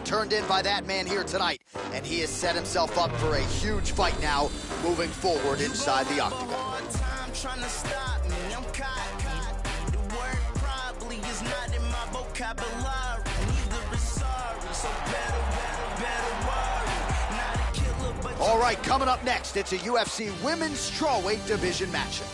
turned in by that man here tonight. And he has set himself up for a huge fight now, moving forward inside the octagon. Trying to stop me, I'm caught. The word probably is not in my vocabulary. Neither is sorry, so better worry. Not a killer, but all right, coming up next, it's a UFC Women's Strawweight Division matchup.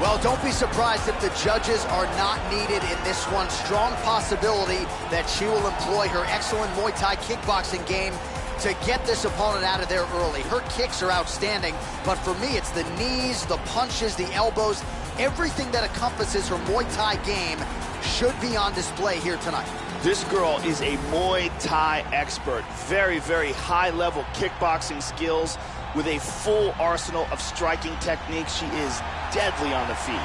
Well, don't be surprised if the judges are not needed in this one. Strong possibility that she will employ her excellent Muay Thai kickboxing game to get this opponent out of there early. Her kicks are outstanding, but for me, it's the knees, the punches, the elbows, everything that encompasses her Muay Thai game should be on display here tonight. This girl is a Muay Thai expert. Very, very high-level kickboxing skills with a full arsenal of striking techniques. She is deadly on the feet.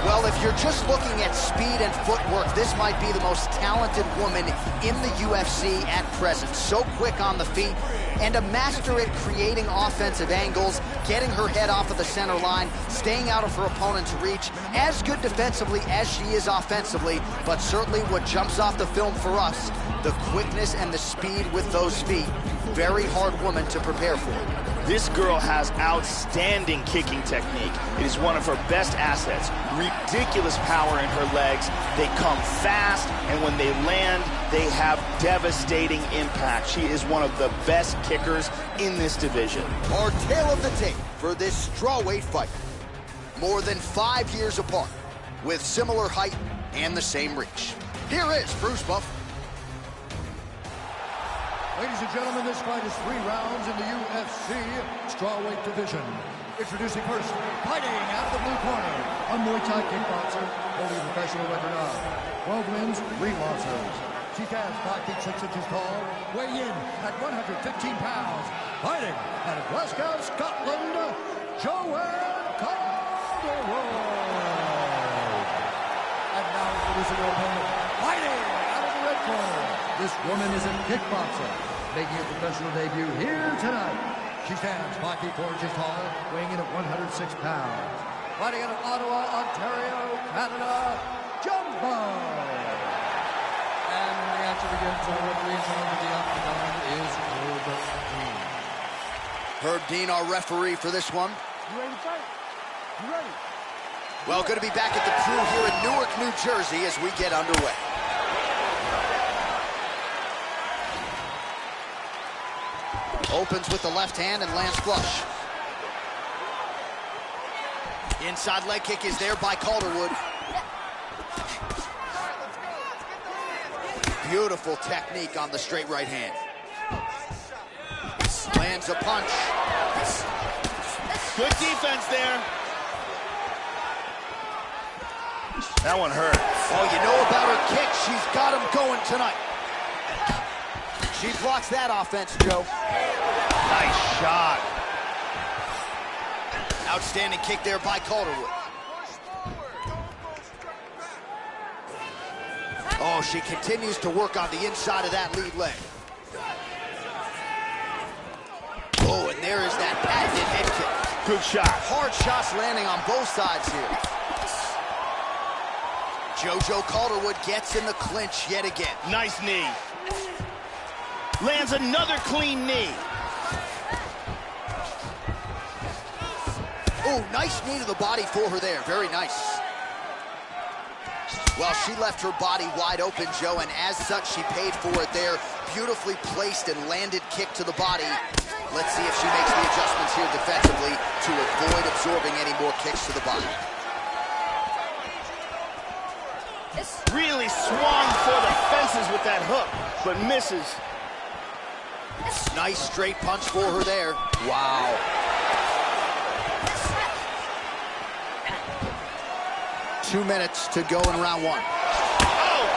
Well, if you're just looking at speed and footwork, this might be the most talented woman in the UFC at present. So quick on the feet and a master at creating offensive angles, getting her head off of the center line, staying out of her opponent's reach. As good defensively as she is offensively, but certainly what jumps off the film for us, the quickness and the speed with those feet. Very hard woman to prepare for. This girl has outstanding kicking technique. It is one of her best assets. Ridiculous power in her legs. They come fast, and when they land, they have devastating impact. She is one of the best kickers in this division. Our tale of the tape for this strawweight fight. More than 5 years apart, with similar height and the same reach. Here is Bruce Buff. Ladies and gentlemen, this fight is 3 rounds in the UFC strawweight division. Introducing first, fighting out of the blue corner, a Muay Thai kickboxer holding a professional record of 12 wins, 3 losses. She stands 5 feet 6 inches tall, weighing in at 115 pounds. Fighting out of Glasgow, Scotland, Joanne Calderwood. And now introducing her opponent, fighting out of the red corner. This woman is a kickboxer, making her professional debut here tonight. She stands 5 feet 4 inches tall, weighing in at 106 pounds. Fighting out of Ottawa, Ontario, Canada, Jumbo. And when the action begins, our referee in charge of the octagon is Herb Dean. Herb Dean, our referee for this one. You ready to fight? You ready? Well, going to be back at the crew here in Newark, New Jersey as we get underway. Opens with the left hand and lands flush. Inside leg kick is there by Calderwood. Beautiful technique on the straight right hand. Lands a punch. Good defense there. That one hurt. Oh, you know about her kick. She's got him going tonight. She blocks that offense, Joe. Nice shot. Outstanding kick there by Calderwood. Oh, she continues to work on the inside of that lead leg. Oh, and there is that patented head kick. Good shot. Hard shots landing on both sides here. JoJo Calderwood gets in the clinch yet again. Nice knee. Lands another clean knee. Oh, nice knee to the body for her there. Very nice. Well, she left her body wide open, Joe, and as such, she paid for it there. Beautifully placed and landed kick to the body. Let's see if she makes the adjustments here defensively to avoid absorbing any more kicks to the body. Really swung for the fences with that hook, but misses. Nice straight punch for her there. Wow. Two minutes to go in round one. Oh!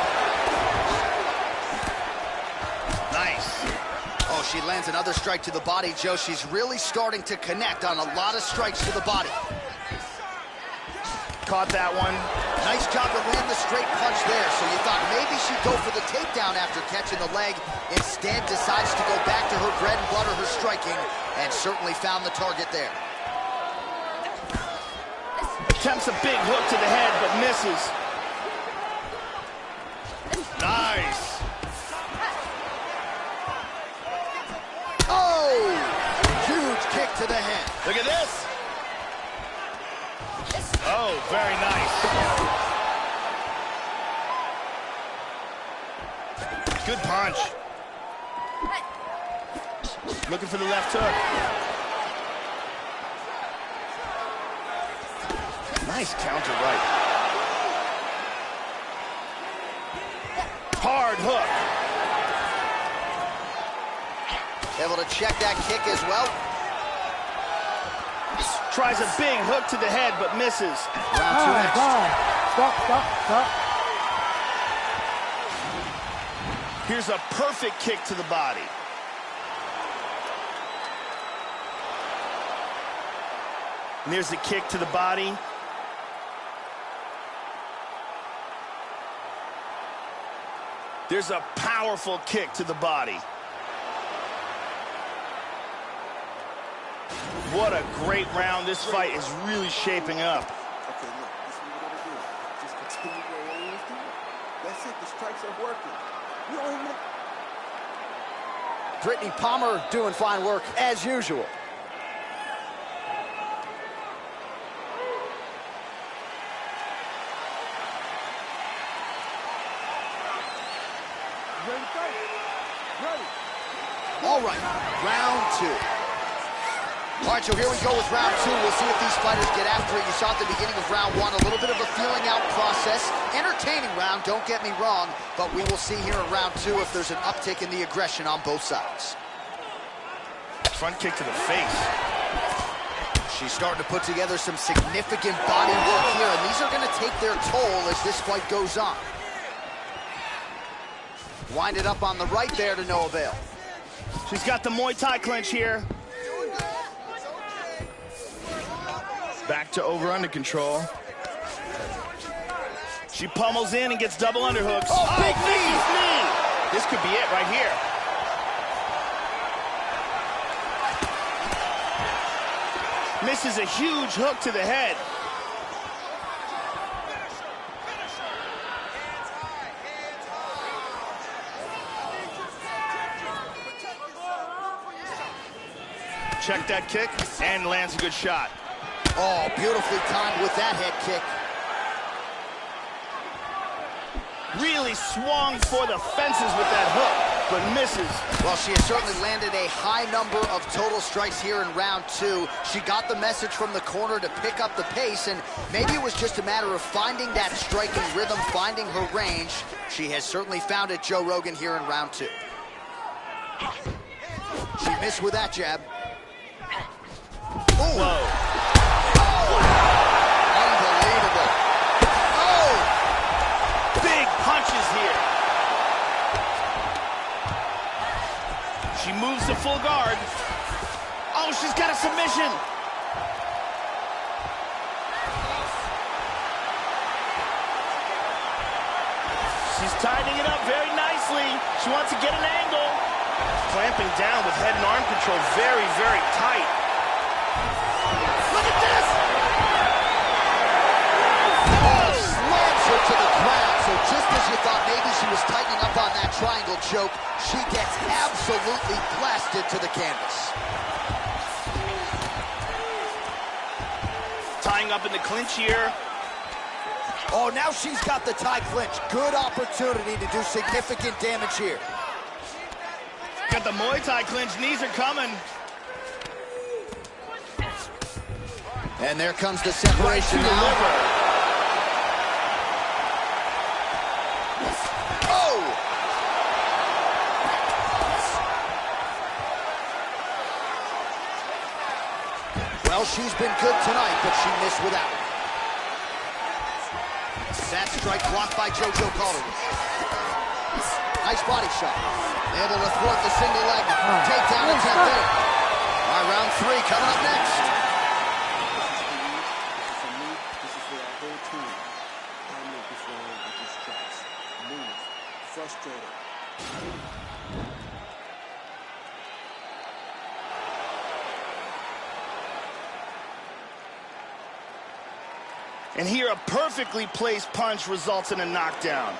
lands another strike to the body, Joe. She's really starting to connect on a lot of strikes to the body. Caught that one. Nice job to land the straight punch there. So you thought maybe she'd go for the takedown after catching the leg. Instead, decides to go back to her bread and butter, her striking, and certainly found the target there. Attempts a big hook to the head, but misses. Nice. Oh! Huge kick to the head. Look at this. Oh, very nice. Good punch. Looking for the left hook. Nice counter right. Hard hook. Able to check that kick as well. Tries a big hook to the head, but misses. Round two next. Stop. Here's a perfect kick to the body. And there's the kick to the body. There's a powerful kick to the body. What a great round. This fight is really shaping up. Okay, look, this is what we gotta do. Just continue what we always do. That's it, the strikes are working. You don't even... Brittany Palmer doing fine work as usual. Ready to fight? Ready. All right, round two. All right, so here we go with round two. We'll see if these fighters get after it. You saw at the beginning of round one, a little bit of a feeling out process. Entertaining round, don't get me wrong, but we will see here in round two if there's an uptick in the aggression on both sides. Front kick to the face. She's starting to put together some significant body work here, and these are going to take their toll as this fight goes on. Winded up on the right there to no avail. She's got the Muay Thai clinch here. Back to over-under control. She pummels in and gets double underhooks. Oh, big knee! This could be it right here. Misses a huge hook to the head. Check that kick and lands a good shot. Oh, beautifully timed with that head kick. Really swung for the fences with that hook, but misses. Well, she has certainly landed a high number of total strikes here in round two. She got the message from the corner to pick up the pace, and maybe it was just a matter of finding that striking rhythm, finding her range. She has certainly found it, Joe Rogan, here in round two. She missed with that jab. Ooh. Whoa. Unbelievable. Oh! Big punches here. She moves to full guard. Oh, she's got a submission. She's tightening it up very nicely. She wants to get an angle. Clamping down with head and arm control very, very tight. Look at this! Oh, slams her to the ground. So just as you thought maybe she was tightening up on that triangle choke, she gets absolutely blasted to the canvas. Tying up in the clinch here. Oh, now she's got the tie clinch. Good opportunity to do significant damage here. Got the Muay Thai clinch. Knees are coming. And there comes the separation Right to the now. liver. Oh! Well, she's been good tonight, but she missed without it. That strike blocked by JoJo Calderwood. Nice Nice body shot. Able to thwart the single leg takedown attempt there. All right, round 3 coming up next. For me, this is for our whole team. Dominate this round with these strikes. Move. Frustrated. And here, a perfectly placed punch results in a knockdown.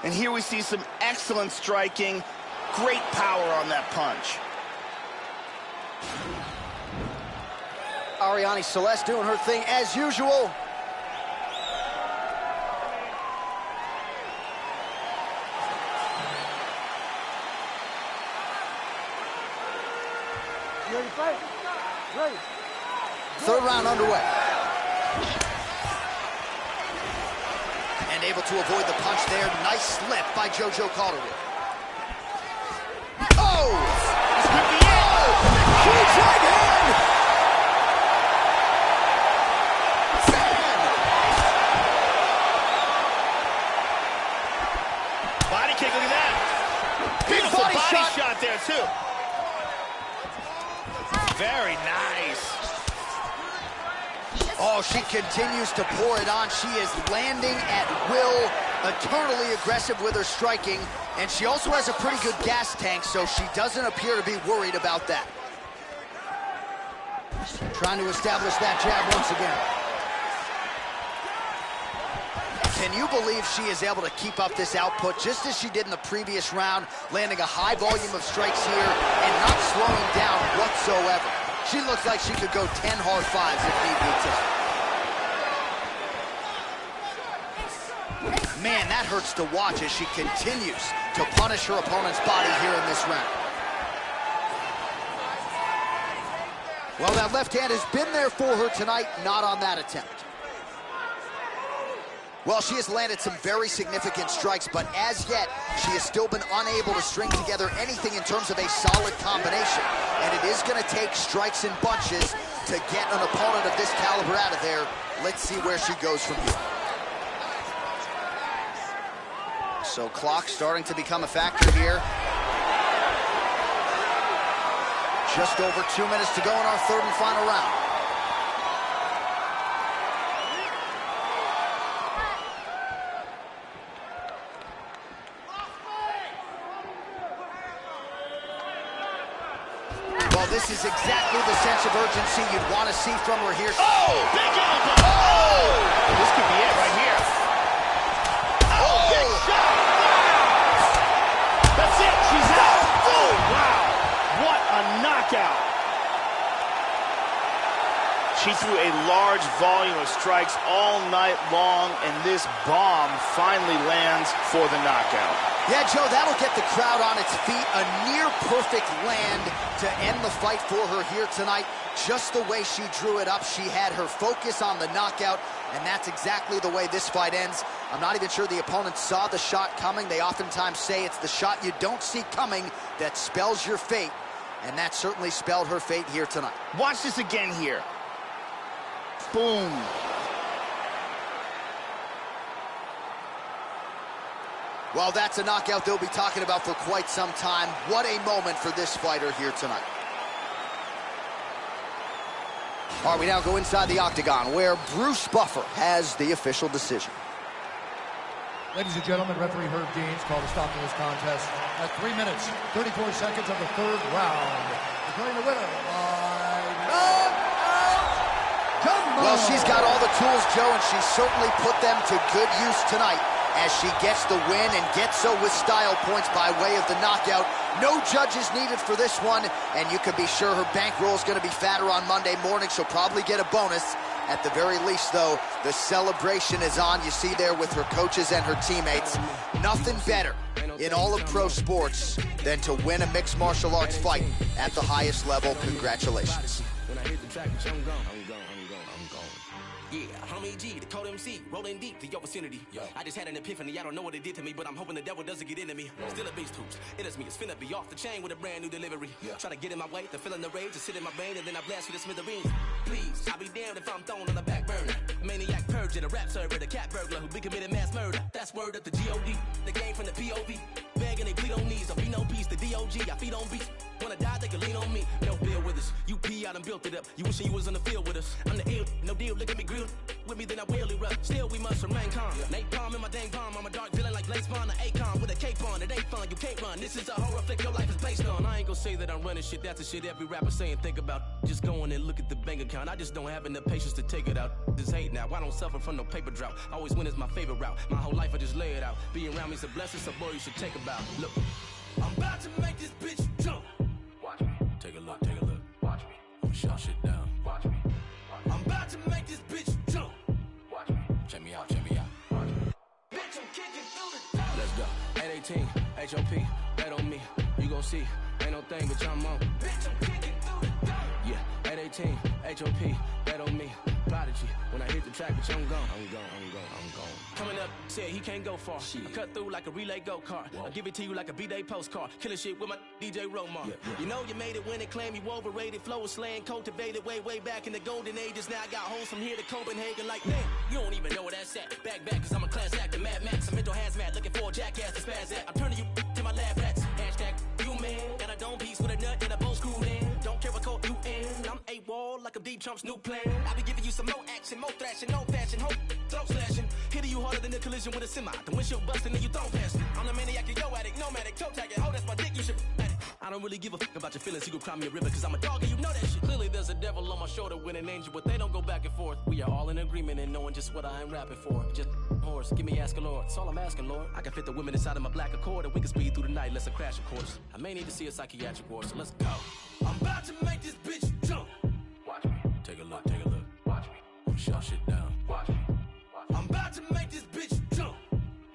And here we see some excellent striking, great power on that punch. Ariane Celeste doing her thing as usual. You ready to fight? Ready. 3rd round underway. And able to avoid the punch there. Nice slip by JoJo Calderwood. Oh! This could be it! Huge right hand! Man! Body kick, look at that. Big Beautiful body body shot. shot there, too. Very nice. Oh, she continues to pour it on. She is landing at will, eternally aggressive with her striking, and she also has a pretty good gas tank, so she doesn't appear to be worried about that. Trying to establish that jab once again. Can you believe she is able to keep up this output just as she did in the previous round, landing a high volume of strikes here and not slowing down whatsoever? She looks like she could go 10 hard 5s if need be too. Man, that hurts to watch as she continues to punish her opponent's body here in this round. Well, that left hand has been there for her tonight, not on that attempt. Well, she has landed some very significant strikes, but as yet, she has still been unable to string together anything in terms of a solid combination. And it is going to take strikes in bunches to get an opponent of this caliber out of there. Let's see where she goes from here. So clock starting to become a factor here. Just over 2 minutes to go in our 3rd and final round. Well, this is exactly the sense of urgency you'd want to see from her here. Oh, big elbow! Oh! This could be it right here. Oh, big shot! That's it, she's out! Oh, wow! What a knockout! She threw a large volume of strikes all night long, and this bomb finally lands for the knockout. Yeah, Joe, that'll get the crowd on its feet. A near-perfect land to end the fight for her here tonight. Just the way she drew it up, she had her focus on the knockout, and that's exactly the way this fight ends. I'm not even sure the opponent saw the shot coming. They oftentimes say it's the shot you don't see coming that spells your fate, and that certainly spelled her fate here tonight. Watch this again here. Boom. Well, that's a knockout they'll be talking about for quite some time. What a moment for this fighter here tonight. All right, we now go inside the octagon where Bruce Buffer has the official decision. Ladies and gentlemen, referee Herb Deans called a stop to this contest at 3 minutes, 34 seconds of the 3rd round. Declaring the winner by knockout, Jumbo. Well, she's got all the tools, Joe, and she certainly put them to good use tonight as she gets the win and gets so with style points by way of the knockout. No judges needed for this one, and you can be sure her bankroll is going to be fatter on Monday morning. She'll probably get a bonus. At the very least, though, the celebration is on. You see there with her coaches and her teammates. Nothing better in all of pro sports than to win a mixed martial arts fight at the highest level. Congratulations. Yeah, homie G, the cold MC, rolling deep to your vicinity. Yeah. I just had an epiphany, I don't know what it did to me, but I'm hoping the devil doesn't get into me. Still a beast hoops, it is me, it's finna be off the chain with a brand new delivery. Try to get in my way, the feeling the rage, to sit in my brain, and then I blast you to smithereens. Please, I'll be damned if I'm thrown on the back burner. Maniac purging, a rap server, the cat burglar who be committing mass murder. That's word up to G.O.D., the game from the P.O.V. Begging they plead on knees, don't be no peace, the D.O.G., I feed on beats. Wanna die, they can lean on me, no bill with us. You P, I done built it up, you wishing you was on the field with us. I'm the ill, no deal, look at me grilled. With me, then I will erupt. Still, we must remain calm. Napalm in my dang palm, I'm a dark villain like Blaze Bond, or Akon with a cape on. It ain't fun, you can't run. This is a horror flick your life is based on. I ain't gonna say that I'm running shit, that's the shit every rapper saying think about. Just go in and look at the bank account. I just don't have enough patience to take it out. Just hate now, I don't suffer from no paper drought. Always win is my favorite route. My whole life I just lay it out. Being around me's a blessing, so boy, you should take a bow. Look, I'm about to make this bitch jump. Watch me. Take a look, take a look. Watch me. I'm shut shit down. Watch me. I'm about to make this bitch jump. Watch me. Check me out, check me out. Watch me. Bitch, I'm kicking through the door. Let's go. 818, HOP, bet on me. You gon' see, ain't no thing but I'm on. Bitch, I'm kicking through the door. Yeah, 818, HOP, bet on me. Prodigy, when I hit the track, bitch, I'm gone. I'm gone. Coming up, said he can't go far. I cut through like a relay go-kart. I give it to you like a B-Day postcard. Killing shit with my DJ Romar. You know you made it when they claim you overrated. Flow was slang, cultivated way back in the golden ages. Now I got homes from here to Copenhagen like, man, you don't even know where that's at. Back, cause I'm a class actor, Mad Max. I'm mental hazmat, looking for a jackass to spaz at. I'm turning you to my laugh hats. Hashtag you man. Got a dome piece with a nut and a bow screwed in. Don't care what coat you in. I'm A-Wall like a Deep Trump's new plan. I be giving you some more action, more thrashing, no fashion, hope, throat slashing. Hitting you harder than a collision with a semi. The windshield busting and you throw past it. I'm the maniac, you yo addict, nomadic, toe tagging. Oh, that's my dick, you should at it. I don't really give a fuck about your feelings. You can cry me a river, cause I'm a dog and you know that shit. Clearly there's a devil on my shoulder with an angel, but they don't go back and forth. We are all in agreement in knowing just what I am rapping for. Just horse, give me ask a Lord. That's all I'm asking, Lord. I can fit the women inside of my black Accord, and we can speed through the night, let's crash a course. I may need to see a psychiatric ward, so let's go. I'm about to make this bitch jump. Watch me. Take a look, take a look. Watch me. I'm shut shit down. Watch me. I'm about to make this bitch jump.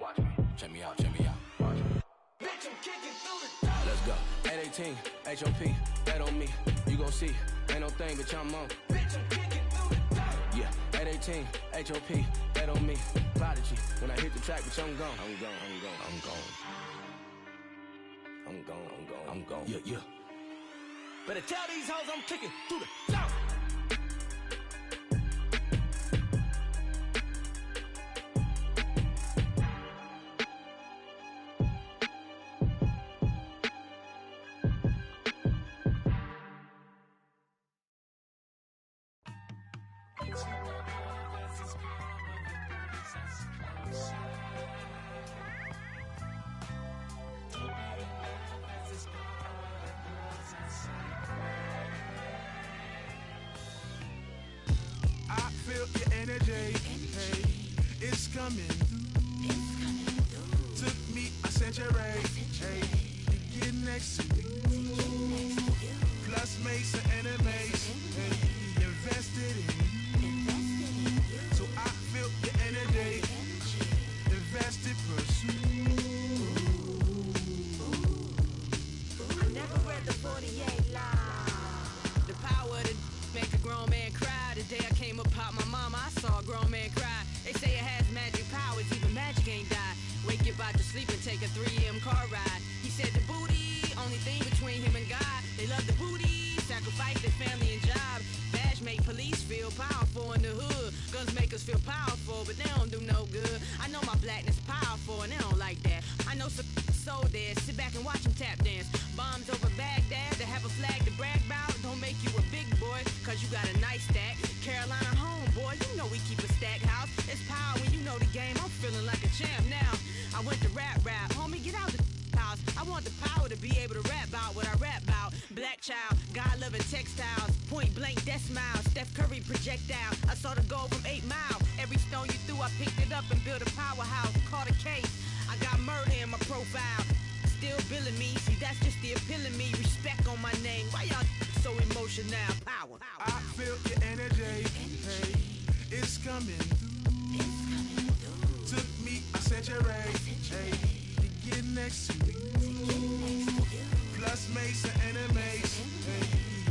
Watch me. Check me out, check me out. Watch me. Bitch, I'm kicking through the door. Let's go. 818, HOP, bet on me. You gon' see, ain't no thing but I'm on. Bitch, I'm kicking through the door. Yeah, 818, HOP, bet on me. Prodigy, when I hit the track, bitch, I'm gone. I'm gone. Yeah. Better tell these hoes I'm kicking through the door.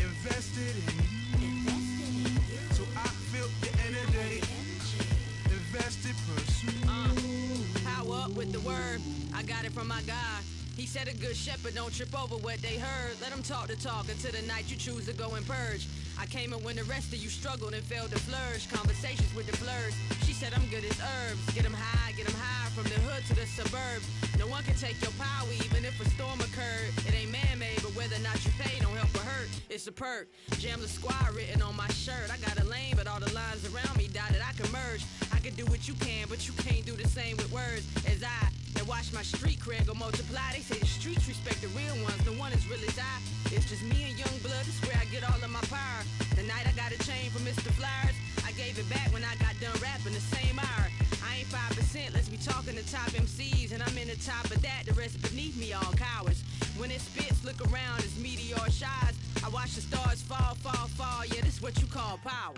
Invested in you. So I feel your energy. got it from my guy. He said a good shepherd don't trip over what they heard. Let them talk the talk until the night you choose to go and purge. I came in when the rest of you struggled and failed to flourish. Conversations with the blurs. She said I'm good as herbs. Get them high from the hood to the suburbs. No one can take your power even if a storm occurred. It ain't man-made, but whether or not you pay don't help or hurt. It's a perk. Jam the squad written on my shirt. I got a lane, but all the lines around me dotted. I can merge. I can do what you can, but you can't do the same with words as I. And watch my street cred go multiply. They say the streets respect the real ones. No one as real as I. It's just me and young blood. It's where I get all of my power. The night I got a chain from Mr. Flyers, I gave it back when I got done rapping the same hour. I ain't 5%, let's be talking to top MCs, and I'm in the top of that, the rest beneath me all cowards. When it spits, look around, it's meteor shines. I watch the stars fall, yeah, this is what you call power.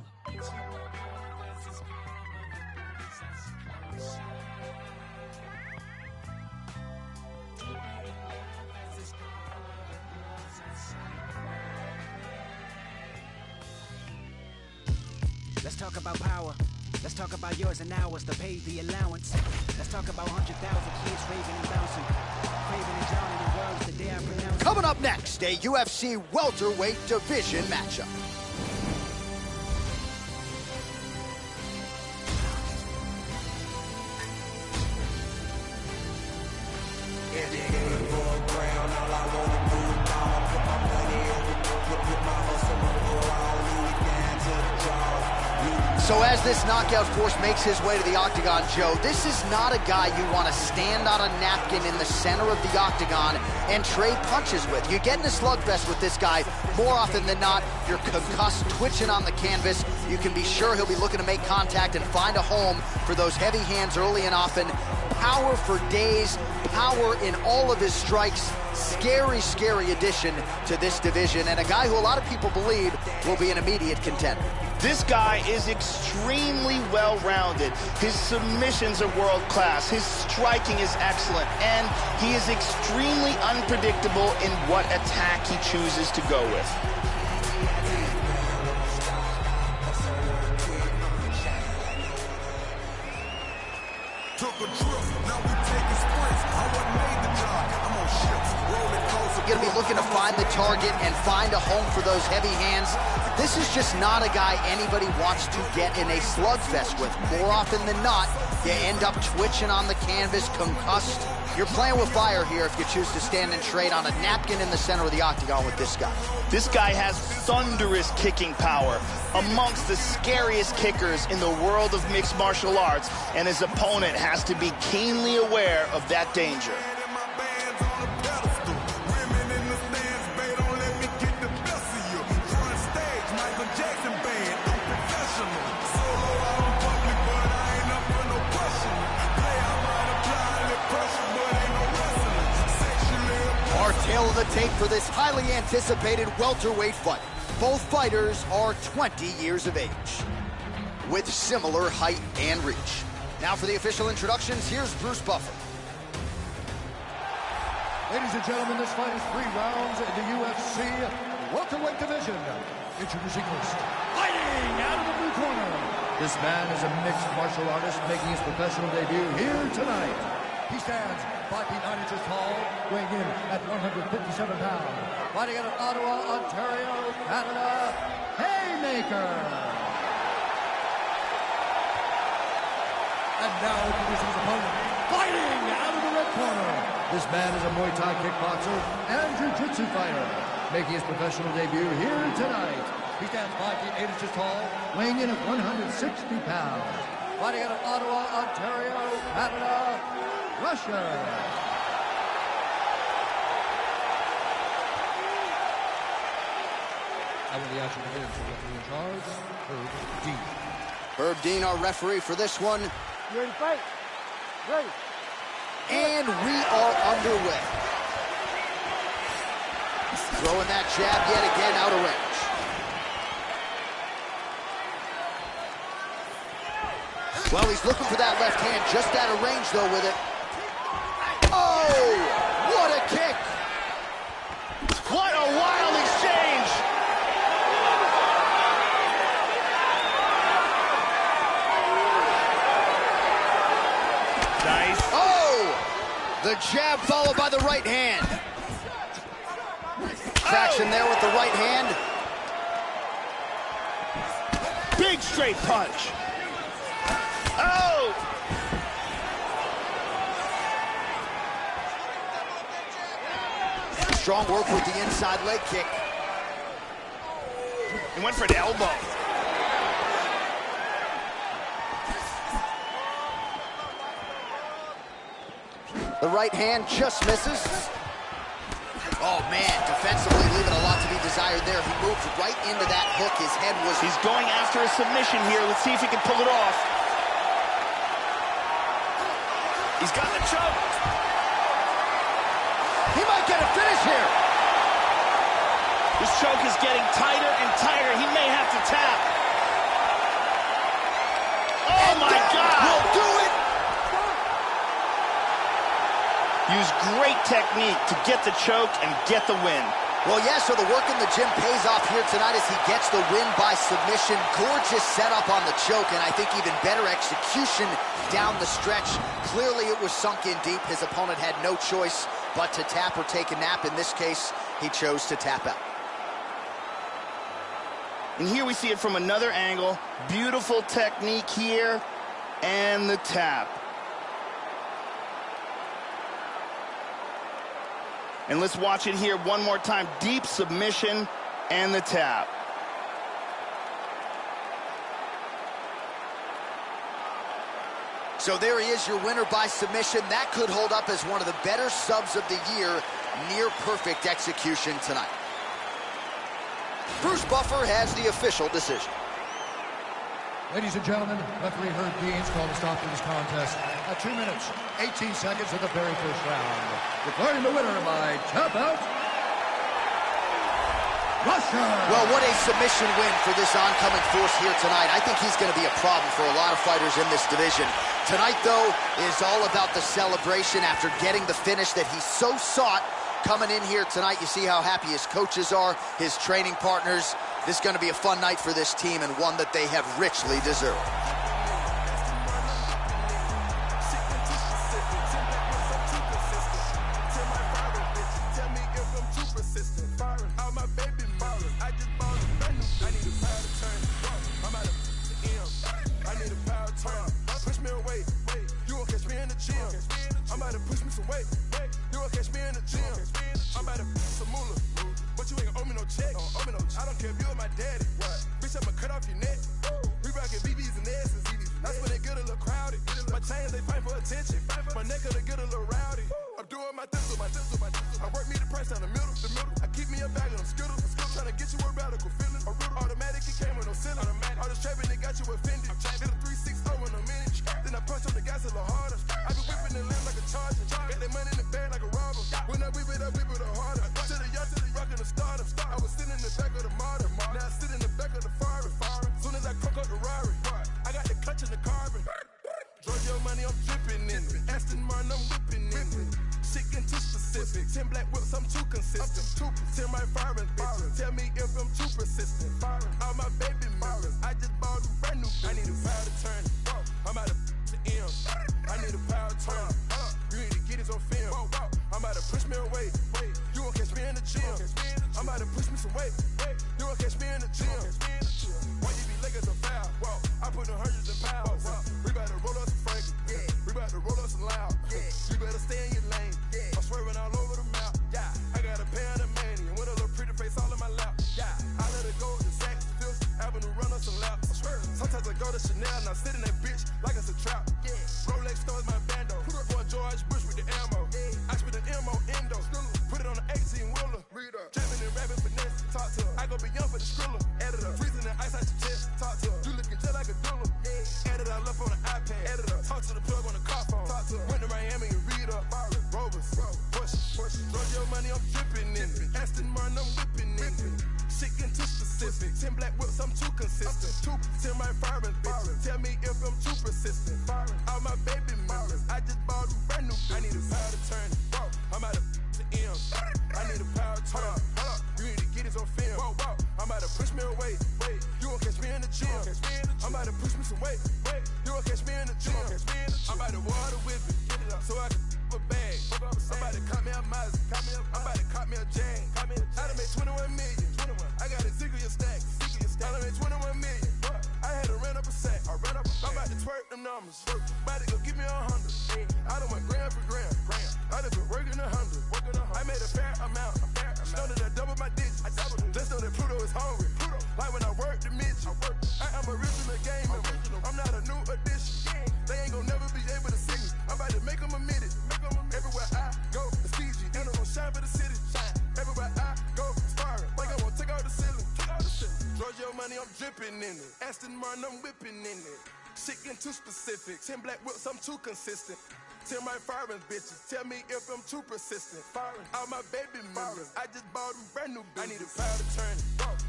Let's talk about power. Let's talk about yours and ours to pay the allowance. Let's talk about 100,000 kids raving and bouncing, craving and drowning in words the day I pronounce. Coming up next, a UFC welterweight division matchup. So as this knockout force makes his way to the octagon, Joe, this is not a guy you want to stand on a napkin in the center of the octagon and trade punches with. You get in a slugfest with this guy, more often than not, you're concussed, twitching on the canvas. You can be sure he'll be looking to make contact and find a home for those heavy hands early and often. Power for days, power in all of his strikes. Scary, scary addition to this division, and a guy who a lot of people believe will be an immediate contender. This guy is extremely well-rounded. His submissions are world-class. His striking is excellent. And he is extremely unpredictable in what attack he chooses to go with. Took a trip, now we taking sprints. I wasn't made the job. I'm on ships, rolling coaster. You're going to be looking to find the target and find a home for those heavy hands. This is just not a guy anybody wants to get in a slugfest with. More often than not, you end up twitching on the canvas, concussed. You're playing with fire here if you choose to stand and trade on a napkin in the center of the octagon with this guy. This guy has thunderous kicking power, amongst the scariest kickers in the world of mixed martial arts, and his opponent has to be keenly aware of that danger. Tail of the tape for this highly anticipated welterweight fight. Both fighters are 20 years of age, with similar height and reach. Now for the official introductions, here's Bruce Buffer. Ladies and gentlemen, this fight is 3 rounds in the UFC welterweight division. Introducing first, fighting out of the blue corner. This man is a mixed martial artist making his professional debut here tonight. He stands 5 feet 9 inches tall, weighing in at 157 pounds. Fighting out of Ottawa, Ontario, Canada, Haymaker. And now introducing his opponent, fighting out of the red corner. This man is a Muay Thai kickboxer and jiu-jitsu fighter, making his professional debut here tonight. He stands 5 feet 8 inches tall, weighing in at 160 pounds. Fighting out of Ottawa, Ontario, Canada, Russia. And when the action begins, the referee in charge, Herb Dean. Herb Dean, our referee for this one. You ready to fight? Ready. And we are underway. Throwing that jab yet again out of range. Well, he's looking for that left hand, just out of range, though, with it. Oh, what a kick! What a wild exchange! Nice. Oh! The jab followed by the right hand. Cracks him there with the right hand. Big straight punch. Oh! Strong work with the inside leg kick. He went for an elbow. The right hand just misses. Oh, man, defensively leaving a lot to be desired there. He moved right into that hook. His head was... He's going after a submission here. Let's see if he can pull it off. He's got the choke. He might get a finish here. This choke is getting tighter and tighter. He may have to tap. Oh, my God. Will do it. Use great technique to get the choke and get the win. Well, yeah, so the work in the gym pays off here tonight as he gets the win by submission. Gorgeous setup on the choke, and I think even better execution down the stretch. Clearly, it was sunk in deep. His opponent had no choice but to tap or take a nap. In this case, he chose to tap out. And here we see it from another angle. Beautiful technique here, and the tap. And let's watch it here one more time. Deep submission and the tap. So there he is, your winner by submission. That could hold up as one of the better subs of the year. Near perfect execution tonight. Bruce Buffer has the official decision. Ladies and gentlemen, referee Herb Deans called a stop to this contest at 2 minutes, 18 seconds of the very first round. Declaring the winner by tap out, Russia! Well, what a submission win for this oncoming force here tonight. I think he's going to be a problem for a lot of fighters in this division. Tonight, though, is all about the celebration after getting the finish that he so sought. Coming in here tonight, you see how happy his coaches are, his training partners. This is going to be a fun night for this team and one that they have richly deserved. I don't care if you're my daddy. What? Bitch, I'ma cut off your neck. We rockin' BBs and S's. That's when they get a little crowded. My chains, they fight for attention. My neck, they get a little rowdy. I'm doing my thistle. I work me the price down the middle. I keep me a bag of them skittles. Trying to get you a radical feeling. Automatic, it came with no ceiling. All this trapping, they got you offended. Did a 360 in a minute. Then I punch on the gas a little harder. I be whipping the limb like a charger. Got that money in the bag like a robber. When I whip it harder. To the yacht, rockin' the starter. I was sitting in the back of the modern. Now I sit in the back of the Ferrari. Soon as I crunk up the Rari, I got the clutch in the carbon. Drug your money, I'm dripping in it. Aston Martin, I'm whipping in it. Shit getting too specific. 10 black whips, I'm too consistent. 10 right firing bitches. Tell me if I'm too persistent. All my baby mirrors. I just bought a brand new bitch. I need a power to turn it. I'm out of the M. I need a power turn it. You need to get this on film. I'm about to push me away. You won't catch me in the gym. I'm about to push me some weight. You won't catch me in the gym. Why you be looking so foul? I put in hundreds of pounds. We about to roll up some Frankie. We about to roll up some loud. You better stay in your lane. I'm swerving all over the map. I got a pair of the mania with a little pretty face all in my lap. I let her go to Saks, Fifth Avenue, run up some laps. Sometimes I go to Chanel and I sit in that bitch like it's a Bahamas. Might go give me 100. I done went gram for gram. I done been working 100. I made a fair amount. Know that I doubled my digits. Just know that Pluto is hungry. Like when I work the midget. I am original game member. I'm not a new addition. They ain't gon' never be able to see me. I'm about to make them admit it. Everywhere I go, it's Fiji. And I'm gon' shine for the city. Everywhere I go, starring. Like I won't take out the ceiling. Giorgio money, I'm dripping in it. Aston Martin, I'm whipping in it. Shit getting too specific. 10 black whips, I'm too consistent. 10 my foreign bitches, tell me if I'm too persistent. All my baby members, I just bought them brand new bitches. I need a power to turn it.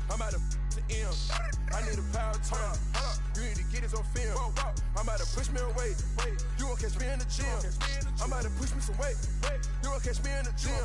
I'm out of the M. I need a power to turn it. You need to get this on film. I'm about to push me away. You won't catch me in the gym. I'm about to push me some weight. You won't catch me in the gym.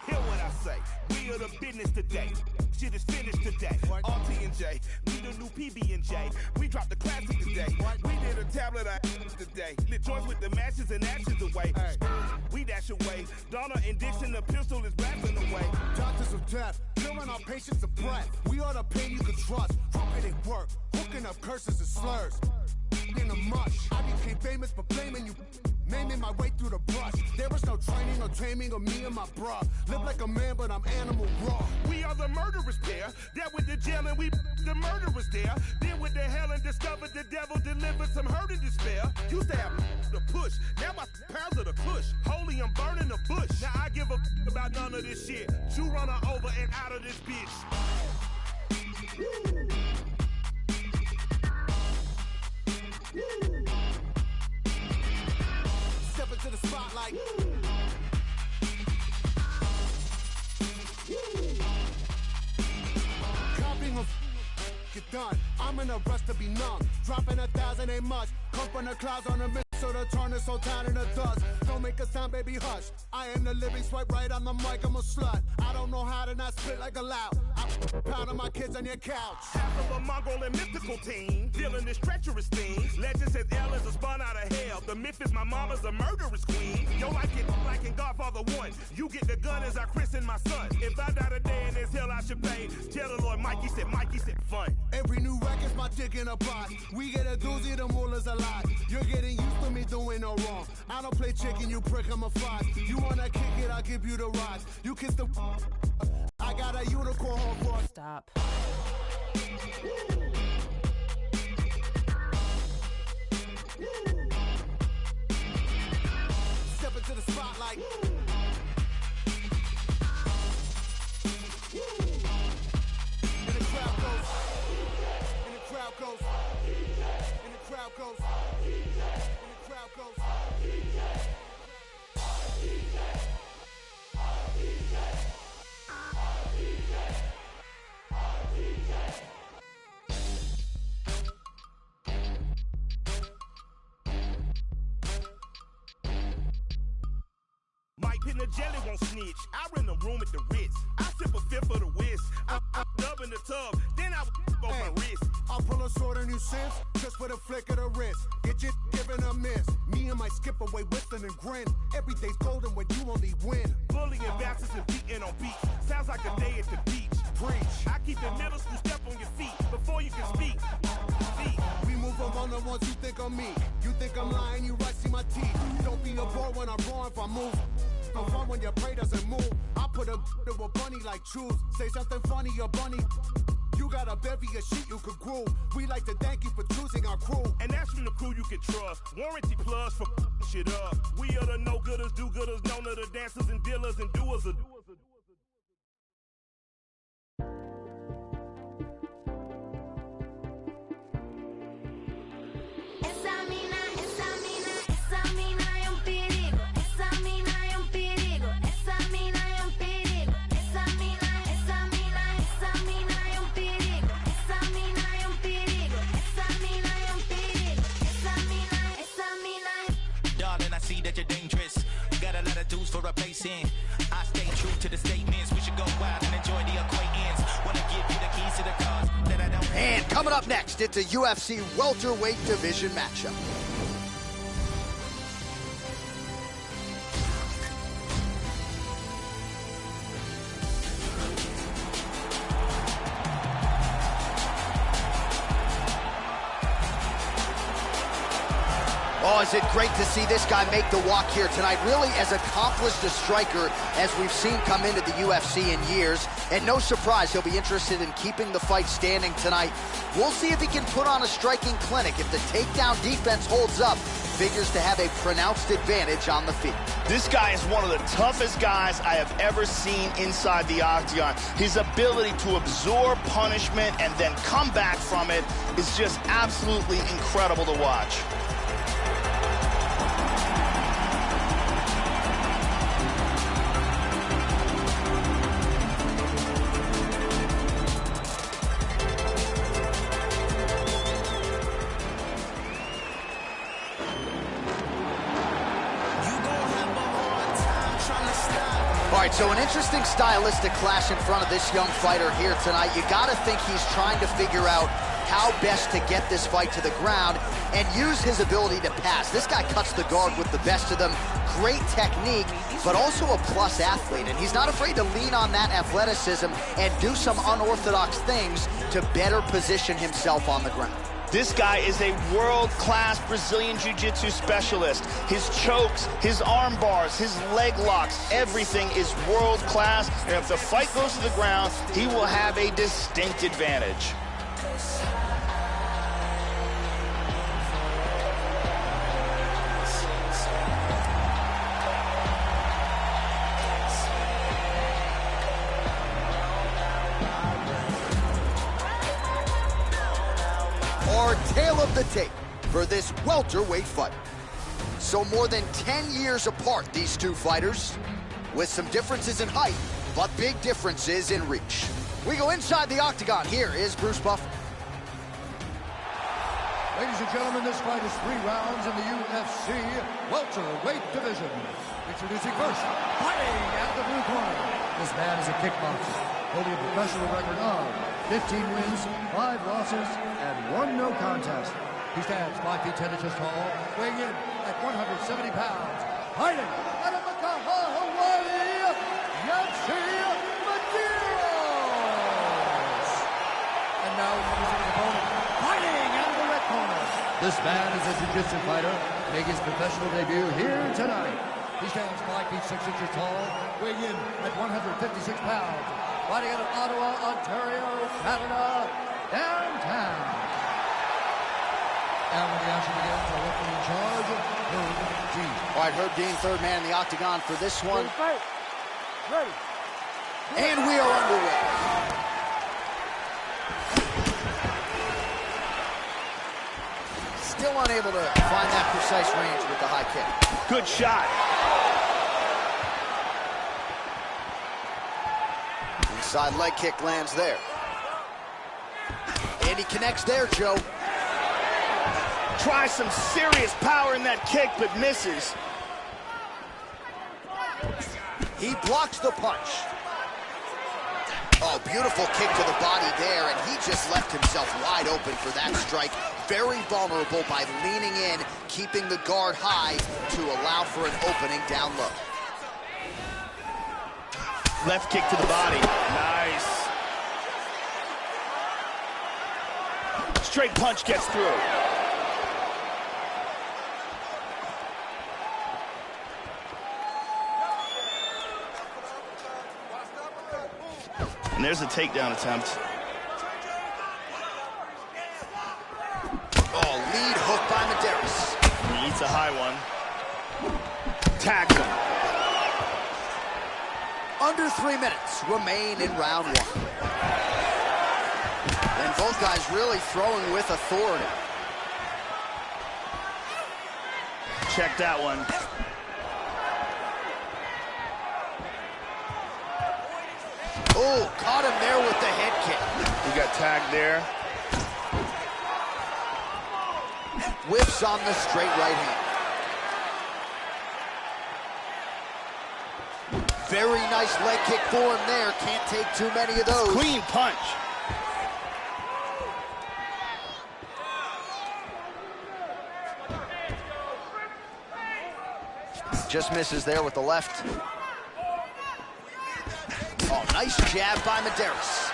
Hear what I say, we are the business today. Shit is finished today. RT&J, we the new PB&J. We dropped the classic today. We did a tablet of today. Lit joints with the matches and ashes away. We dash away. Donna and Dixon, the pistol is blasting away. Doctors of death, killing our patients of breath. We are the pain you can trust. Crooked at work, hooking up curses and slurs. In the mush, I became famous for blaming you. Naming my way through the brush. There was no training or taming of me and my bruh. Live like a man, but I'm animal raw. We are the murderers pair. That with the jail and we the murderers there. Then with the hell and discovered the devil delivered some hurt and despair. Used to have the push. Now my pounds of the push. Holy, I'm burning the bush. Now I give a about none of this shit. You run her over and out of this bitch. Woo. Step into the spotlight. Copying of get done. I'm in a rush to be numb. Dropping 1,000 ain't much. Come from the clouds on the mist, so the turn is so tight in the dust. Don't make a sound, baby, hush. I am the living swipe right on the mic, I'm a slut. I don't know how to not spit like a loud. I'm proud of my kids on your couch. Half of a Mongol and mythical team, dealing this treacherous thing. Legend says Elle is a spun out of hell. The myth is my mama's a murderous queen. Yo, like in Godfather 1. You get the gun as I christen my son. If I die today in this hell, I should pay. Tell the Lord Mikey said fun. Every new record's my dick in a box. We get a doozy, the moolah's a lot. You're getting used to me doing no wrong. I don't play chicken, you prick, I'm a fox. You wanna kick it, I'll give you the rocks. You kiss the I got a unicorn for Stop. Step into the spotlight. And the crowd goes. And the crowd goes. And the crowd goes. And the crowd goes. Mike Pin the jelly won't snitch. I rent a room at the Ritz. I sip a fifth of the whiz. I'm up in the tub, then I on my wrist. I'll pull a sword on you since, just with a flick of the wrist. Get you given a miss. Me and my skip away whistling and grin. Every day's golden when you only win. Bullying bastards and beating on beats. Sounds like a day at the beach. Preach. I keep the middle school step on your feet before you can speak. We move among the ones you think of me. You think I'm lying, you right, see my teeth. Don't be a boy when I'm wrong if I move. No fun when your prey doesn't move. I put a to a bunny like choose. Say something funny, your bunny. You got a bevy of shit you could groove. We like to thank you for choosing our crew. And that's from the crew you can trust. Warranty plus for shit up. We are the no-gooders, do-gooders, known to the dancers and dealers and doers of For a place in, I stay true the statements. We should go wild and enjoy the acquaintance. Wanna give you the keys to the cars that I don't. And coming up next, it's a UFC welterweight division matchup. Oh, is it great to see this guy make the walk here tonight. Really as accomplished a striker as we've seen come into the UFC in years. And no surprise, he'll be interested in keeping the fight standing tonight. We'll see if he can put on a striking clinic. If the takedown defense holds up, figures to have a pronounced advantage on the feet. This guy is one of the toughest guys I have ever seen inside the octagon. His ability to absorb punishment and then come back from it is just absolutely incredible to watch. All right, so an interesting stylistic clash in front of this young fighter here tonight. You got to think he's trying to figure out how best to get this fight to the ground and use his ability to pass. This guy cuts the guard with the best of them. Great technique, but also a plus athlete. And he's not afraid to lean on that athleticism and do some unorthodox things to better position himself on the ground. This guy is a world-class Brazilian Jiu-Jitsu specialist. His chokes, his arm bars, his leg locks, everything is world-class. And if the fight goes to the ground, he will have a distinct advantage. Our tale of the tape for this welterweight fight. So more than 10 years apart, these two fighters, with some differences in height, but big differences in reach. We go inside the octagon. Here is Bruce Buffer. Ladies and gentlemen, this fight is 3 rounds in the UFC welterweight division. Introducing first, fighting out of the blue corner. This man is a kickboxer, holding a professional record of 15 wins, 5 losses, and 1 no contest. He stands 5 feet 10 inches tall, weighing in at 170 pounds. Fighting out of Makaha, Hawaii, Yancy Medeiros. And now introducing his opponent, fighting out of the red corner. This man is a jiu-jitsu fighter, making his professional debut here tonight. He stands 5 feet 6 inches tall, weighing in at 156 pounds. Fighting out of Ottawa, Ontario, Canada, downtown. And when the action begins, our referee in charge, Herb Dean. All right, Herb Dean, third man in the octagon for this one. Ready. And we are underway. Still unable to find that precise range with the high kick. Good shot. Inside leg kick lands there. And he connects there, Joe. Tries some serious power in that kick, but misses. He blocks the punch. Oh, beautiful kick to the body there, and he just left himself wide open for that strike. Very vulnerable by leaning in, keeping the guard high to allow for an opening down low. Left kick to the body. Nice. Straight punch gets through. And there's a takedown attempt. Oh, lead hook by Medeiros. He eats a high one. Tags him. Under 3 minutes remain in round 1. And both guys really throwing with authority. Check that one. Oh, caught him there with the head kick. He got tagged there. Whiffs on the straight right hand. Very nice leg kick for him there. Can't take too many of those. Clean punch. Just misses there with the left. Oh, nice jab by Medeiros.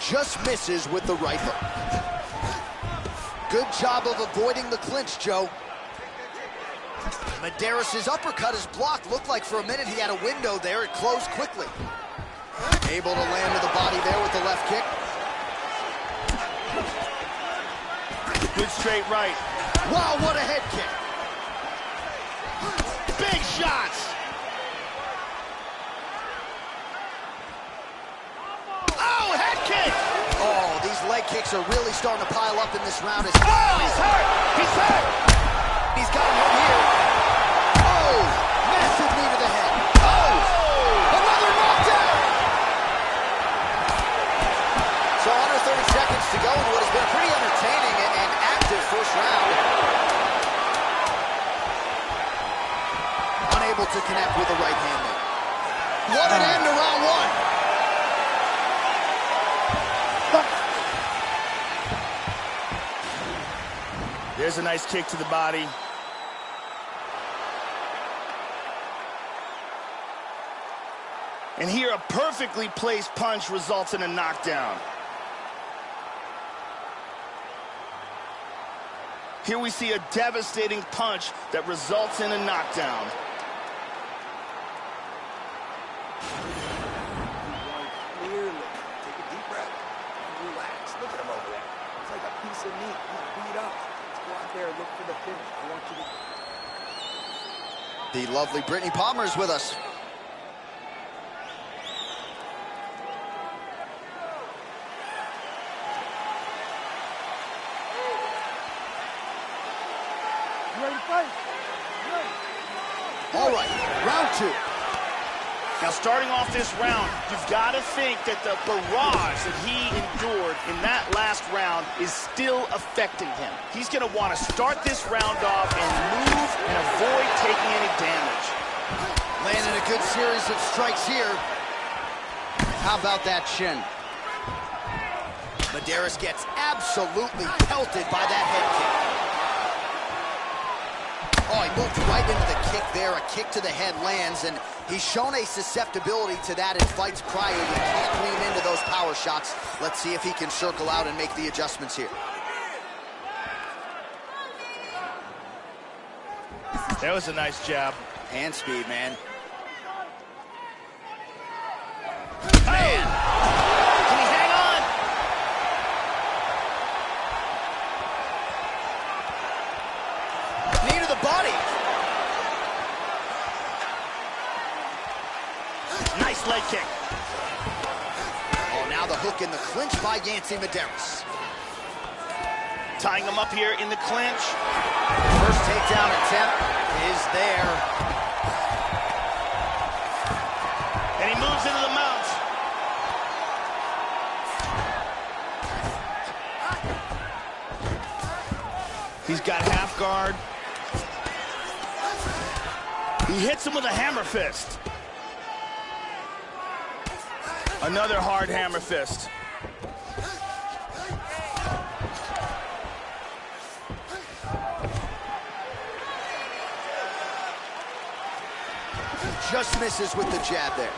Just misses with the right hook. Good job of avoiding the clinch, Joe. Medeiros' uppercut is blocked. Looked like for a minute he had a window there. It closed quickly. Able to land to the body there with the left kick. Good straight right. Wow, what a head kick. Big shots. Oh, head kick. Oh, these leg kicks are really starting to pile up in this round. Oh, he's hurt. He's hurt. He's got him here. Oh, massive knee to the head. Oh, another knockdown. So under 30 seconds to go in what has been a pretty entertaining and active first round. Unable to connect with the right hand there. What an end to round one. There's a nice kick to the body. And here, a perfectly placed punch results in a knockdown. Here we see a devastating punch that results in a knockdown. Clearly. Take a deep breath and relax. Look at him over there. It's like a piece of meat. He's beat up. Let's go out there and look for the finish. I want you to... The lovely Brittany Palmer is with us. All right, round two. Now, starting off this round, you've got to think that the barrage that he endured in that last round is still affecting him. He's going to want to start this round off and move and avoid taking any damage. Landing a good series of strikes here. How about that shin? Medeiros gets absolutely pelted by that head kick. Oh, he moved right into the kick there. A kick to the head lands, and he's shown a susceptibility to that in fights prior. You can't lean into those power shots. Let's see if he can circle out and make the adjustments here. That was a nice jab. Hand speed, man. Man! Can he hang on? Knee to the body. Nice leg kick. Oh, now the hook in the clinch by Yancy Medeiros. Tying him up here in the clinch. First takedown attempt is there. And he moves into the mount. He's got half guard. He hits him with a hammer fist. Another hard hammer fist. Just misses with the jab there.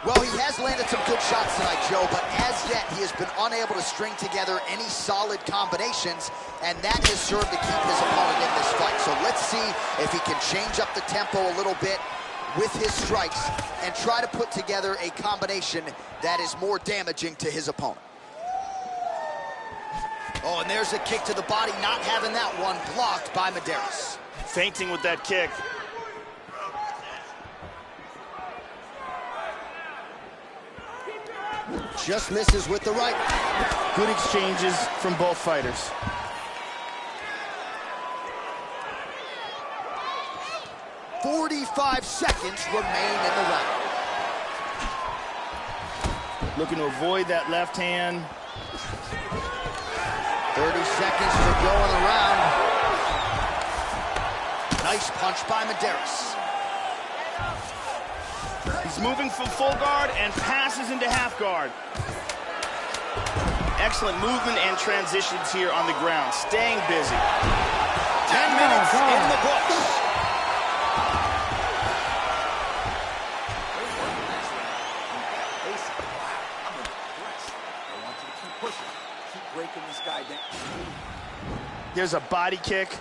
Well, he has landed some good shots tonight, Joe, but as yet he has been unable to string together any solid combinations, and that has served to keep his opponent in this fight. So let's see if he can change up the tempo a little bit with his strikes and try to put together a combination that is more damaging to his opponent. Oh, and there's a kick to the body, not having that one blocked by Medeiros. Feinting with that kick. Just misses with the right. Good exchanges from both fighters. "45 seconds remain in the round." Looking to avoid that left hand. 30 seconds to go in the round. Nice punch by Medeiros. He's moving from full guard and passes into half guard. Excellent movement and transitions here on the ground. Staying busy. 10 minutes in the books. Breaking this guy down. There's a body kick.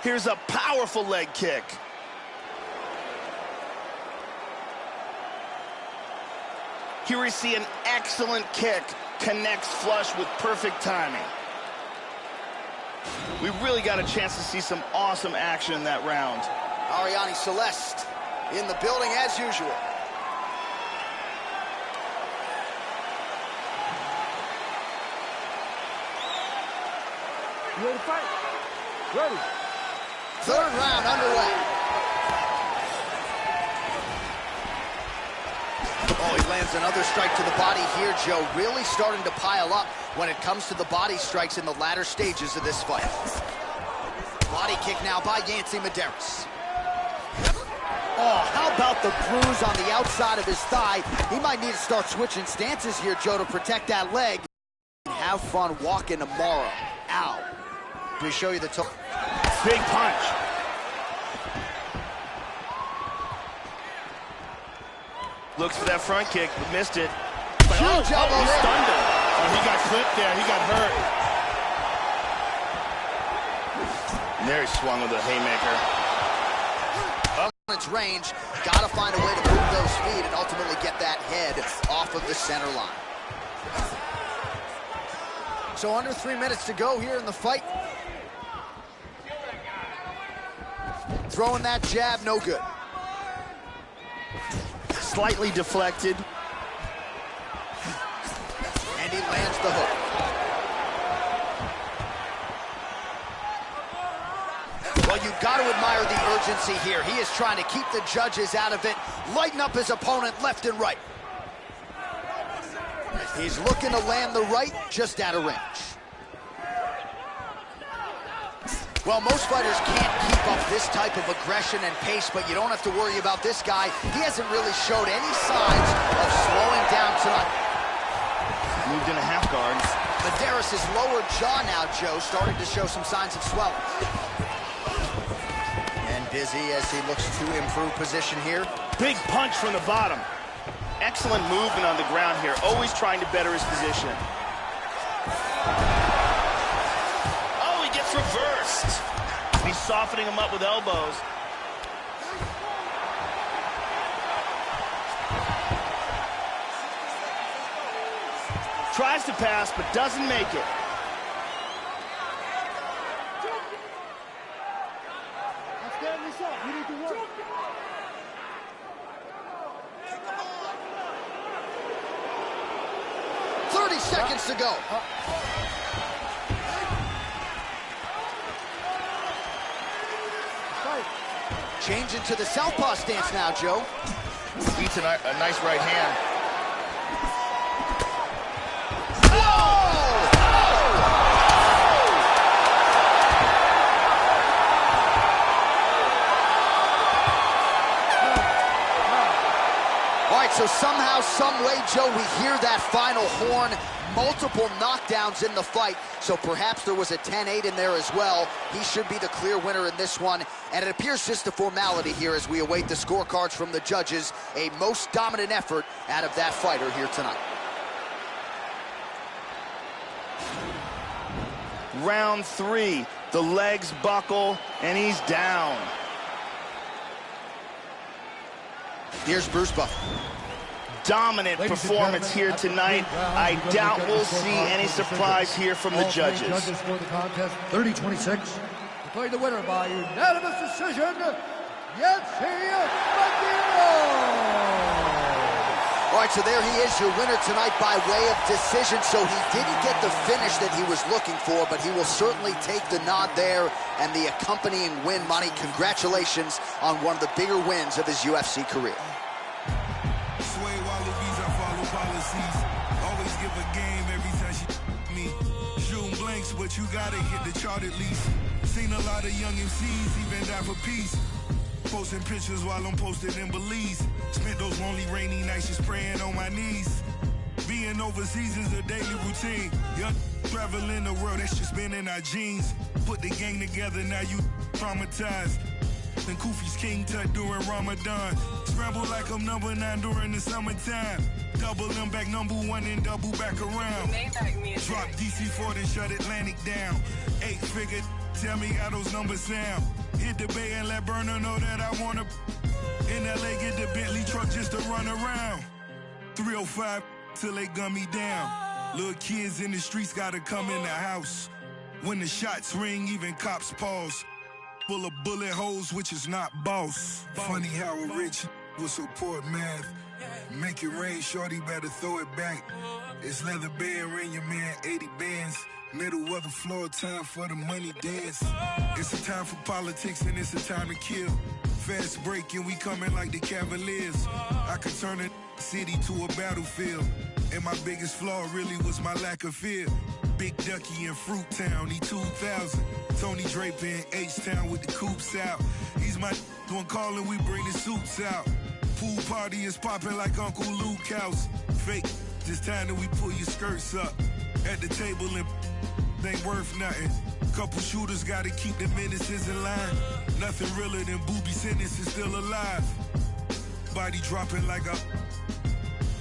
Here's a powerful leg kick. Here we see an excellent kick. Connects flush with perfect timing. We really got a chance to see some awesome action in that round. Ariane Celeste in the building as usual. You ready to fight? Ready. Third round underway. Oh, he lands another strike to the body here, Joe. Really starting to pile up when it comes to the body strikes in the latter stages of this fight. Body kick now by Yancy Medeiros. Oh, how about the bruise on the outside of his thigh? He might need to start switching stances here, Joe, to protect that leg. Have fun walking tomorrow. Ow. Do we show you the toe? Big punch. Looks for that front kick, but missed it. But Huge elbow he there. stunned him. Oh, he got clipped there. He got hurt. And there he swung with a haymaker. Up in its range, gotta find a way to move those feet and ultimately get that head off of the center line. So under 3 minutes to go here in the fight. Throwing that jab, no good. Slightly deflected. And he lands the hook. Well, you've got to admire the urgency here. He is trying to keep the judges out of it, lighten up his opponent left and right. He's looking to land the right, just out of range. Well, most fighters can't keep up this type of aggression and pace, but you don't have to worry about this guy. He hasn't really showed any signs of slowing down tonight. Moved into half guard. Medeiros' lower jaw now, Joe, starting to show some signs of swelling. And busy as he looks to improve position here. Big punch from the bottom. Excellent movement on the ground here, always trying to better his position. Oh, he gets reversed. He's softening him up with elbows. Tries to pass, but doesn't make it. Let's get this up. We need to work. Seconds to go. Changing to the southpaw stance now, Joe. Beats a nice right hand. So somehow, some way, Joe, we hear that final horn. Multiple knockdowns in the fight, so perhaps there was a 10-8 in there as well. He should be the clear winner in this one, and it appears just a formality here as we await the scorecards from the judges. A most dominant effort out of that fighter here tonight. Round 3, the legs buckle, and he's down. Here's Bruce Buffer. Dominant performance here tonight. I doubt we'll see any surprise here from the judges. Judges for the contest, 30-26. Declared the winner by unanimous decision, Yancy Medeiros. All right, so there he is, your winner tonight by way of decision. So he didn't get the finish that he was looking for, but he will certainly take the nod there and the accompanying win. Monty, congratulations on one of the bigger wins of his UFC career. Sway wallabies, I follow policies. Always give a game every time she me. but you gotta hit the chart at least. Seen a lot of young MCs even die for peace. Posting pictures while I'm posted in Belize. Spent those lonely rainy nights just praying on my knees. Being overseas is a daily routine. Young traveling the world, that's just been in our genes. Put the gang together, now you traumatized. And Kufi's King Tut during Ramadan. Scramble like I'm number 9 during the summertime. Double them back #1 and double back around. Drop DC4 then shut Atlantic down. 8-figure, tell me how those numbers sound. Hit the bay and let Burner know that I wanna. In LA, get the Bentley truck just to run around. 305 till they gun me down. Little kids in the streets gotta come in the house. When the shots ring, even cops pause. Full of bullet holes, which is not boss. Funny how a rich will support math. Make it rain, shorty, better throw it back. It's leather band, ring your man 80 bands. Middle of the floor, time for the money dance. It's a time for politics and it's a time to kill. Fast break and we coming like the Cavaliers. I could turn a city to a battlefield. And my biggest flaw really was my lack of fear. Big Ducky in Fruit Town, he 2000. Tony Draper in H-Town with the coops out. He's my one calling, we bring the suits out. Pool party is popping like Uncle Luke house. Fake, this time that we pull your skirts up. At the table and ain't worth nothing. Couple shooters gotta keep the menaces in line. Nothing realer than booby sentences still alive. Body dropping like a.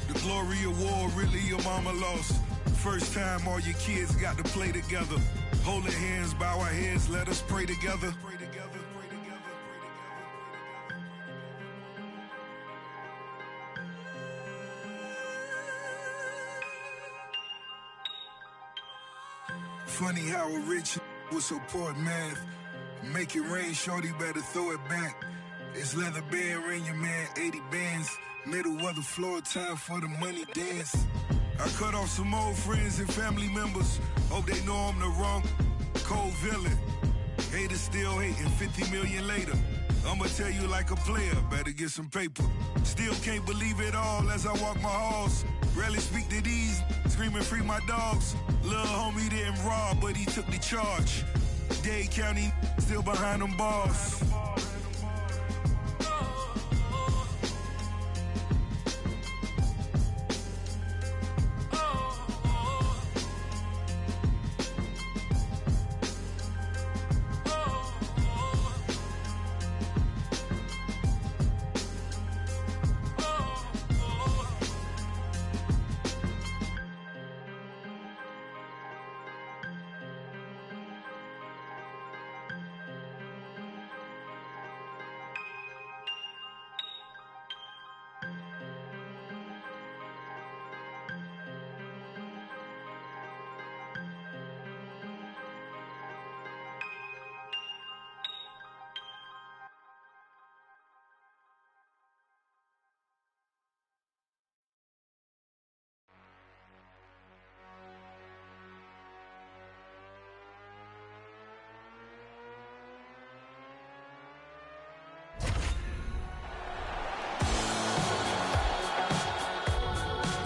The glory of war, really your mama lost. First time all your kids got to play together. Holding hands, bow our heads, let us pray together. Pray together, pray together, pray together. Funny how a rich will support math. Make it rain, shorty, better throw it back. It's leather band, ring your man 80 bands. Middle of the floor, time for the money dance. I cut off some old friends and family members. Hope they know I'm the wrong cold villain. Haters still hating 50 million later. I'ma tell you like a player, better get some paper. Still can't believe it all as I walk my halls. Rarely speak to these, screaming free my dogs. Lil' homie didn't rob, but he took the charge. Dade County still behind them bars.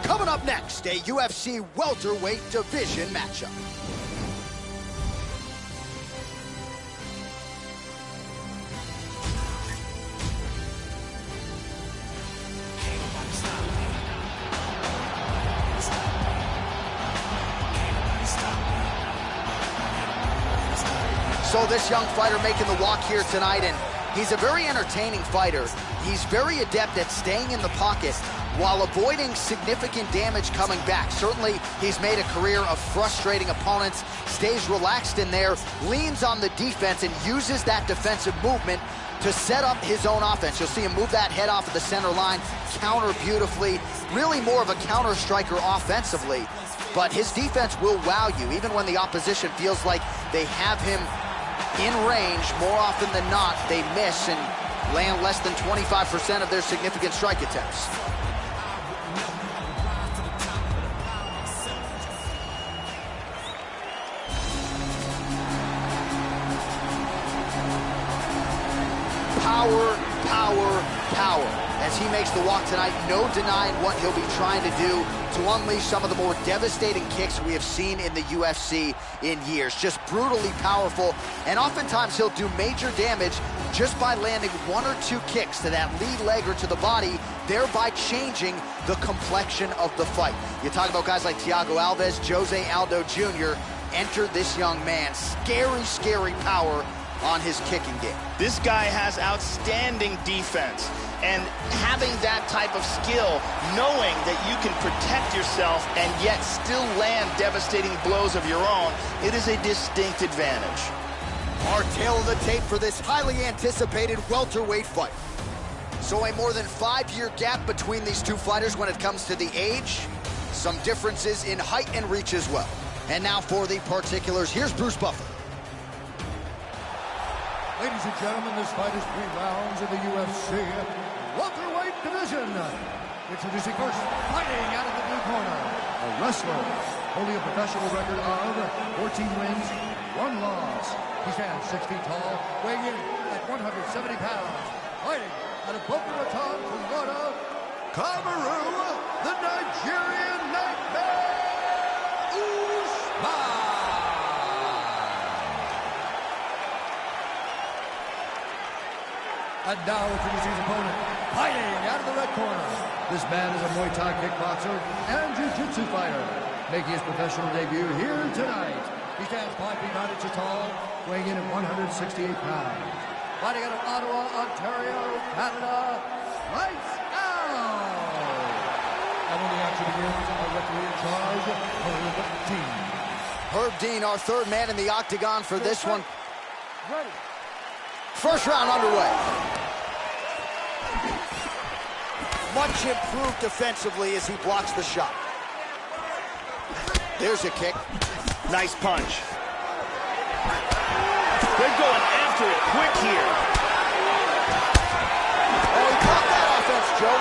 Coming up next, a UFC welterweight division matchup. So this young fighter making the walk here tonight, and he's a very entertaining fighter. He's very adept at staying in the pocket while avoiding significant damage coming back. Certainly, he's made a career of frustrating opponents, stays relaxed in there, leans on the defense, and uses that defensive movement to set up his own offense. You'll see him move that head off of the center line, counter beautifully, really more of a counter striker offensively. But his defense will wow you, even when the opposition feels like they have him in range. More often than not, they miss and land less than 25% of their significant strike attempts. Power, power, power. as he makes the walk tonight. No denying what he'll be trying to do to unleash some of the more devastating kicks we have seen in the UFC in years. Just brutally powerful, and oftentimes he'll do major damage just by landing one or two kicks to that lead leg or to the body, thereby changing the complexion of the fight. You talk about guys like Thiago Alves, Jose Aldo Jr. Enter this young man. Scary, scary power on his kicking game. This guy has outstanding defense, and having that type of skill, knowing that you can protect yourself and yet still land devastating blows of your own, it is a distinct advantage. Our tail of the tape for this highly anticipated welterweight fight. So a more than 5-year gap between these two fighters when it comes to the age, some differences in height and reach as well. And now for the particulars, here's Bruce Buffer. Ladies and gentlemen, this fight is 3 rounds in the UFC welterweight division. Introducing first, fighting out of the blue corner, a wrestler holding a professional record of 14 wins, 1 loss. He stands 6 feet tall, weighing in at 170 pounds. Fighting out of Boca Raton, Florida, Cameroon, the Nigerian Nightmare, Usman. And now introducing his opponent, fighting out of the red corner. This man is a Muay Thai kickboxer and jiu-jitsu fighter, making his professional debut here tonight. He stands 5 feet 9 inches tall, weighing in at 168 pounds. Fighting out of Ottawa, Ontario, Canada, lights out! And when the action begins, our referee in charge, Herb Dean. Herb Dean, our third man in the octagon for this one. Ready. First round underway. Much improved defensively as he blocks the shot. There's a kick. Nice punch. They're going after it quick here. Oh, he caught that offense, Joe.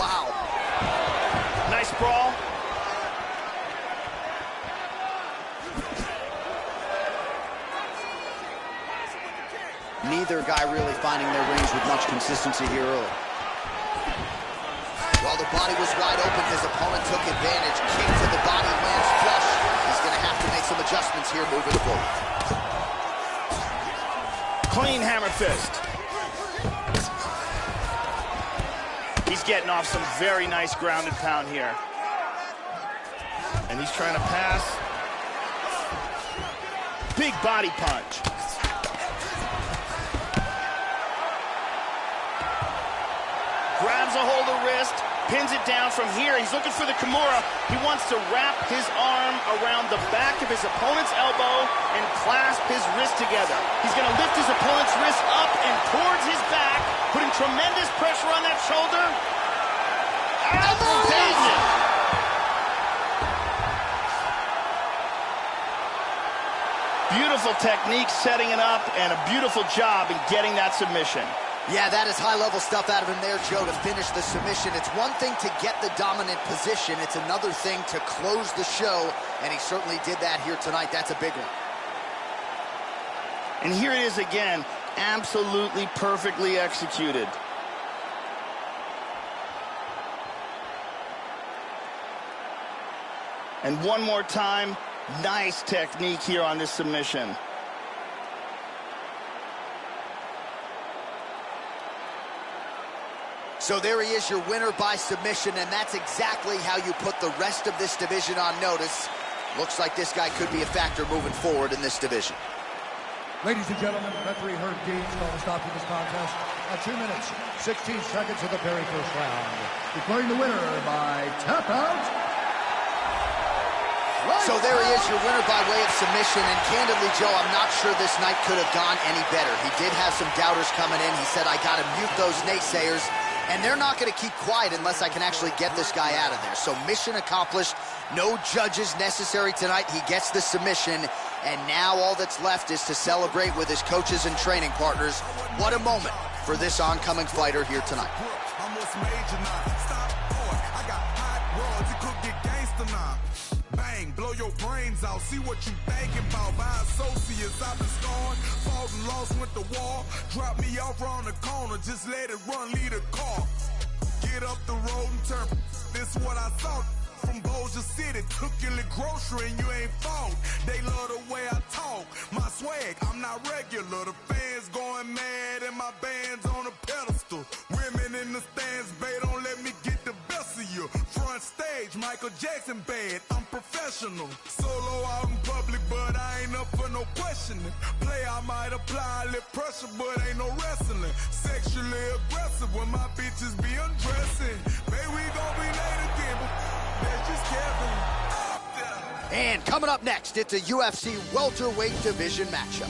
Wow. Nice brawl. Neither guy really finding their range with much consistency here early. While the body was wide open, his opponent took advantage. Kick to the body, lands flush. He's going to have to make some adjustments here moving forward. Clean hammer fist. He's getting off some very nice grounded pound here. And he's trying to pass. Big body punch. Grabs a hold of the wrist, pins it down from here. He's looking for the Kimura. He wants to wrap his arm around the back of his opponent's elbow and clasp his wrist together. He's going to lift his opponent's wrist up and towards his back, putting tremendous pressure on that shoulder. Outstanding! Beautiful technique setting it up, and a beautiful job in getting that submission. Yeah, that is high-level stuff out of him there, Joe, to finish the submission. It's one thing to get the dominant position. It's another thing to close the show, and he certainly did that here tonight. That's a big one. And here it is again, absolutely perfectly executed. And one more time, nice technique here on this submission. So there he is, your winner by submission, and that's exactly how you put the rest of this division on notice. Looks like this guy could be a factor moving forward in this division. Ladies and gentlemen, referee Herb Dean's going to stop this contest at 2 minutes, 16 seconds of the very first round. Declaring the winner by tap out. So there he is, your winner by way of submission, and candidly, Joe, I'm not sure this night could have gone any better. He did have some doubters coming in. He said, I got to mute those naysayers. And they're not going to keep quiet unless I can actually get this guy out of there. So mission accomplished. No judges necessary tonight. He gets the submission. And now all that's left is to celebrate with his coaches and training partners. What a moment for this oncoming fighter here tonight. Bang, blow your brains out. See what you thinking about by associate. years I've been scorned. Fought and lost, went to war. Drop me off around the corner, just let it run, lead a car. Get up the road and turn. This what I thought. From Bossier City, took your little grocery and you ain't fault. They love the way I talk, my swag, I'm not regular. The fans going mad and my band's on a pedestal. Women in the stands, babe, don't let me get the best of you. Front stage, Michael Jackson bad, I'm professional. Solo out in public, but I ain't up for no questioning. Play, I might apply a little pressure, but ain't no wrestling. Sexually aggressive when my bitches be undressing. Babe, we gon' be late again, but that's just Kevin. And coming up next, it's a UFC welterweight division matchup.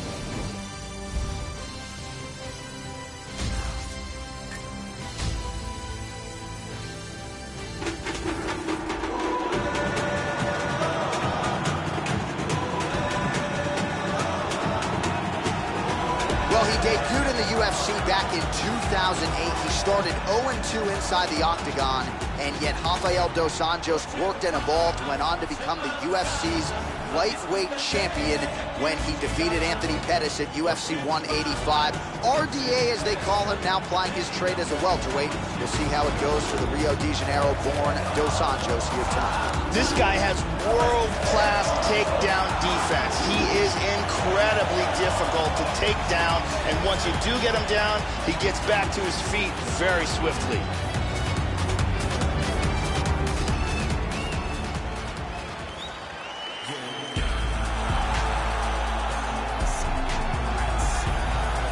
Well, he debuted in the UFC back in 2008. He started 0-2 inside the octagon, and yet Rafael dos Anjos worked and evolved, went on to become the UFC's lightweight champion when he defeated Anthony Pettis at UFC 185. RDA, as they call him, now plying his trade as a welterweight. We'll see how it goes for the Rio de Janeiro-born dos Anjos here tonight. This guy has world-class takedown defense. He is incredibly difficult to take down, and once you do get him down, he gets back to his feet very swiftly.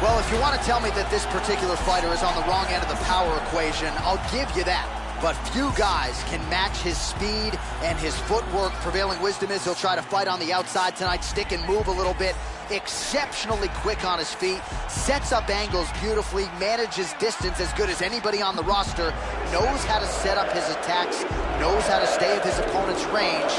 Well, if you want to tell me that this particular fighter is on the wrong end of the power equation, I'll give you that. But few guys can match his speed and his footwork. Prevailing wisdom is he'll try to fight on the outside tonight, stick and move a little bit. Exceptionally quick on his feet, sets up angles beautifully, manages distance as good as anybody on the roster, knows how to set up his attacks, knows how to stay at his opponent's range.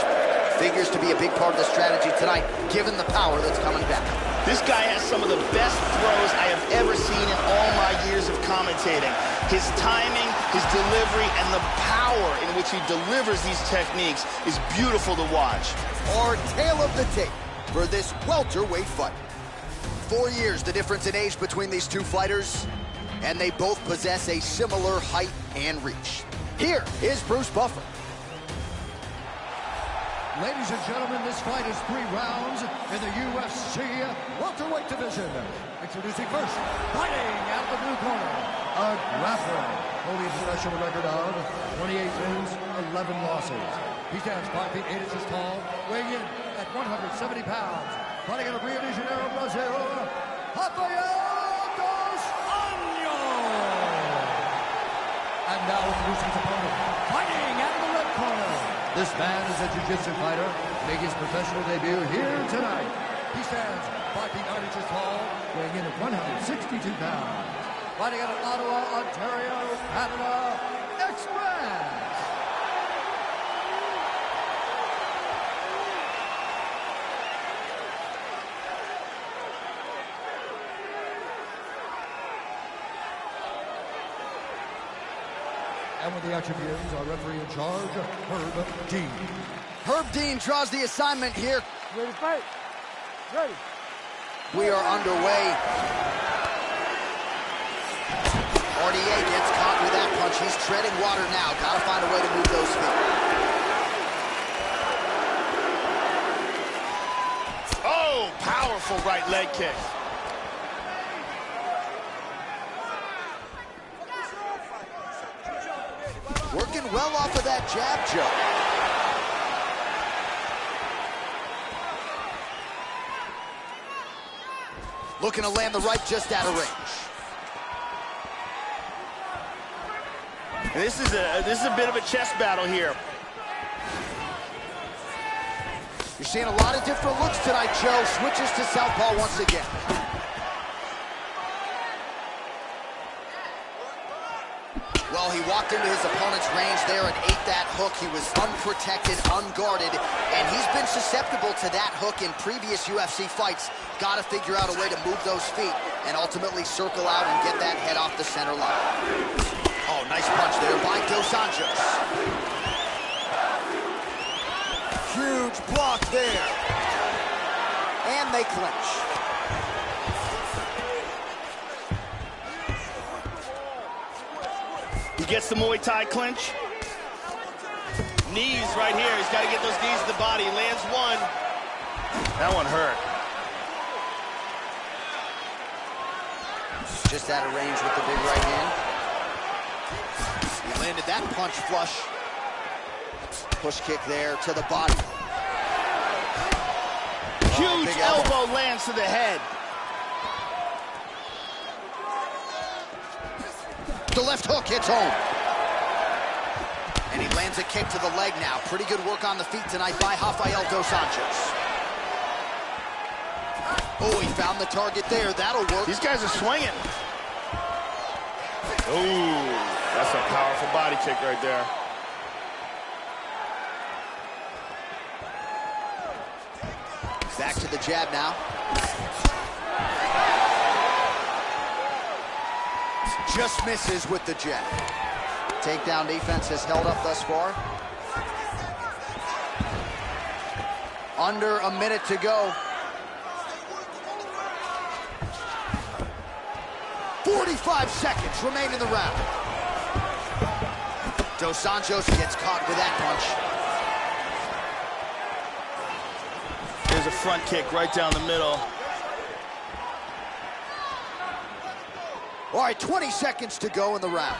Figures to be a big part of the strategy tonight, given the power that's coming back. This guy has some of the best throws I have ever seen in all my years of commentating. His timing, his delivery, and the power in which he delivers these techniques is beautiful to watch. Our tale of the tape for this welterweight fight. 4 years the difference in age between these two fighters, and they both possess a similar height and reach. Here is Bruce Buffer. Ladies and gentlemen, this fight is 3 rounds in the UFC welterweight division. Introducing first, fighting out of the blue corner, a grappler, holding a professional record of 28 wins, 11 losses. He stands 5 feet 8 inches tall, weighing in at 170 pounds. Fighting out of Rio de Janeiro, Brazil, Rafael dos Anjos. And now introducing his opponent, fighting out of the red corner. This man is a jiu-jitsu fighter, making his professional debut here tonight. He stands 5 feet 9 inches tall, weighing in at 162 pounds. Fighting out of Ottawa, Ontario, Canada, Express. And with the action begins, our referee in charge, Herb Dean. Herb Dean draws the assignment here. Ready to fight? Ready. We are underway. RDA gets caught with that punch. He's treading water now. Got to find a way to move those feet. Oh, powerful right leg kick. Working well off of that jab, Joe. Looking to land the right just out of range. And this is a bit of a chess battle here. You're seeing a lot of different looks tonight, Joe. Switches to southpaw once again. Well, he walked into his opponent's range there and ate that hook. He was unprotected, unguarded, and he's been susceptible to that hook in previous UFC fights. Got to figure out a way to move those feet and ultimately circle out and get that head off the center line. Oh, nice punch there by dos Anjos. Huge block there. And and they clinch. He gets the Muay Thai clinch. Knees right here. He's got to get those knees to the body. He lands one. That one hurt. Just out of range with the big right hand. He landed that punch flush. Push kick there to the body. Huge elbow lands to the head. The left hook hits home. And he lands a kick to the leg now. Pretty good work on the feet tonight by Rafael dos Anjos. Oh, he found the target there. That'll work. These guys are swinging. Ooh, that's a powerful body kick right there. Back to the jab now. Just misses with the jab. Takedown defense has held up thus far. Under a minute to go. 45 seconds remain in the round. Dos Anjos gets caught with that punch. There's a front kick right down the middle. All right, 20 seconds to go in the round.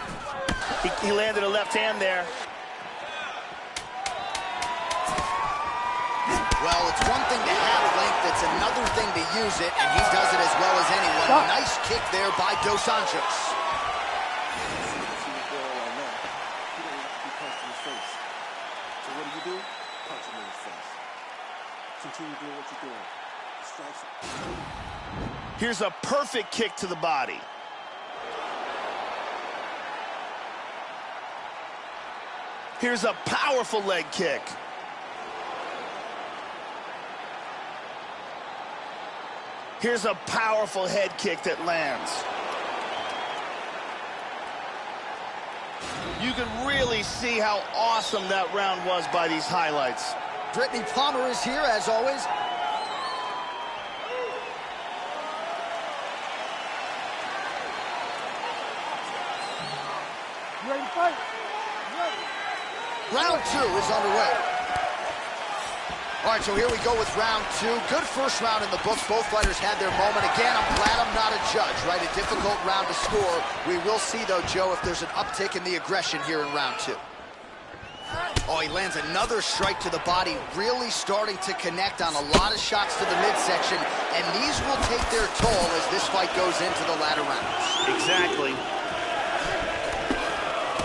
He landed a left hand there. Well, it's one thing to have length, it's another thing to use it, and he does it as well as anyone. Stop. Nice kick there by Dos Anjos. So what do? Punch him in the face. Continue doing what you're doing. Strikes. Here's a perfect kick to the body. Here's a powerful leg kick. Here's a powerful head kick that lands. You can really see how awesome that round was by these highlights. Brittany Palmer is here, as always. You ready to fight? You ready? Round 2 is underway. All right, so here we go with round 2. Good first round in the books. Both fighters had their moment. Again, I'm glad I'm not a judge, right? A difficult round to score. We will see, though, Joe, if there's an uptick in the aggression here in round 2. Oh, he lands another strike to the body, really starting to connect on a lot of shots to the midsection, and these will take their toll as this fight goes into the latter rounds. Exactly.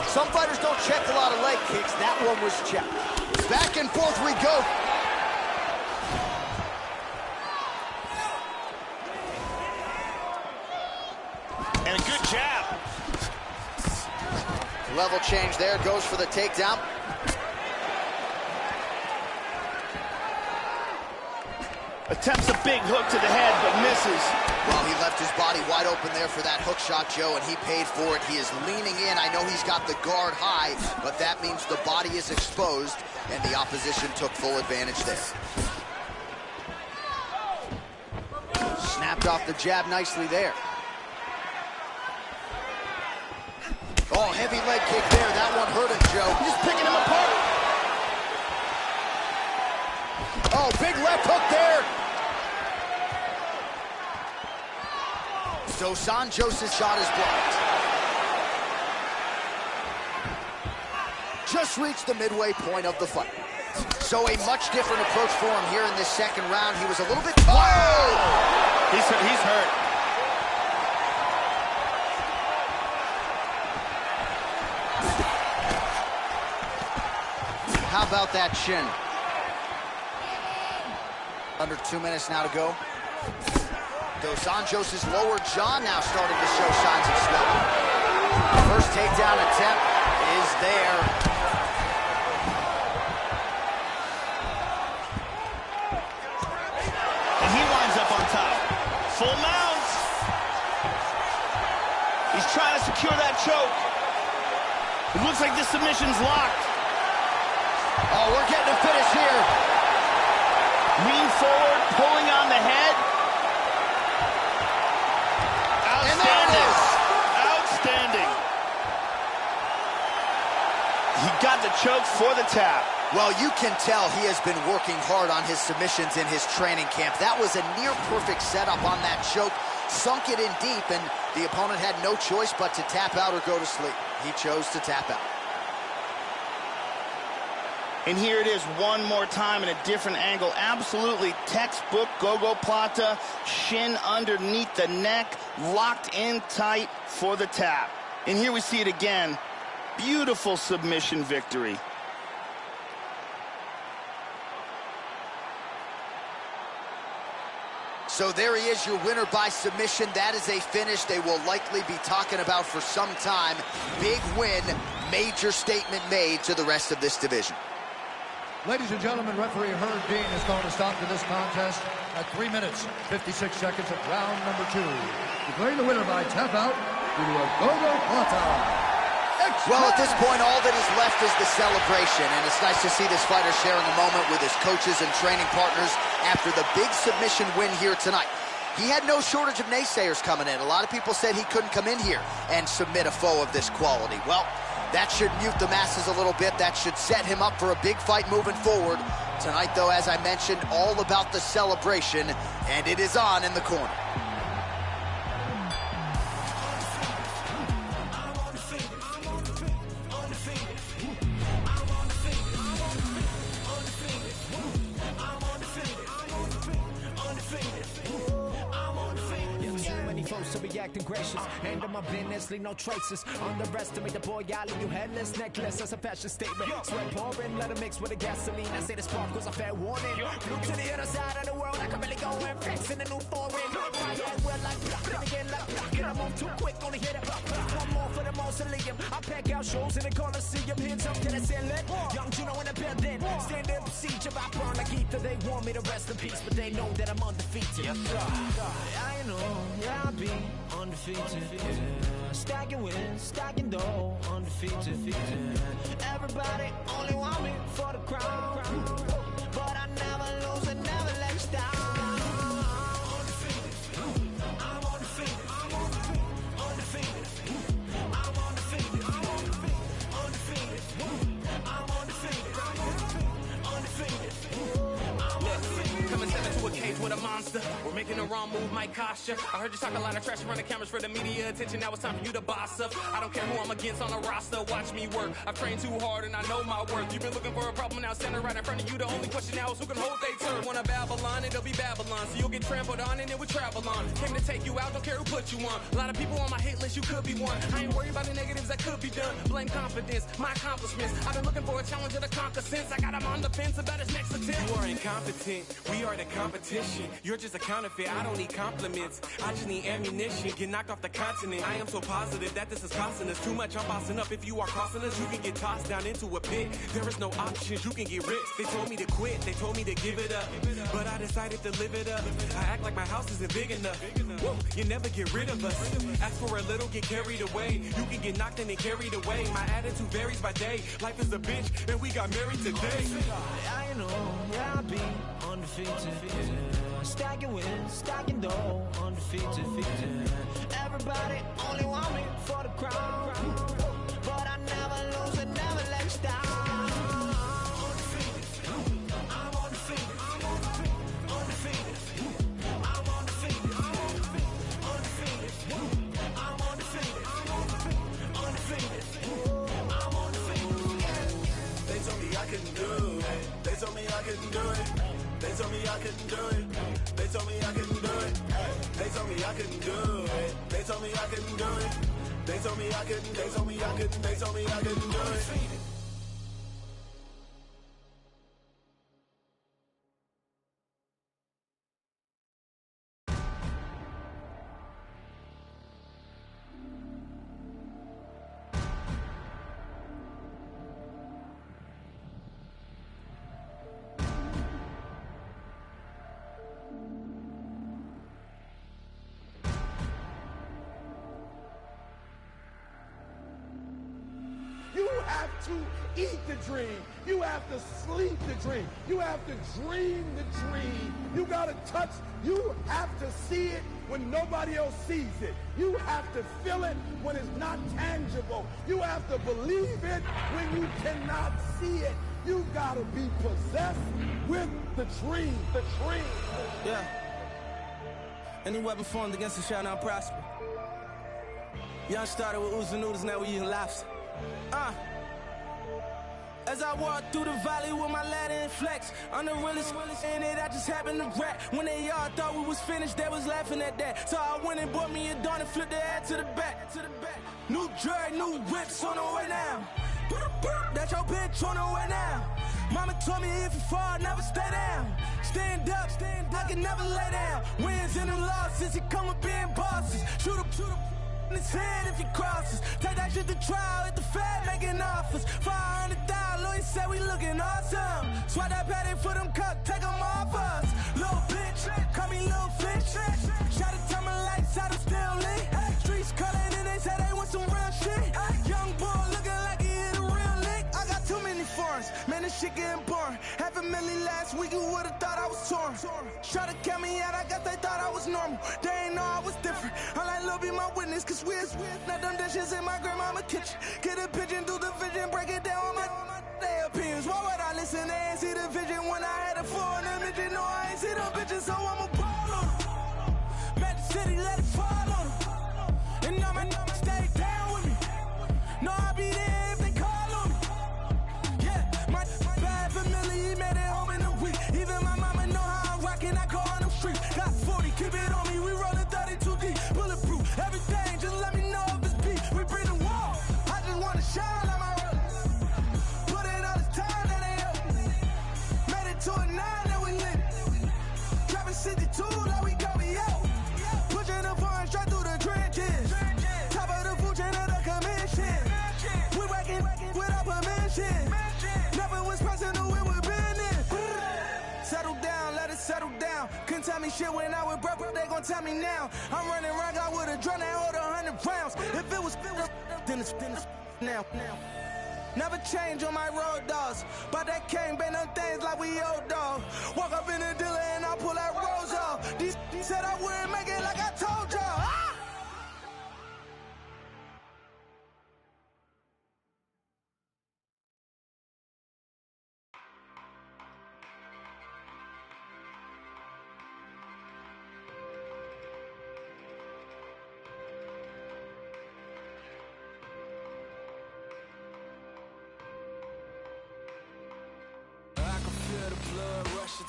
Some fighters don't check a lot of leg kicks. That one was checked. Back and forth we go. And a good jab. Level change there, goes for the takedown. Attempts a big hook to the head, but misses. Well, he left his body wide open there for that hook shot, Joe, and he paid for it. He is leaning in. I know he's got the guard high, but that means the body is exposed, and the opposition took full advantage there. Snapped off the jab nicely there. Oh, heavy leg kick there. That one hurt him, Joe. He's just picking him apart. Oh, big left hook there. Dos Anjos' shot is blocked. Just reached the midway point of the fight. So a much different approach for him here in this second round. He was a little bit... Whoa! He's hurt. How about that chin? Under 2 minutes now to go. Dos Anjos' lower jaw now starting to show signs of swelling. First takedown attempt is there. And he winds up on top. Full mount. He's trying to secure that choke. It looks like this submission's locked. Oh, we're getting a finish here. Lean forward, pulling on the head. the choke for the tap. Well, you can tell he has been working hard on his submissions in his training camp. That was a near-perfect setup on that choke. Sunk it in deep, and the opponent had no choice but to tap out or go to sleep. He chose to tap out. And here it is one more time in a different angle. Absolutely textbook Gogo Plata. Shin underneath the neck, locked in tight for the tap. And here we see it again. Beautiful submission victory. So there he is, your winner by submission. That is a finish they will likely be talking about for some time. Big win, major statement made to the rest of this division. Ladies and gentlemen, referee Herb Dean has called a stop to this contest at 3 minutes, 56 seconds of round number 2. Declaring the winner by tap out due to a Gogo Plata. Well, at this point, all that is left is the celebration, and it's nice to see this fighter sharing a moment with his coaches and training partners after the big submission win here tonight. He had no shortage of naysayers coming in. A lot of people said he couldn't come in here and submit a foe of this quality. Well, that should mute the masses a little bit. That should set him up for a big fight moving forward. Tonight, though, as I mentioned, all about the celebration, and it is on in the corner. So be acting gracious, end of my business, leave no traces. Underestimate the boy, I leave you headless, necklace. That's a fashion statement. Sweat pouring, let it mix with the gasoline. I say the spark was a fair warning. Flew to the other side of the world, I can really go and fix in a new foreign. Well, like let me get lucky. Can I move too quick? Only hit it. One more for the mausoleum. I pack out shows in the Coliseum. Hands up to the ceiling. Young Juno in the building. Stand in procedure. I burn like ether. They want me to rest in peace, but they know that I'm undefeated. Yes, sir. I know, yeah, I'll be undefeated, yeah. Stacking wins, stacking dough, undefeated, yeah. Everybody only want me for the crown, but I never lose and never let you down. I'm undefeated, I'm undefeated, I'm undefeated, I'm undefeated, I'm undefeated, I'm undefeated, I'm undefeated. Coming stepping to a cage with a monster. We're making the wrong move, might cost ya. I heard you talk a lot of trash, run the cameras for the media attention. Now it's time for you to boss up. I don't care who I'm against on the roster. Watch me work. I've trained too hard and I know my worth. You've been looking for a problem, now standing right in front of you. The only question now is who can hold they turn. Want a Babylon, it'll be Babylon. So you'll get trampled on and it will travel on. Came to take you out, don't care who put you on. A lot of people on my hate list, you could be one. I ain't worried about the negatives that could be done. Blame confidence, my accomplishments. I've been looking for a challenge to conquer since I got him on the fence about his next attempt. You are incompetent, we are the competition. You're just a counterfeit, I don't need compliments. I just need ammunition, get knocked off the continent. I am so positive that this is costing us too much. I'm bossing up, if you are crossing us, you can get tossed down into a pit. There is no options, you can get rich. They told me to quit, they told me to give it up, but I decided to live it up. I act like my house isn't big enough. Woo, you never get rid of us. Ask for a little, get carried away. You can get knocked and then carried away. My attitude varies by day. Life is a bitch, and we got married today. I know, yeah, I'll be undefeated, yeah. Stacking wins, stacking dough, undefeated, yeah. Everybody only want me for the crown, but I never lose and never let you down. I'm undefeated, I'm undefeated, I'm undefeated, I'm undefeated, I'm undefeated, I'm undefeated, I'm undefeated, I'm undefeated. They told me I couldn't do it. They told me I couldn't do it. They told me I couldn't do it. They told me I couldn't do it. They told me I couldn't do it. They told me I couldn't do it. They told me I couldn't. They told me I couldn't. They told me I couldn't do it. You have to eat the dream. You have to sleep the dream. You have to dream the dream. You got to touch. You have to see it when nobody else sees it. You have to feel it when it's not tangible. You have to believe it when you cannot see it. You got to be possessed with the dream. The dream. Yeah. Any weapon formed against us shall not prosper. Young started with oozing noodles, now we eating lobster. As I walk through the valley with my ladder and flex, I'm the realest in it, I just happened to rap. When they all thought we was finished, they was laughing at that. So I went and bought me a dawn and flipped the head to the back. New drag, new whips on the way now. That's your bitch on the way now. Mama told me if you fall, never stay down. Stand up, I can never lay down. Wins and the losses, he come with being bosses. Shoot him in his head if he crosses. Take that shit to trial at the Fed making offers. 500,000, Louis said we looking awesome. Swat that patty for them cups, take them off us. Little bitch, call me little fish. Shout to tell my lights out, I'm still lit. Streets calling and they say they want some real shit. Young boy looking like he hit a real lick. I got too many foreigns, man, this shit getting boring. $500,000 last week, you would've thought I was torn. Try to count me out, I guess they thought I was normal. They ain't know I was different. I like Lil be my witness, cause we is not them dishes in my grandmama kitchen. Get a pigeon through the vision, break it down on my their opinions. Why would I listen? They ain't see the vision when I had a 400 midget. No, I ain't see them bitches, so I'ma ball on them. Met the city, let it fall on them. And I'ma stay down with me. No, I'll be there if they call on me. Yeah, my bad family, he made it home in a week. Even my mama know how I'm rocking, I go on them streets. Got 40, keep it on me, we rollin' 32 deep. Bulletproof, everything, just let me know if it's beat. We bring the wall, I just wanna shine like my rollers. Put in all this time that they up. Made it to a 9 that we lit. Dropping 62 like we got me out. Pushing the foreign straight through the trenches. Top of the food chain of the commission. We working without permission. Never was personal, we were business. Settle down, let it settle down. Couldn't tell me shit when I was broke, they gon' tell me now. I'm running around, I would've drawn that hold 100 rounds. If it was then it's now. Never change on my road dogs. But that can't bend them things like we old dog. Walk up in the dealer and I pull that rose off. These said I wouldn't make it like I told y'all. Ah!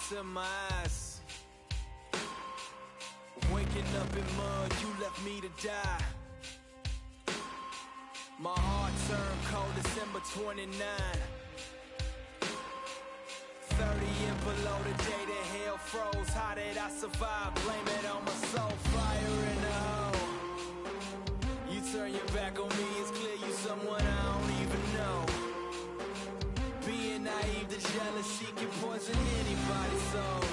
To my eyes, waking up in mud, you left me to die. My heart turned cold December 29. 30 and below the day that hell froze. How did I survive? Blame it on my soul. Fire in the hole. You turn your back on me, it's clear you someone I don't even know. Being naive to jealousy can poison anybody's soul.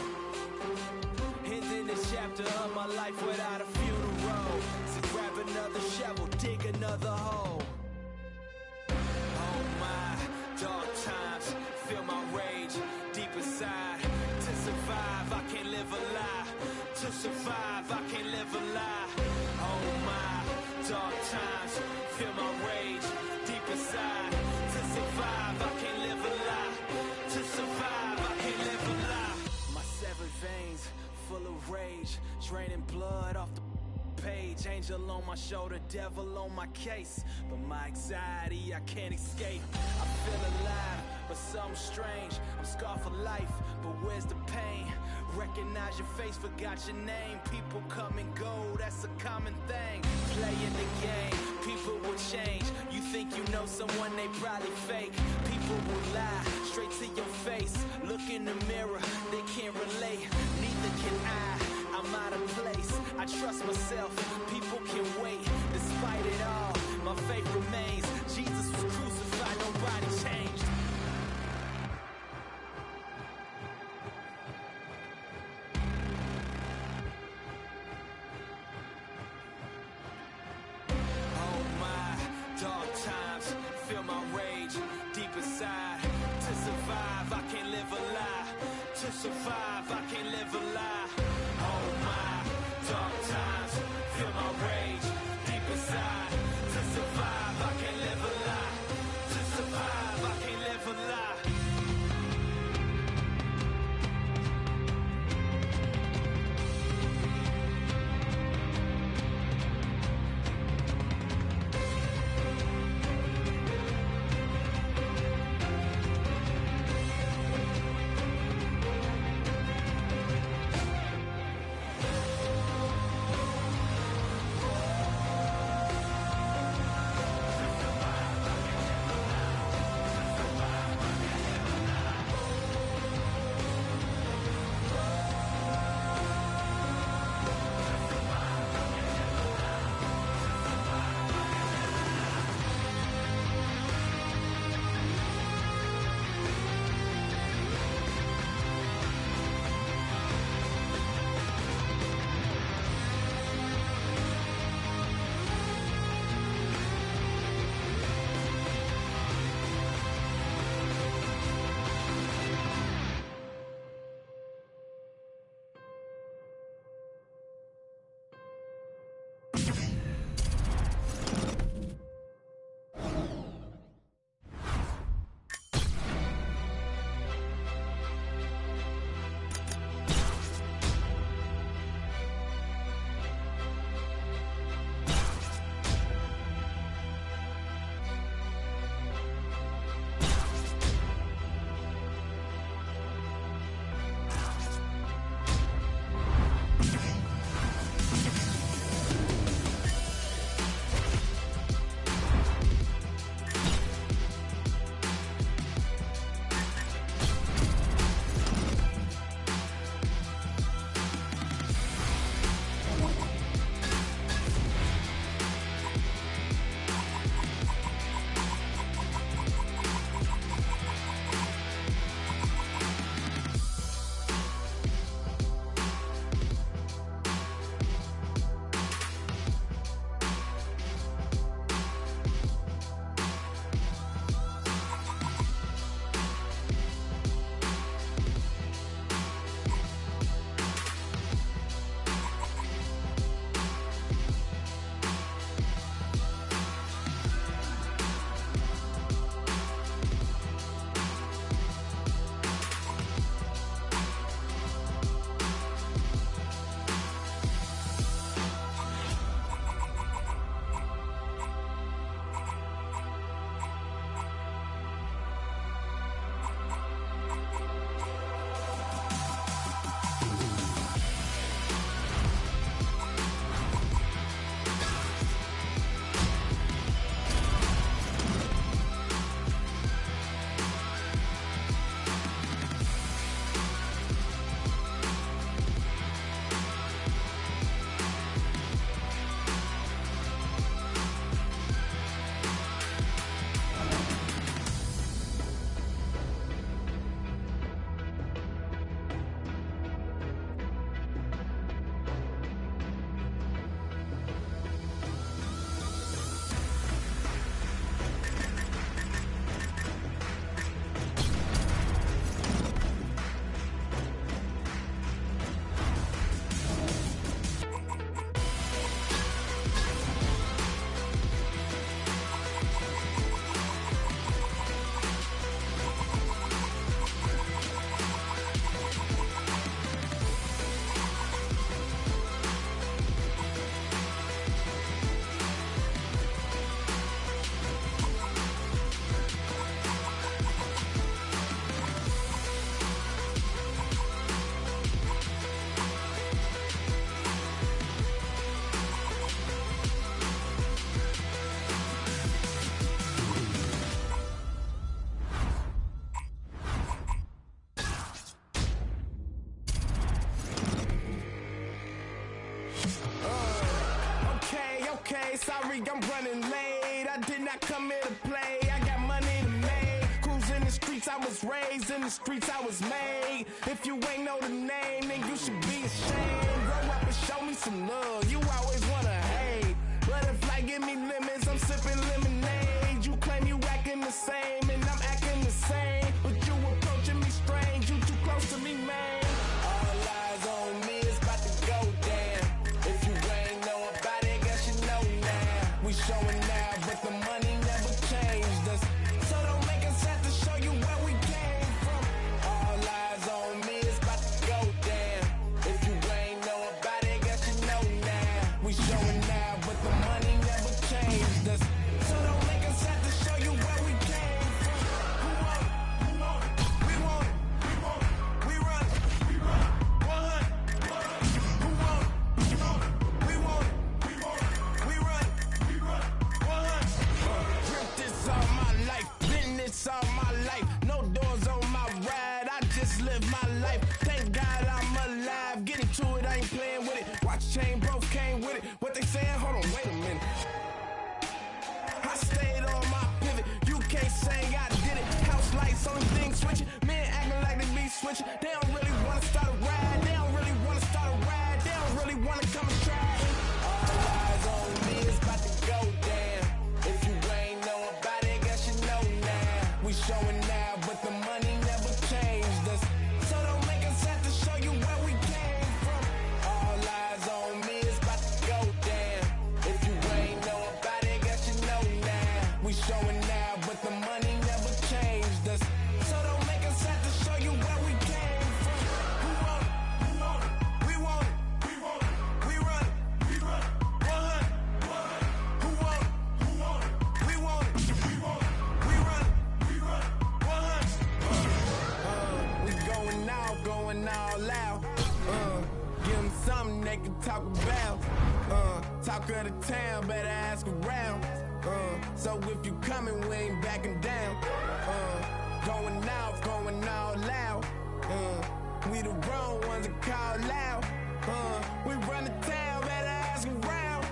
Ending this chapter of my life without a funeral. So grab another shovel, dig another hole. Oh my, dark times, feel my rage deep inside. To survive, I can't live a lie. To survive, I can't live a lie. Oh my, dark times, feel my rage deep inside. To survive, I can't live a lie. To survive, I can't live a lie. My severed veins full of rage, draining blood off the page. Angel on my shoulder, devil on my case. But my anxiety, I can't escape. I feel alive, but something strange. I'm scarred for life, but where's the pain? Recognize your face, forgot your name. People come and go, that's a common thing. Playing the game, people will change. You think you know someone, they probably fake. People will lie, straight to your face. Look in the mirror, they can't relate. Neither can I, I'm out of place. I trust myself, people can wait. Despite it all, my faith remains. Jesus was crucified, nobody changed. survive, I can't live a lie. Oh my, dark times, feel my rage deep inside. To survive, I can't live a lie. To survive, I can't live a lie. Okay, sorry, I'm running late. I did not come here to play. I got money to make. Cruising the streets, I was raised in the streets, I was made. If you ain't know the name, then you should be ashamed. Grow up and show me some love. You always wanna hate, but if life give me lemons, I'm sipping lemonade. You claim you acting the same, and I'm acting the same, but you approaching me strange. You too close to me, man. chain both came with it. What they saying? Hold on, wait a minute. I stayed on my pivot. You can't say I did it. House lights, only thing switching. Men acting like they be switching. They don't really want to start a ride. They don't really want to start a ride. They don't really want to come and try. All eyes on me, it's about to go down. If you ain't know about it, guess you know now. We showing now, but the money never changed us. So don't make us have to show you where we came from. All eyes on me, it's about to go down. If you ain't know about it, guess you know now. We showing now, but the money never changed us. So don't make us have to show you where we came from. Who want it? Who want it? We want it. We want it. We run it. We run it. 100. Who want it? Who want it? We want it. We want it. We run it. We run it. 100. We going all out. Give them something they can talk about. Talk of the town, better ask around. So if you coming, we ain't backing down. Going all out. We the wrong ones to call out. We run the town, better ask around.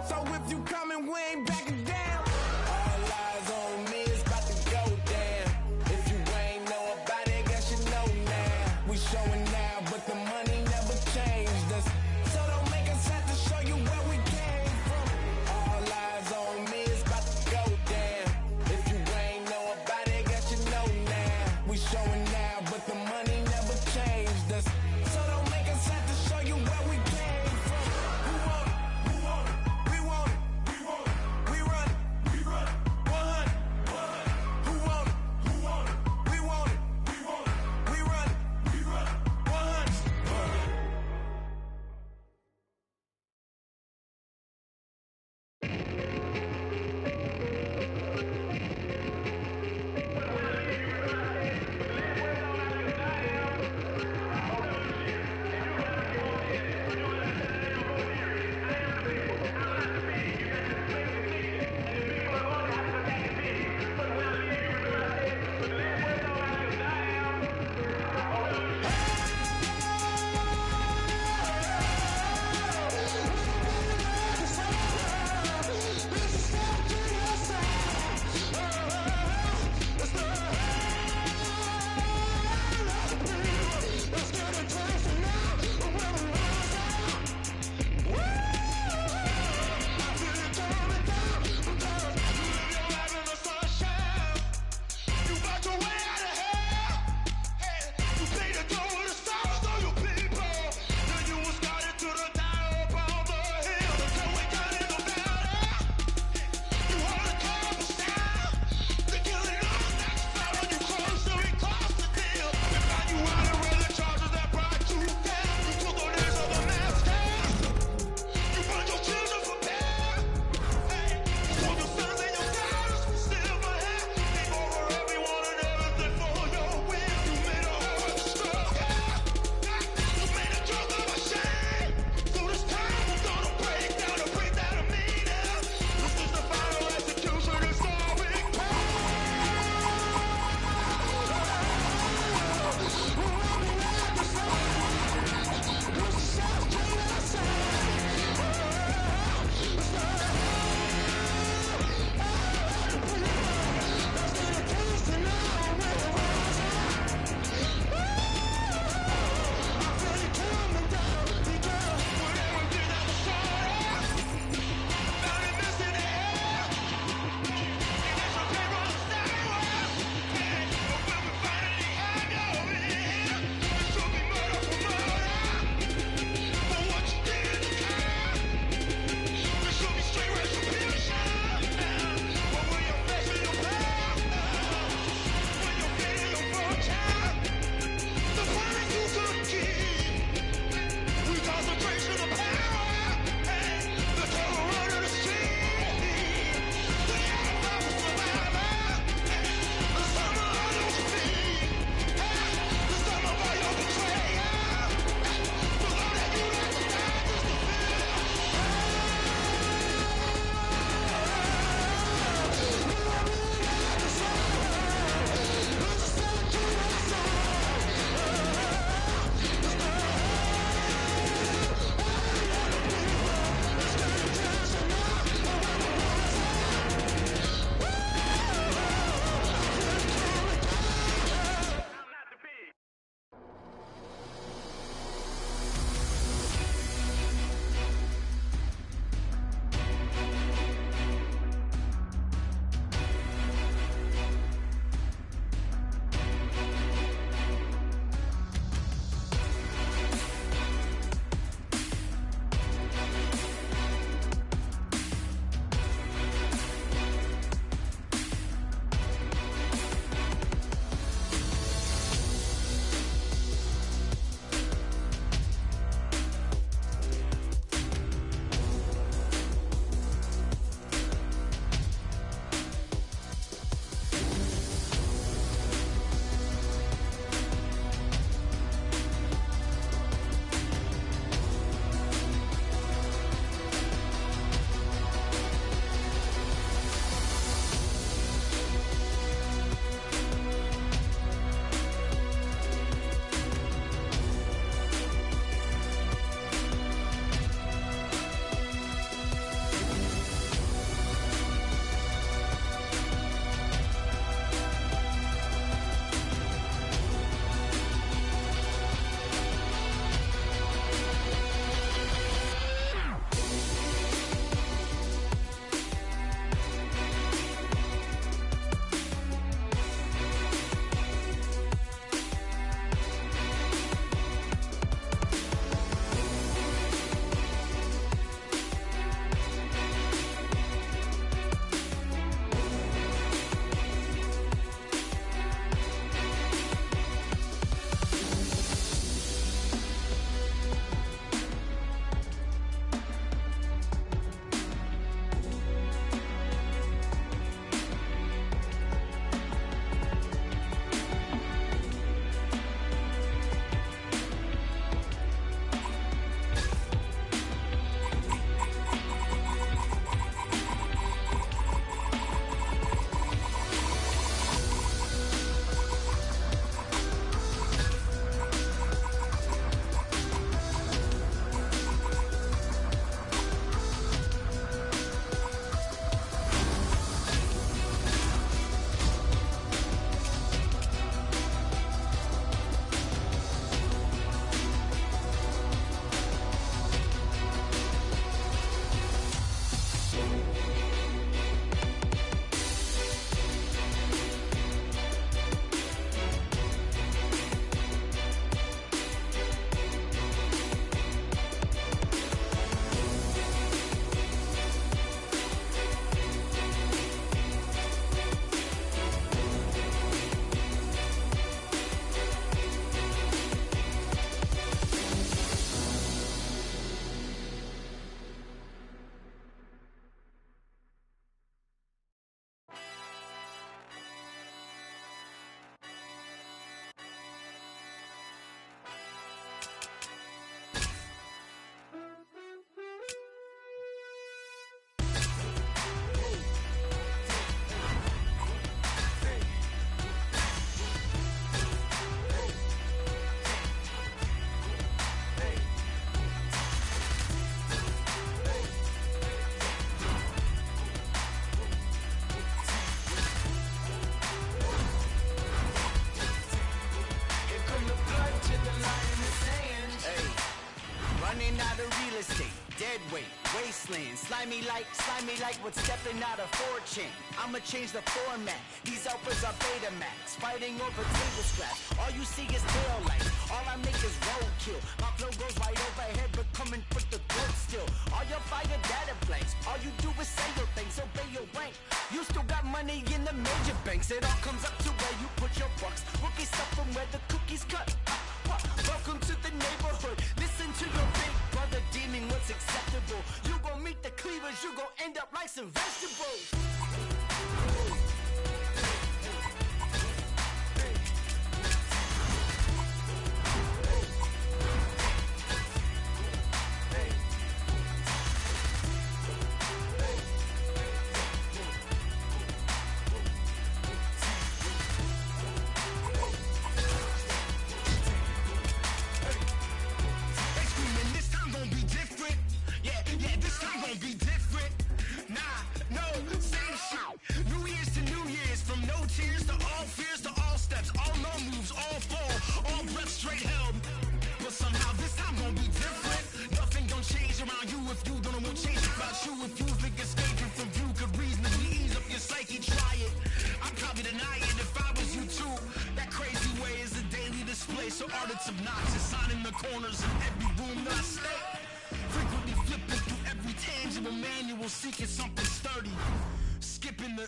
So if you coming, we ain't backing down. All eyes on me, it's about to go down. If you ain't know about it, guess you know now. We showing now, but the money never changed us. So don't make us have to show you where we came from. All eyes on me, it's about to go down. If you ain't know about it, guess you know now. We showing now, but the money never changed us. So don't make us have to show you where we came estate, dead weight, wasteland, slimy like what's stepping out of fortune. I'ma change the format. These alphas are Betamax, fighting over table scraps. All you see is tail lights. All I make is roadkill. My flow goes right overhead, but coming for the good still. All your fire data blanks. All you do is say your things, obey your rank. You still got money in the major banks. It all comes up to where you put your bucks. Rookie stuff from where the cookies cut. Welcome to the neighborhood. Listen to your big brother deeming what's acceptable. You gon' meet the cleavers, you gon' end up like some vegetables. Be different, nah, no, same shit. New Year's to New Year's, from no tears to all fears to all steps, all no moves, all fall, all breaths straight held. But somehow this time gon' be different. Nothing gon' change around you if you don't know what change about you. If you think escaping from view could reasonably ease up your psyche, try it. I'd probably deny it if I was you too. That crazy way is a daily display, so art it's obnoxious, signing the corners in every room that I stay. Frequently flipping through every tangible manual, seeking something sturdy, skipping the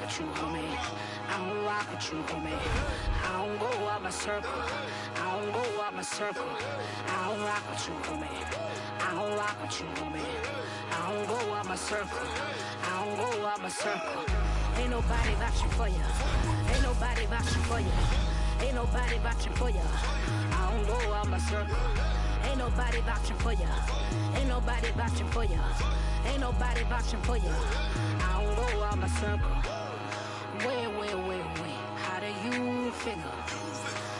with you, homie. I don't rock with you, homie. I don't go out my circle. I don't go out my circle. I don't rock with you, homie. I don't rock with you, homie. I don't go out my circle. I don't go out my circle. Ain't nobody vouching for you. Ain't nobody vouching for you. Ain't nobody vouching for you. I don't go out my circle. Ain't nobody vouching for you. Ain't nobody vouching for you. Ain't nobody vouching for you. I don't go out my circle. Wait. How do you figure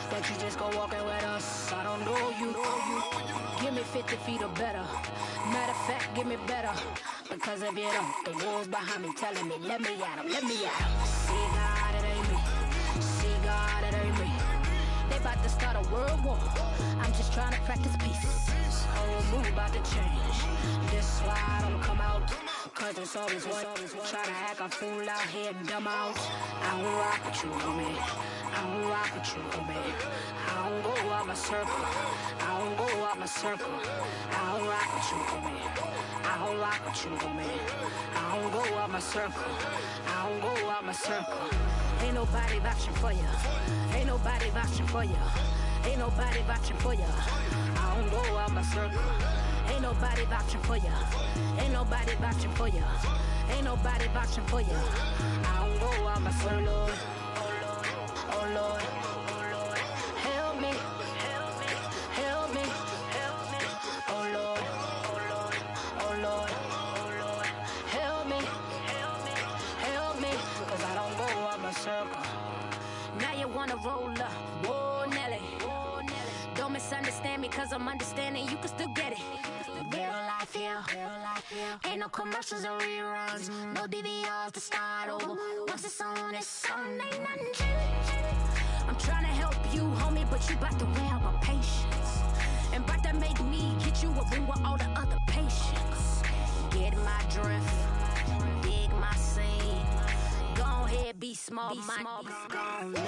that you just go walking with us? I don't know you. Give me 50 feet or better. Matter of fact, give me better. Because if you don't, the wolves behind me telling me, let me at 'em, let me at 'em. See God, it ain't me. See God, it ain't me. They about to start a world war. I'm just trying to practice peace. Whole mood about to change. This why I don't come out. Cause it's always one. Try to act a fool out here and dumb out. I don't rock with you, homie. I don't rock with you, homie. I don't go out my circle. I don't go out my circle. I don't rock with you, homie. I don't rock with you, homie. I don't go out my circle. I don't go out my circle. Ain't nobody vouching for you. Ain't nobody vouching for you. Ain't nobody vouching for you. I don't go out my circle. Ain't nobody vouching for you. Ain't nobody vouching for you. Ain't nobody vouching for you. I don't go out my circle. Oh Lord, help me, help me. Oh Lord, help me, cause I don't go out my circle. Now you wanna roll up, whoa Nelly. Don't misunderstand me cause I'm understanding you can still get it. Real life here, ain't no commercials or reruns, no DVRs to start over. Once it's on, ain't nothing changed. I'm trying to help you, homie, but you bout to wear out my patience. And bout to make me get you a ring with all the other patients. Get my drift, dig my scene. Go ahead, be small, my niggas gon' leave. I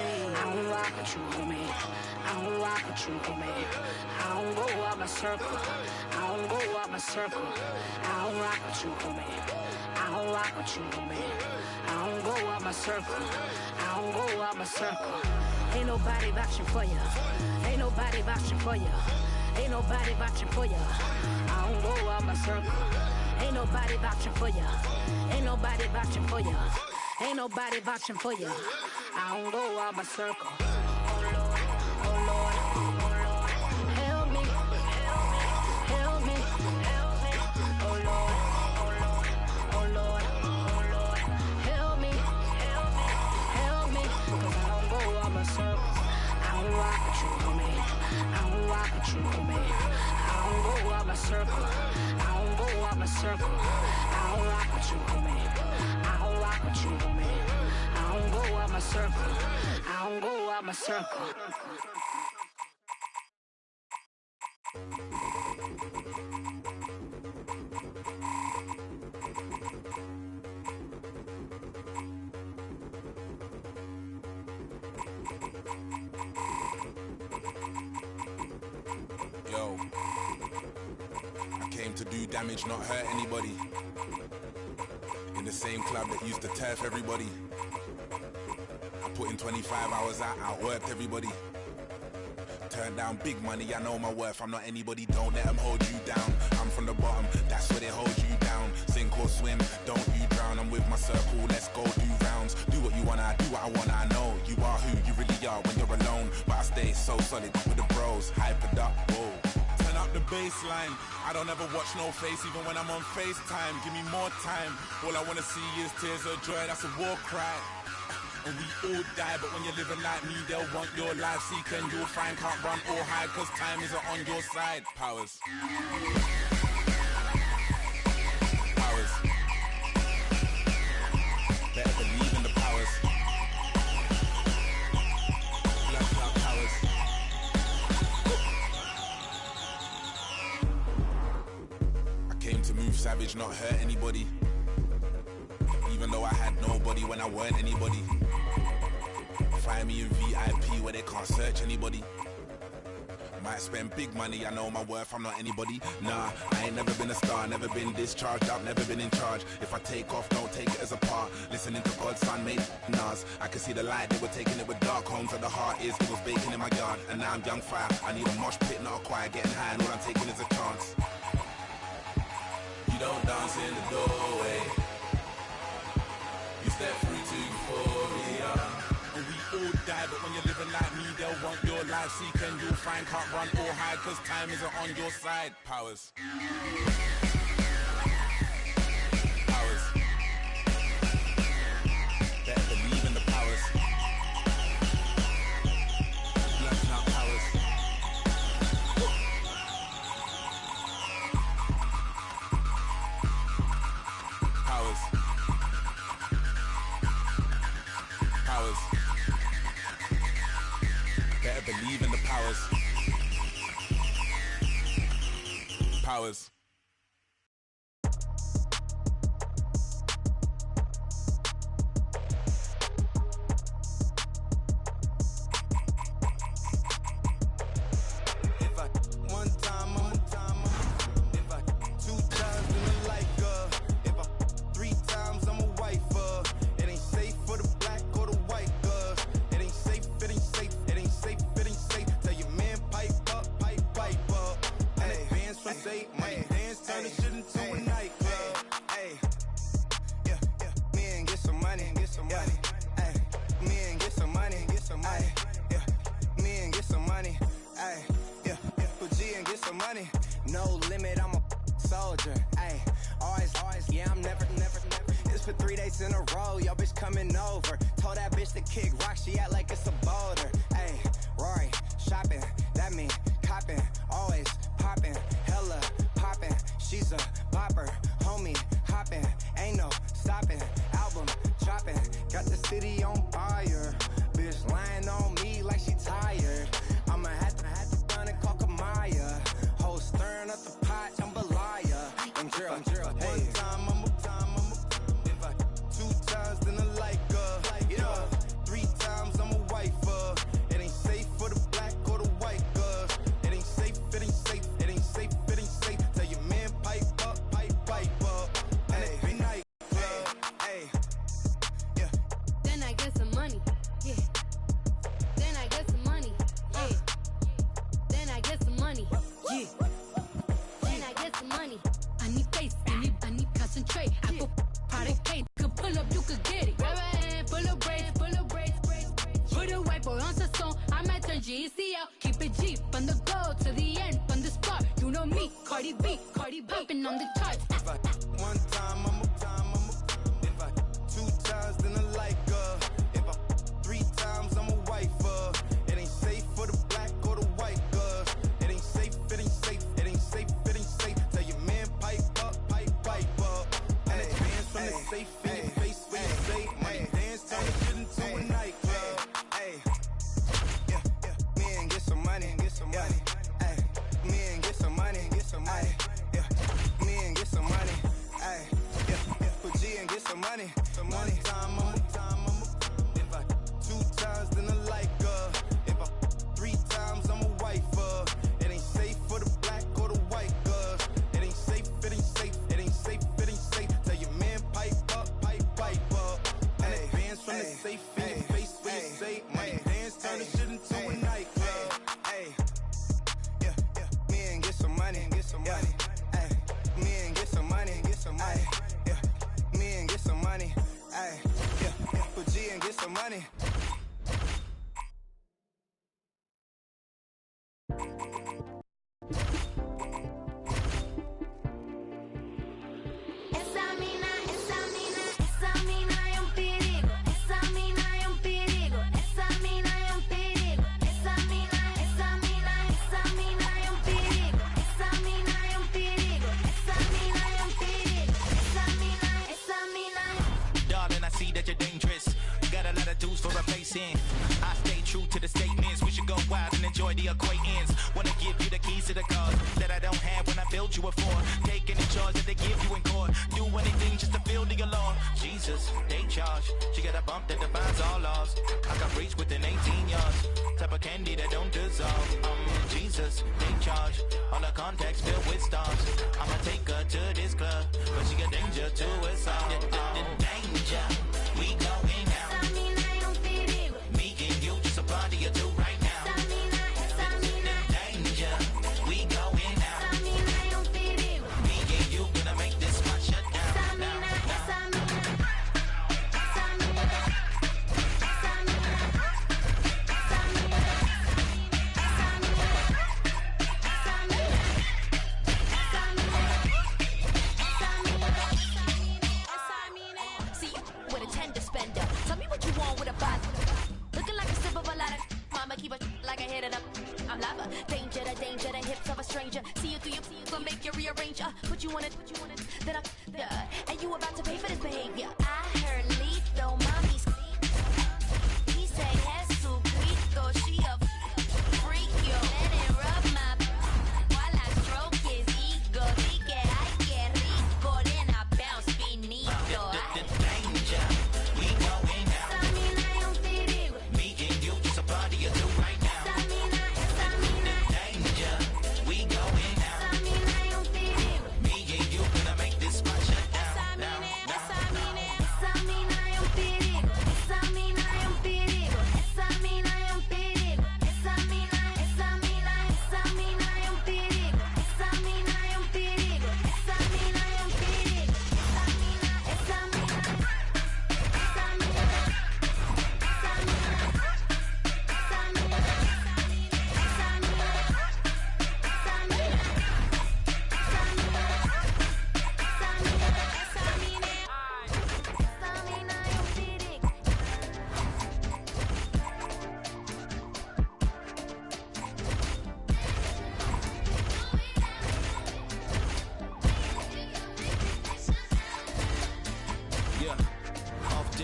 don't rock with you, homie. I don't rock with you, homie. I don't go out my circle. I don't go out my circle. I don't rock with you, homie. don't rock with you, man. I don't go out my circle. I don't go out my circle. Ain't nobody vouching for you. Ain't nobody vouching for you. Ain't nobody vouching for you. I don't go out my circle. Ain't nobody vouching for you. Ain't nobody vouching for you. Ain't nobody vouching for you. I don't go out my circle. Oh Lord, oh Lord, oh Lord, help me, help me, help me, oh Lord, oh Lord, oh Lord, oh Lord, help me, help me, 'cause I don't go out my circle. I don't rock with you, homie. I don't rock with you, homie. I don't go out my circle. I don't go out my circle. I don't rock with you, homie. I don't rock with you, homie. I don't go out my circle. I don't go out my circle. Yo, I came to do damage, not hurt anybody. In the same club that used to turf everybody. I put in 25 hours, I outworked everybody. Turned down big money, I know my worth, I'm not anybody, don't let them hold you down. I'm from the bottom, that's where they hold you down. Sink or swim, don't you drown. I'm with my circle, let's go do rounds. Do what you wanna, do what I wanna, I know you are who you really are when you're alone. But I stay so solid with the bros, hypered up, whoa. Turn up the baseline, I don't ever watch no face, even when I'm on FaceTime. Give me more time, all I wanna see is tears of joy, that's a war cry. And we all die, but when you're living like me, they'll want your life. Seek and you'll find, can't run or hide, cause time isn't on your side. Powers. Powers. Better believe in the powers. Black powers. I came to move savage, not hurt anybody. Even though I had nobody when I weren't anybody. Find me in VIP where they can't search anybody. Might spend big money, I know my worth, I'm not anybody. Nah, I ain't never been a star, never been discharged, I've never been in charge. If I take off, don't take it as a part. Listening to God's son made Nas. I can see the light, they were taking it with dark. Home to the heart is, it was baking in my yard. And now I'm young fire, I need a mosh pit, not a choir. Getting high and all I'm taking is a chance. You don't dance in the doorway, you step through to euphoria. And we all die, but when you're living like me, they'll want your life. Seek and you'll find, can't run or hide, cause time isn't on your side. Powers. Powers. Better believe in the powers. Blessing out powers. Powers. Powers. Better believe in the powers. Powers. If I one time, I'm a time. If I 2 times, then I like her. If I 3 times, I'm a wife. It ain't safe for the black or the white girls. It ain't safe, it ain't safe, it ain't safe, it ain't safe. Tell your man pipe up, pipe up. Hey, bands from say, money dance, turn this shit into a nightclub. Hey, yeah, me and get some money, get some money. Hey, me and get some money, get some money. Yeah, me and get some money. Hey, yeah, put G and get some money. No limit, I'm a soldier. Hey, always, yeah, I'm never. It's for 3 days in a row, yo bitch coming over. Told that bitch to kick rock, she act like it's a boulder. Hey, Rory, shopping, that mean copping, always popping, hella popping. She's a bopper, homie, hopping, ain't no stopping. Album dropping, got the city on fire. Bitch lying on me like she tired. I'ma have to run and call Kamaya. Whole stirring up the pot, jambalaya. I'm drill, hey. One time, I'm a if I 2 times, then I like her. Yeah, 3 times, I'm a wife. It ain't safe for the black or the white girls. It ain't safe, it ain't safe, it ain't safe, it ain't safe. Tell your man pipe up, pipe up. And every night, Cardi B, popping on the charts. If I one time, I'm a if I 2 times, then I like her. If I 3 times, I'm a wife. It ain't safe for the black or the white girls. It ain't safe, it ain't safe, it ain't safe, it ain't safe. Tell your man pipe up, pipe up. And it dance from the safe in your face when you say money. Dance turn the shit into a nightclub. Hey, yeah, me and get some money, get some money. Hey, me and get some money, get some money. Yeah, me and get some money. Hey, yeah, put G and get some money, some money. Time, I'm if I 2 times, then I like her. If I 3 times, I'm a wife. It ain't safe for the black or the white girls. It ain't safe, it ain't safe, it ain't safe, it ain't safe. Tell your man pipe up, pipe up. And it bands from the safe in your face when you say money. Dance turn the shit into a nightclub. Hey, yeah, me and get some money, get some money. Hey, me and get some money, get some money. Yeah, me and get some money. Hey, yeah, put G and get some money. Esa mina es un perigo. Esa mina es un perigo. Esa mina es un perigo. Esa mina es un perigo. Esa mina es un perigo. Esa mina es un perigo. Esa mina. Darling, I see that you're dangerous. You got a lot of dues for replacing. I stay true to the statements. We should go wild and enjoy the acquaintance. Wanna give you the keys to the cars that I don't have when I build you a Ford. Take any charge that they give you in court. Do anything just to feel the alarm. Jesus, they charge. She got a bump that defines all laws. I got reach within 18 yards. Type of candy that don't dissolve. Jesus, they charge. All the contacts filled with stars. I'ma take her to this club, but she a danger to us all. Danger, we going out. Me and you just a party or two right now. Danger, we going out. Me and you gonna make this spot shut down. See, with a tender spender. Tell me what you want with a body. Looking like a sip of a lot of mama, keep it like I hit it up. I'm lava. Danger, the hips of a stranger. See you through your gonna make you rearrange. Put you on it, then and you about to pay for this behavior. I heard lethal, mommy's. He said, Jesucristo, she a freak, yo. Let it rub my while I stroke his ego. Dije, ay, que rico, then I bounce finito. Danger, we going out. Me and you just a party or two right now. Danger, we going out. Me and you gonna make this spot shut down.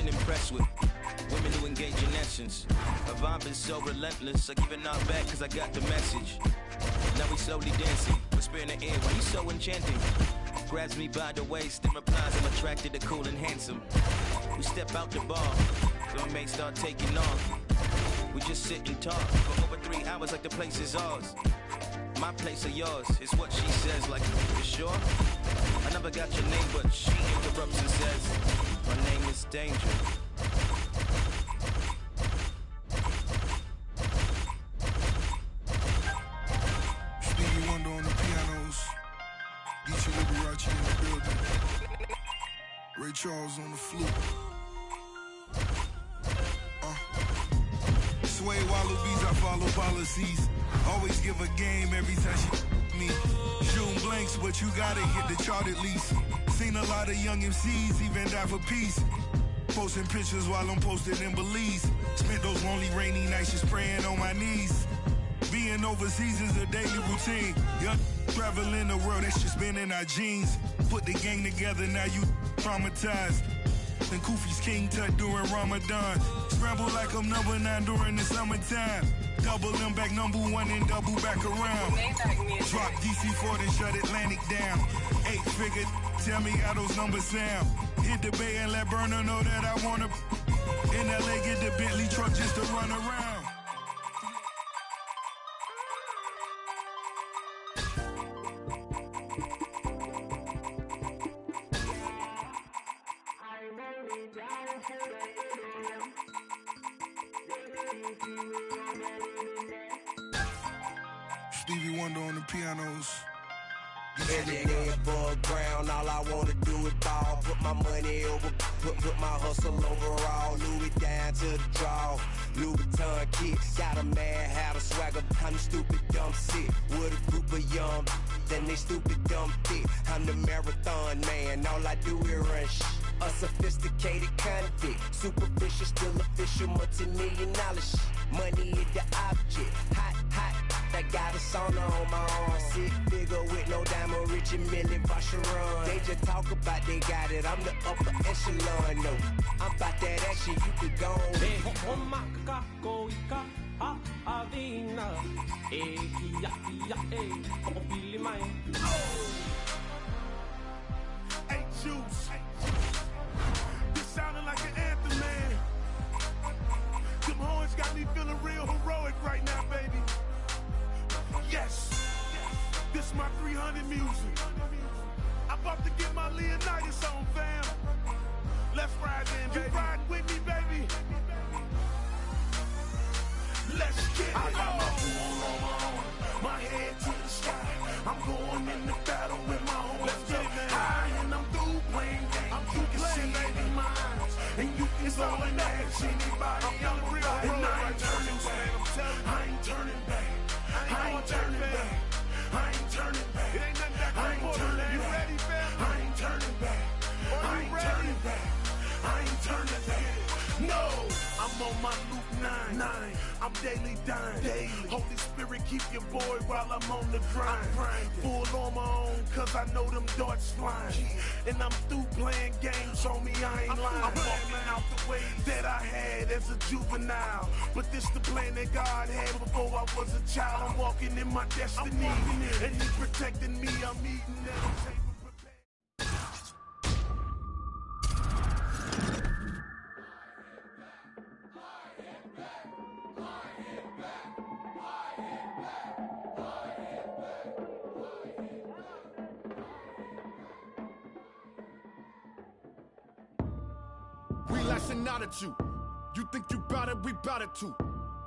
Impressed with women who engage in essence. Have I been so relentless? I give it not back cause I got the message. Now we slowly dancing, whisper in the air, why you so enchanting? Grabs me by the waist and replies, I'm attracted to cool and handsome. We step out the bar, so it may start taking off. We just sit and talk for over 3 hours like the place is ours. My place or yours is what she says, like, you sure? I never got your name, but she interrupts and says, my name is Danger. Stevie Wonder on the pianos. Geechee Liberace in the building. Ray Charles on the flute. Sway wallabies, I follow policies. Always give a game every time she me. June blanks, but you gotta hit the chart at least. Seen a lot of young MCs even die for peace. Posting pictures while I'm posted in Belize. Spent those lonely rainy nights just praying on my knees. Being overseas is a daily routine. Young traveling the world, that's just been in our genes. Put the gang together, now you traumatized. And Kufi's King Tut during Ramadan. Scramble like I'm number 9 during the summertime. Double them back number 1 and double back around. Drop DC4 and shut Atlantic down. 8-figure, tell me how those numbers sound. Hit the bay and let Burner know that I wanna. In LA, get the Bentley truck just to run around. Stevie Wonder on the pianos. Every day above ground, all I wanna do is ball. Put my money over, put my hustle overall. Louis down to the draw. Louis Vuitton kit, got a mad hat, a swagger, I'm stupid, dumb sick. With a group of young, then they stupid, dumb thick. I'm the marathon man, all I do is run a sophisticated convict. Superficial, still official, multi-million-dollar shit. Money is the object, hot, hot. I got a sauna on my arm. Sick figure with no diamond, Richie Millie, Vacheron. They just talk about they got it, I'm the upper echelon. No, I'm about that action, you could go on. Hey, Juice. This sounding like an anthem, man. Them horns got me feeling real heroic right now, baby. Yes, this my 300 music. I'm about to get my Leonidas on, fam. Let's ride in, baby. You riding with me, baby? Let's get it. I got my pool on my own, my head to the sky. I'm going in the battle with my own. Let's get it, man. High and I'm through playing games. I'm through playing baby minds, and you can go and ask anybody. I'm real, and I ain't turning back. I ain't turning back. I ain't turning back. I ain't turning back. It ain't nothing back. I ain't turning back. You ready, fam? I ain't turning back. I ain't turning back. I ain't turning back. No, I'm on my Luke 9. I'm daily dying. Daily. Holy Spirit, keep your boy while I'm on the grind. Full on my own, cause I know them darts flying. And I'm through playing games, homie, I ain't lying. I'm walking out the ways that I had as a juvenile. But this the plan that God had before I was a child. I'm walking in my destiny, and He's protecting me. I'm eating at a table. Lashing out at you. You think you bout it, we bout it too.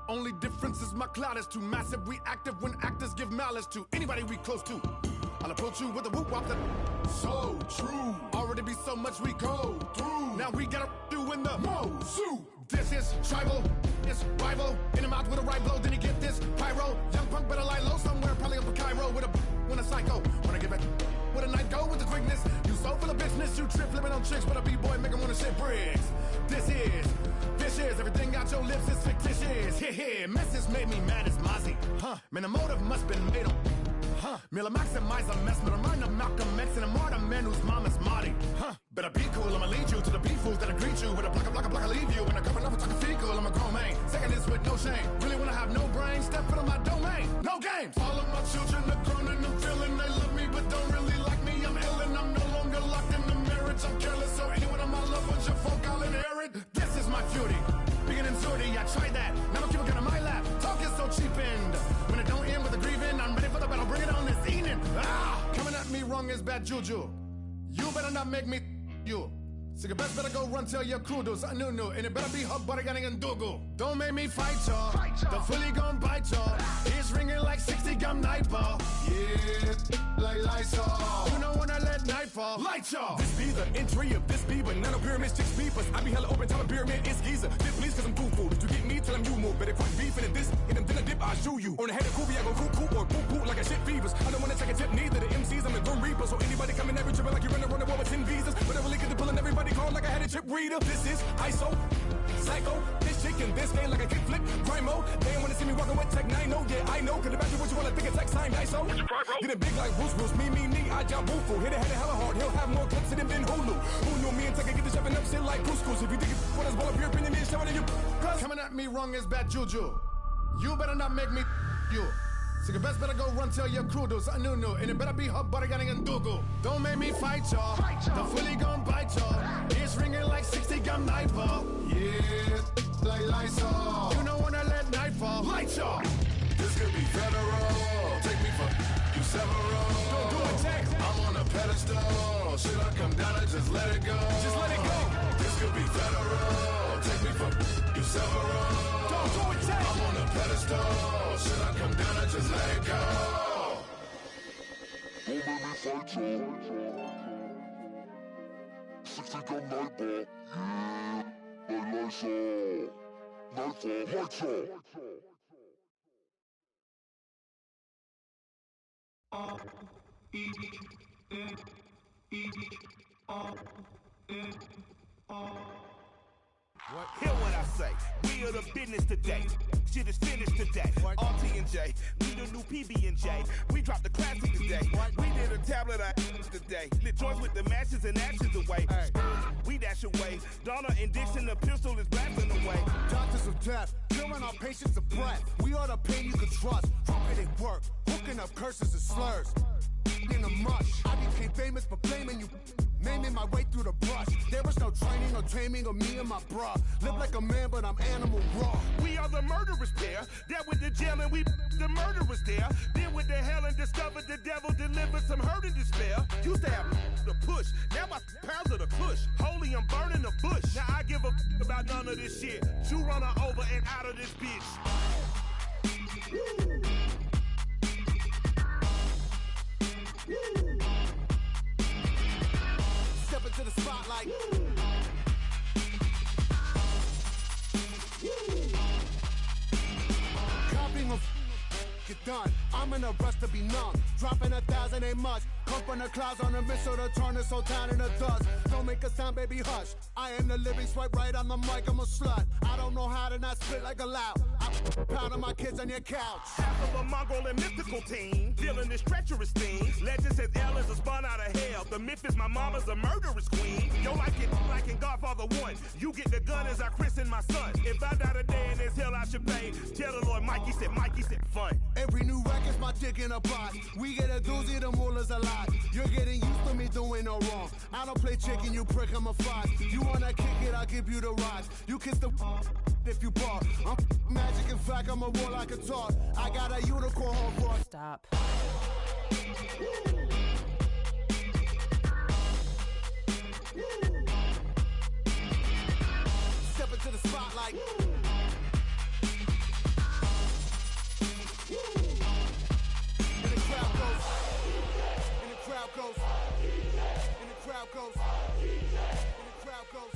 Only difference is my cloud is too massive. We active when actors give malice to anybody we close to. I'll approach you with a whoop wop that so true. Already be so much we go through. Now we gotta do in the Mosu. This is tribal, it's rival. In the mouth with a right blow, then you get this pyro. Young punk better lie low somewhere, probably up in Cairo with a when a psycho. Wanna get back with a night go with the quickness. You so full of business, you trip flipping on chicks, but a b-boy make 'em wanna shit bricks. This is vicious, everything out your lips is fictitious. Here, messes made me mad as Mozzie. Man, the motive must been made on. Miller maximize a mess, but I'm running Malcolm X and I'm more the man whose mom is Marty. Better be cool, I'ma lead you to the beef fools that'll greet you with a block, I leave you. And a couple of talking fecal, I'm a grown man. Second is with no shame. Really wanna have no brain, step foot on my domain. No games. All of my children are grown and I'm feeling they love me, but don't really like me. I'm ill and I'm no longer locked in the marriage. I'm careless, so anyone on my love with your folk, I'll inherit. This is my beauty. Being in sortie, I tried that. Now I'm keeping on my lap. Talk is so cheap and when it don't end with a grieving, I'm ready for the battle. Bring it on this evening. Coming at me wrong is bad juju. You better not make me you. So you best better go run tell your crew do something new. And it better be hot butter getting and Dougal. Don't make me fight y'all. The fully gon' bite y'all. It's ringing like 60 gum night ball. Yeah. like Lysol. You know when I let night fall, light y'all. This be the entry of this be banana pyramid, 6 beepers. I be hella open, tell a pyramid, it's geezer. Dip please, cause I'm foo-foo. Did you get me? Tell him you move. Better quit beefing at this, hit him, then I dip, I shoot you. On the head of Kobe, I go cuckoo or poo-poo like a shit fevers. I don't wanna take a tip, neither the MCs, I'm the Grim Reaper. So anybody coming every tripping like you're running the war with 10 visas. But I really get to pulling everybody call like I had a chip reader. This is ISO, psycho, this chick in this game like a kickflip, crime mode. They don't wanna see me walking with Tech 9, no, yeah, I know. Cause the back what you wanna think it's Tech sign, ISO. Get it big like Bruce, me, I job boo-foo. Hit it hella hard, he'll have more clips than been Hulu. Who knew me and Tech get the shoving up shit like couscous. If you think it's what is well, if your opinion is showing you, cause coming at me wrong is bad juju. You better not make me you. So you best better go run tell your crew do something new, and it better be hot butter getting and Google. Don't make me fight y'all. The fully gon' bite y'all. It's ringing like 60 gun knife ball. Yeah, like Lysol. You know when I let night fall, light y'all. This could be federal. Take me for you several. Don't do it, Tech. I'm on a pedestal. Should I come down and just let it go? Just let it go. This could be federal. Take me for you several. Don't do it, Tech. I'm on a pedestal. Should I come down and just let it go? Don't make me fight y'all. 60 gun night ball. Yeah, like Lysol. Nightfall, light y'all. Hear what I say, we are the business today. Shit is finished today. RT and J, we the new PB and J. We dropped the classic today. We did a tablet of today. Lit joints with the matches and actions away. We dash away. Donna and Dixon, the pistol is blasting away. Doctors of death, killing our patients of breath. We are the pain you can trust. Crooked it work, hooking up curses and slurs. In the mush, I became famous for blaming you. Naming my way through the brush. There was no training or taming of me and my bruh. Live like a man, but I'm animal raw. We are the murderers pair. That with the jail and we the murderers there. Then with the hell and discovered the devil delivered some hurt and despair. Used to have the push. Now my pounds of the push. Holy, I'm burning the bush. Now I give a about none of this shit. You run her over and out of this bitch. Woo. Step into the spotlight. Copying of get done. I'm in a rush to be numb. Dropping 1,000 ain't much. Come from the clouds on a missile to turn this whole town into dust. Don't make a sound, baby, hush. I am the living swipe right on the mic, I'm a slut. I don't know how to not spit like a loud. I'm pounding my kids on your couch. Half of a Mongol and mystical team, dealing this treacherous things. Legend says Elle is a spun out of hell. The myth is my mama's a murderous queen. Yo, like in Godfather 1. You get the gun as I christen my son. If I die today in this hell, I should pay. Tell the Lord Mikey said fun. Every new record's my dick in a box. We get a doozy, the mullah's a lot. You're getting used to me doing no wrong. I don't play chicken, you prick, I'm a fox. You wanna kick it, I'll give you the rocks. You kiss the if you bark. I'm magic, in fact, I'm a war I can talk. I got a unicorn for Stop. Step into the spotlight. And the crowd goes. And the crowd goes. And the crowd goes. And the crowd goes.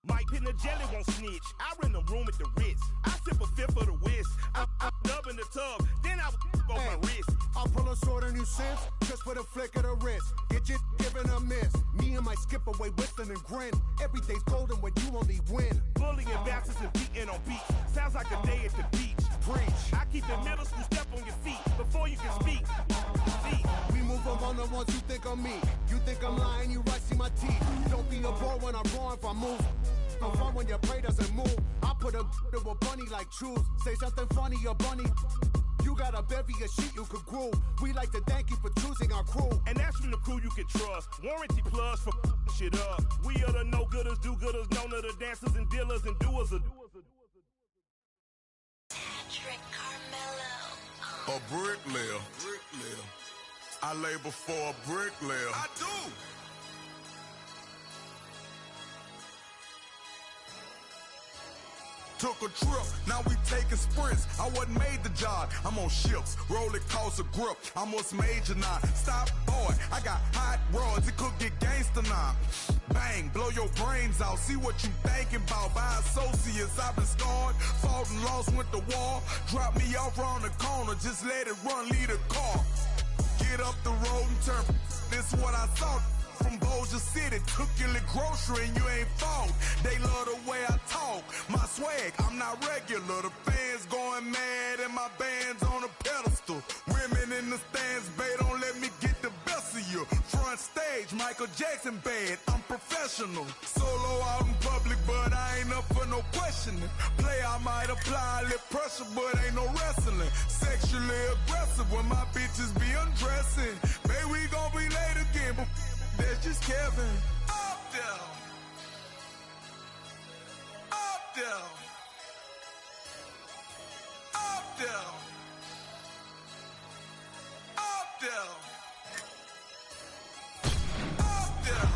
Mike Pin the jelly won't snitch. I rent the room at the Ritz. I sip a fifth of the whiz. I'm up in the tub, then I on my wrist. I'll pull a sword on you since, just with a flick of the wrist. Get you giving a miss. Me and my skip away, whistling and grin. Every day's golden when you only win. Bullying bastards and beating on beats. Sounds like a day at the beach. Preach. I keep the middle school step on your feet before you can speak. See. We move among the ones you think of me. You think I'm lying, you right, see my teeth. Don't be a bore when I'm wrong if I move. No fun when your prey doesn't move. I put a bunny like choose. Say something funny, your bunny. You got a bevy of shit you could groove. We like to thank you for choosing our crew. And that's from the crew you can trust. Warranty plus for shit up. We are the no-gooders, do-gooders, known of the dancers and dealers and doers of. Patrick Carmelo. A bricklayer. I labor for a bricklayer. I do. Took a trip, now we taking sprints. I wasn't made to jog. I'm on ships, roll it cost a grip. I must major now. Stop, boy. I got hot rods. It could get gangster now. Bang, blow your brains out. See what you thinking about. By associates, I've been scarred. Fought and lost, went to war. Drop me off around the corner. Just let it run, lead a car. Get up the road and turn. This is what I thought. From Bossier City, took your little grocery and you ain't fault. They love the way I talk, my swag, I'm not regular. The fans going mad and my band's on a pedestal. Women in the stands, babe, don't let me get the best of you. Front stage, Michael Jackson bad, I'm professional. Solo out in public, but I ain't up for no questioning. Play, I might apply a little pressure, but ain't no wrestling. Sexually aggressive when my bitches be undressing. Babe, we gon' be late again, but that's just Kevin. Up there. Up there. Up there. Up there. Up there.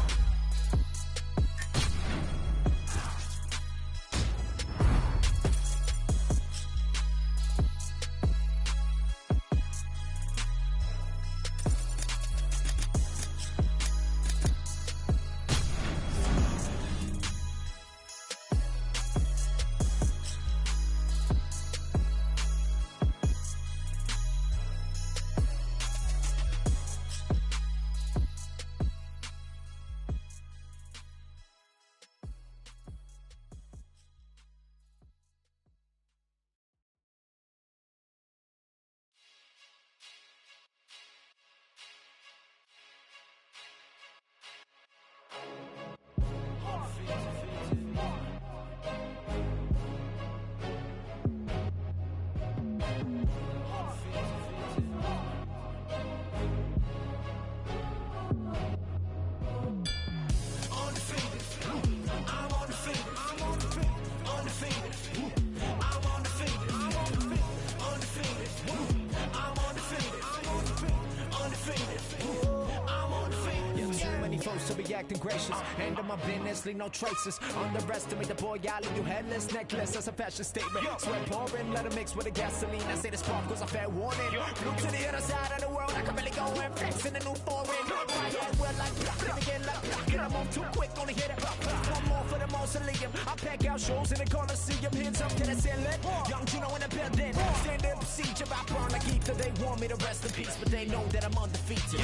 To be acting gracious, end of my business, leave no traces. Underestimate the boy, I leave you headless, necklace as a fashion statement. Sweat pouring, let it mix with the gasoline. I say the spark was a fair warning. Flew to the other side of the world, I can really go and flex in a new foreign. Fire well like block, again like block, and I move too quick, only hit it. One more for the mausoleum. I pack out shows in the Coliseum. Hands up, can I say it? Young Gino in the building. Standard procedure, I burn like ether. They want me to rest in peace, but they know that I'm undefeated. I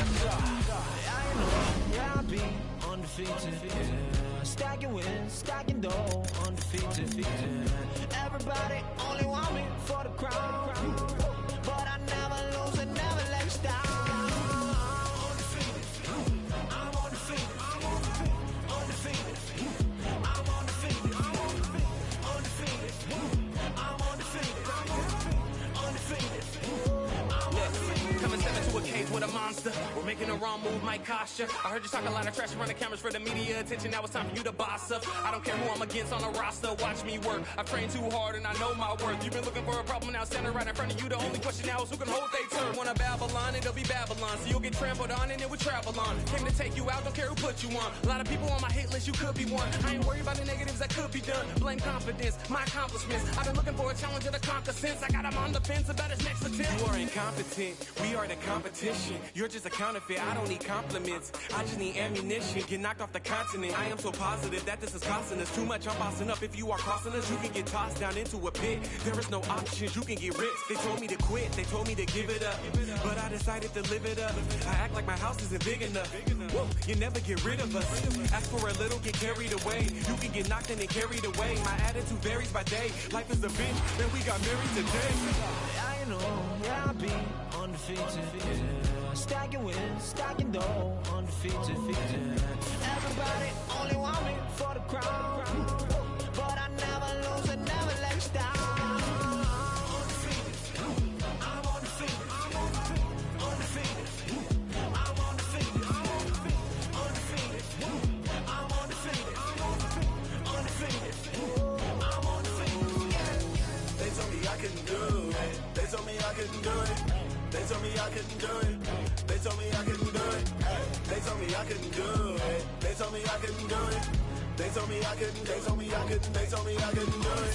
know, yeah, I'll be undefeated. Stacking wins, stacking dough, undefeated. Everybody only want me for the crown, but I never lose and never let you down. I'm undefeated. I'm undefeated. I'm undefeated. I'm undefeated. I'm undefeated. I'm undefeated. Coming step into a cage with a monster. We're making a wrong move, might cost ya. I heard you talk a lot of trash around the cameras for the media attention. Now it's time for you to boss up. I don't care who I'm against on the roster. Watch me work. I've trained too hard and I know my worth. You've been looking for a problem, now standing right in front of you. The only question now is who can hold they turn. Wanna Babylon, it'll be Babylon. So you'll get trampled on and it will travel on. Came to take you out, don't care who put you on. A lot of people on my hit list, you could be one. I ain't worried about the negatives that could be done. Blame confidence, my accomplishments. I've been looking for a challenge to conquer since I got him on the fence about his next attempt. You are incompetent, we are the competition. You're just a counterfeit, I don't need compliments. I just need ammunition, get knocked off the continent. I am so positive that this is costing us too much. I'm bossing up, if you are crossing us, you can get tossed down into a pit. There is no options, you can get ripped. They told me to quit, they told me to give it up, but I decided to live it up. I act like my house isn't big enough. Woo, you never get rid of us. Ask for a little, get carried away. You can get knocked and then carried away. My attitude varies by day. Life is a bitch, then we got married today. I know, yeah, I'll be undefeated. Stacking wins, stacking dough, undefeated. Everybody only want me for the crown, but I never lose and never let you down. I'm undefeated. I'm undefeated. I'm undefeated. I'm undefeated. I'm undefeated. I'm undefeated. I'm undefeated. They told me I couldn't do it. They told me I couldn't do it. They told me I couldn't do it. They told me I couldn't do it. They told me I couldn't do it. They told me I couldn't do it. They told me I couldn't. They told me I couldn't. They told me I couldn't do it.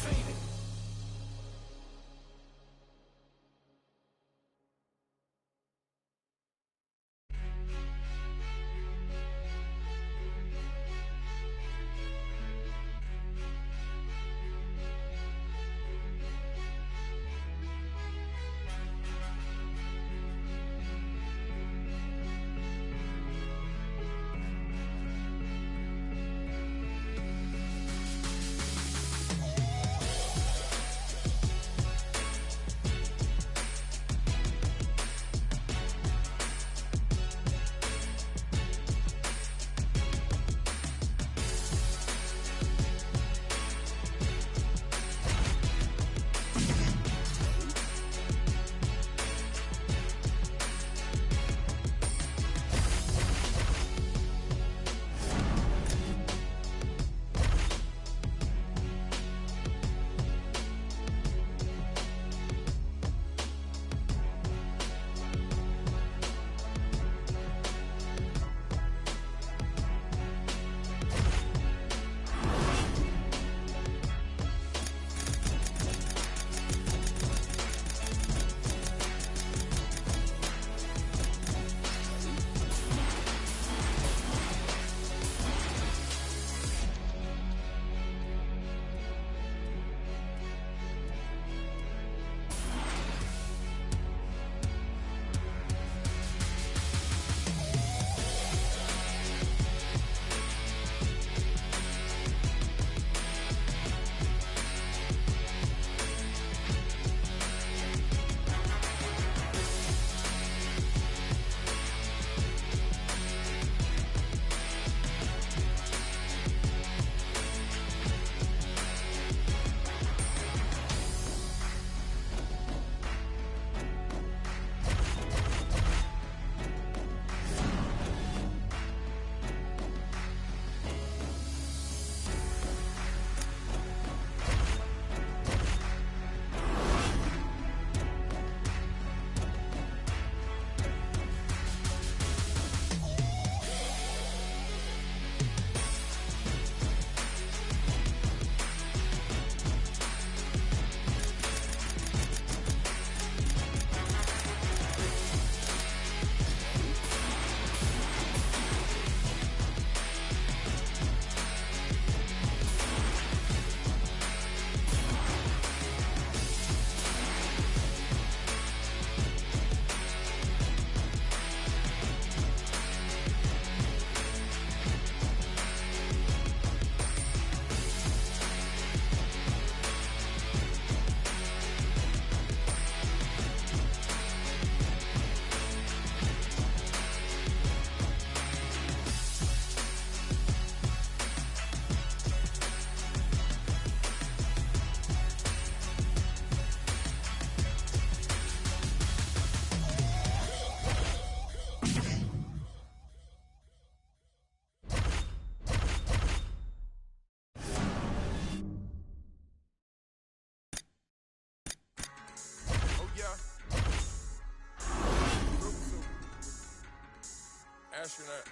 Astronaut.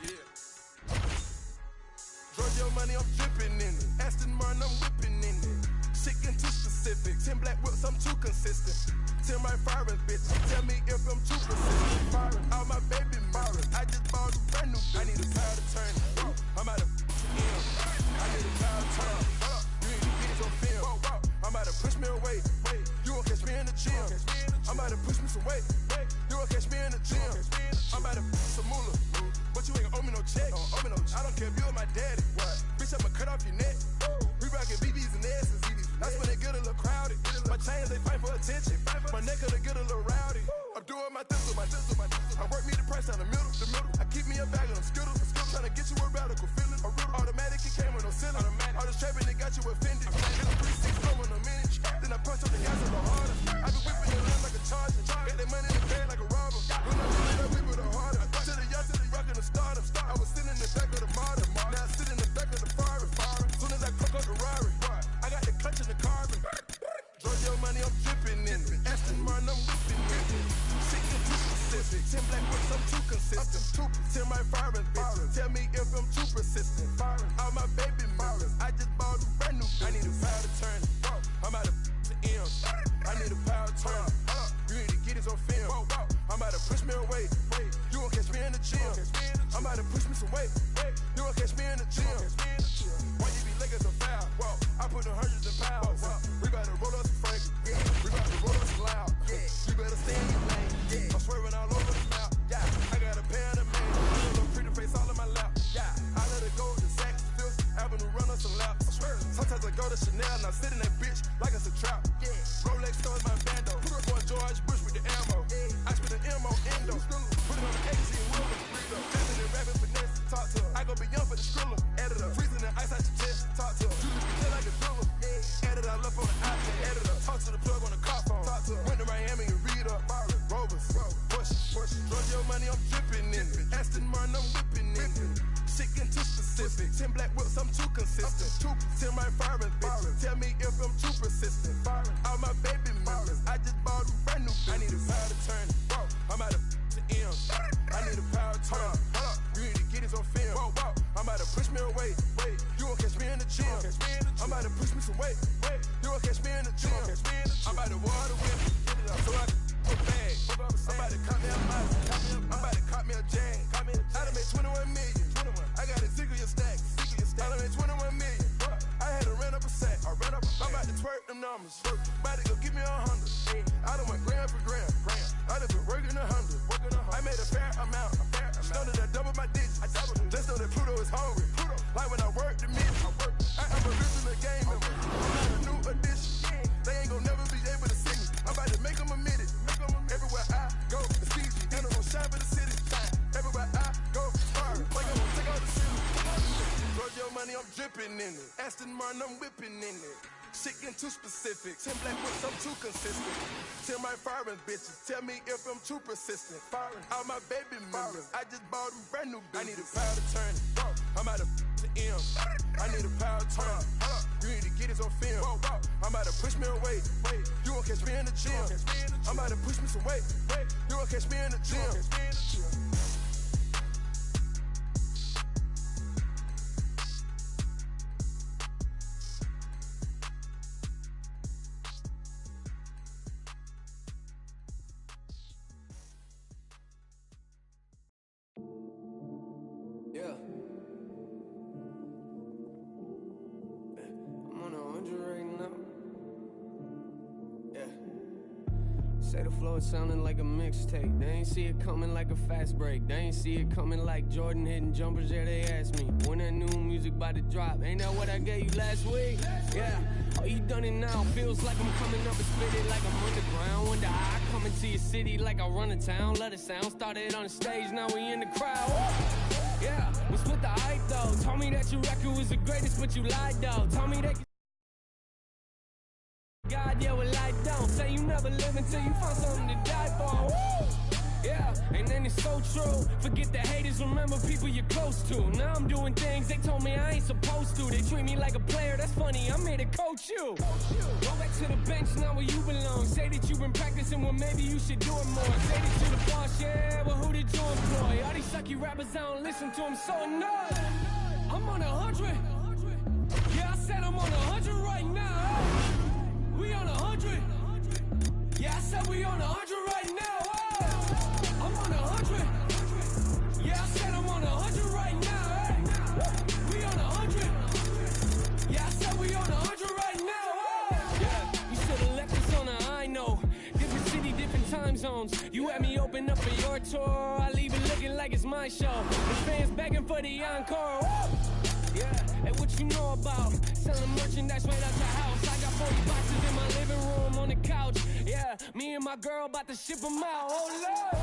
Yeah. Drug money, I'm dripping in it. Aston Martin, I'm whipping in it. Shit getting too specific. 10 black whips, I'm too consistent. 10 right firing, bitch. Tell me if I'm too persistent. Firing all my baby mirrors. I just bought a brand new. I need a tire to turn. I'm out of I need a tire to turn. You need to get your film. I'm about to push me away. You won't catch me in the gym. I'm about to push me some weight. You won't catch me in the gym. I'm about to some moolah. But you ain't owe me no check. I don't care if you are my daddy. What? Bitch, I'ma cut off your neck. We rockin' BBs and S's. That's when they get a little crowded. My chains, they fight for attention. My neck, they get a little rowdy. I'm doing my thistle. I work me the price down the middle. I keep me a bag of them skittles. Tryna get you a radical feeling. Automatic, it came with no ceiling. All the trapping, they got you offended. Hit a 3-6 over in a minute. Then I punch up the gas a little harder. I been whipping the line like a charger. Got that money in the bag like a robber. When I really that whip with a harder. To the yacht, to the rockin' the stardom. I was sitting in the back of the modern. Now I sit in the back of the Ferrari. Soon as I cook up the Rari, I got the clutch in the carbon. Drug Tell my foreign bitches, tell me if I'm too persistent. All my baby mamas, I just bought a brand new bitch. I need a power to turn it. I'm out of the M. I need a power to turn it. You need to get this on film. I'm about to push me away. You won't catch me in the gym. I'm about to push me some weight. You won't catch me in the gym. Why you be looking so foul? I put in hundreds of pounds. We about to roll up some Frankie. We about to roll up some loud. You better stay in your lane. I'm swerving all over the map. I got a pan of man. A little pretty face all in my lap. I let it go to Saks, Fifth Avenue, run us some laps. Sometimes I go to Chanel and I sit in that bitch like it's a trap. Rolex stores my bando. Boy George Bush with the ammo. I spit the M on endo. Put it on the X and Willow. Dancing and rapping finesse. Talk to her. I go beyond for the skriller. Editor. Freezing the ice out your chest. Talk to her. You can tell like a thriller. Edit all up on the iPad. Editor. Talk to the plug on the car phone. Talk to her. Went to Miami and read up. Rovers. Push. Drug your money, I'm dripping in it. Aston Martin, I'm whipping in it. Shit getting too specific. 10 black whips, I'm too consistent. Tell my foreign bitches, tell me if I'm too persistent. All my baby mamas, I just bought a brand new bitch. I need a power to turn it. I'm out of the M. I need a power to turn it. You need to get this on film. I'm about to push me away. You won't catch me in the gym. I'm about to push me some weight. You won't catch me in the gym. I'm about to water whip. So I can put bag. I'm about to cut me a mouse. I'm about to cut me a jag. I done made 21 million. I got a ziggle stack. I done made 21 million. I had to rent up a sack. I'm about to twerk them numbers. About to go give me 100. I done went gram for gram. I done been working 100. I made a fair amount. Know that I doubled my digits. Let's know that Pluto is hungry. Like when I worked the midget. I'm a original game member. I'm not a new addition. They ain't gon' never be able to see me. I'm about to make them admit it. Everywhere I go, it's Fiji. And I'm gon' shine for the city. Everywhere I go, fire. Like I'm gon' take out the city. Drug your money, I'm dripping in it. Aston Martin, I'm whipping in it. Shit getting too specific. 10 black whips, I'm too consistent. Tell my foreign bitches, tell me if I'm too persistent. All my baby mamas, I just bought a brand new bitch. I need a power to turn it. I'm out of the M. I need a power to turn it. You need to get this on film. I'm about to push me away. You won't catch me in the gym. I'm about to push me some weight. You won't catch me in the gym. Say the flow is sounding like a mixtape. They ain't see it coming like a fast break. They ain't see it coming like Jordan hitting jumpers. Yeah, they asked me when that new music about to drop. Ain't that what I gave you last week? Yeah. Oh, you done it now. Feels like I'm coming up and spit it like I'm underground. Wonder how I come into your city like I run a town. Let it sound. Started on the stage, now we in the crowd. Yeah, what's with the hype though? Told me that your record was the greatest, but you lied though. Told me that God, yeah, well, I don't. Say you never live until you find something to die for. Woo! Yeah, and then it's so true. Forget the haters, remember people you're close to. Now I'm doing things they told me I ain't supposed to. They treat me like a player, that's funny, I'm here to coach you. Go back to the bench, now where you belong. Say that you've been practicing, well, maybe you should do it more. Say that you the boss, yeah, well, who did you employ? All these sucky rappers, I don't listen to them, so annoyed. I'm on 100. Yeah, I said I'm on 100 right now. We on 100. Yeah, I said we on 100 right now. I'm on 100. Yeah, I said I'm on 100 right now. We on 100. Yeah, I said we on 100 right now. Yeah, you should have left us on a high note. Different city, different time zones. You had me open up for your tour. I leave it looking like it's my show. The fans begging for the encore. Yeah, and what you know about selling merchandise right out your house? I got 40 boxes in my living room on the couch. Yeah, me and my girl about to ship them out. Oh Lord.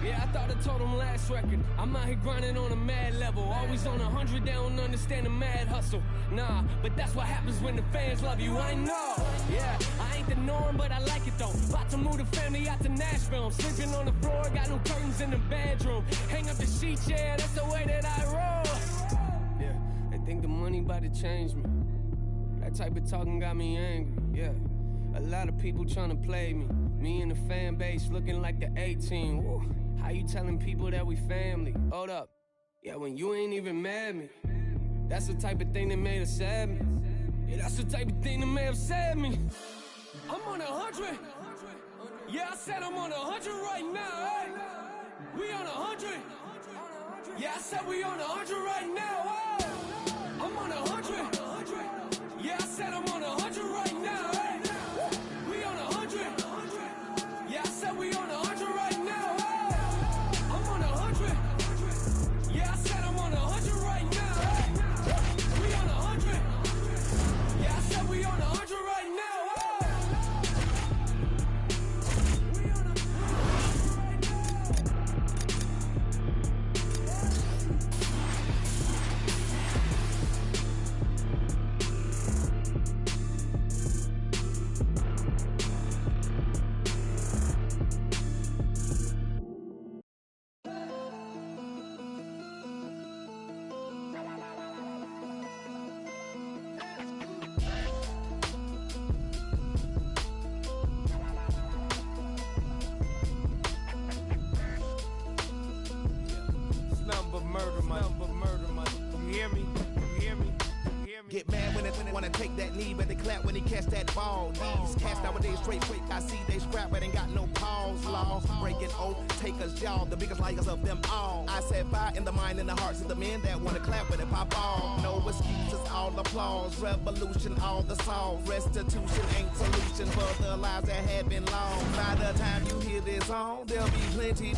Yeah, I thought I told them last record. I'm out here grinding on a mad level. Always on 100, they don't understand the mad hustle. Nah, but that's what happens when the fans love you. I know. Yeah, I ain't the norm, but I like it though. About to move the family out to Nashville. I'm sleeping on the floor, got new curtains in the bedroom. Hang up the sheets, yeah, that's the way that I roll. I think the money about to change me. That type of talking got me angry, yeah. A lot of people trying to play me. Me and the fan base looking like the A-team. Woo. How you telling people that we family? Hold up. Yeah, when you ain't even mad me. That's the type of thing that made us sad me. Yeah, that's the type of thing that may have sad me. I'm on 100. Yeah, I said I'm on 100 right now, hey. We on 100. Yeah, I said we on 100 right now, hey. I'm on 100. Yeah, I said I'm on 100 right now, hey. We on 100. Yeah, I said we on 100 right now, hey. I'm on 100. Yeah, I said I'm on 100 right now, hey. We on 100. Yeah, I said we on 100 right now, hey. We on 100 right now. Get mad when they wanna take that knee, but they clap when he catch that ball. These cats nowadays straight, I see they scrap, but ain't got no pause. Law breaking oath, take us jaw, the biggest liars of them all. I said fire in the mind and the hearts of the men that wanna clap when it pop off. No excuses, all applause, revolution, all the songs. Restitution ain't solution for the lives that had been lost. By the time you hear this song, there'll be plenty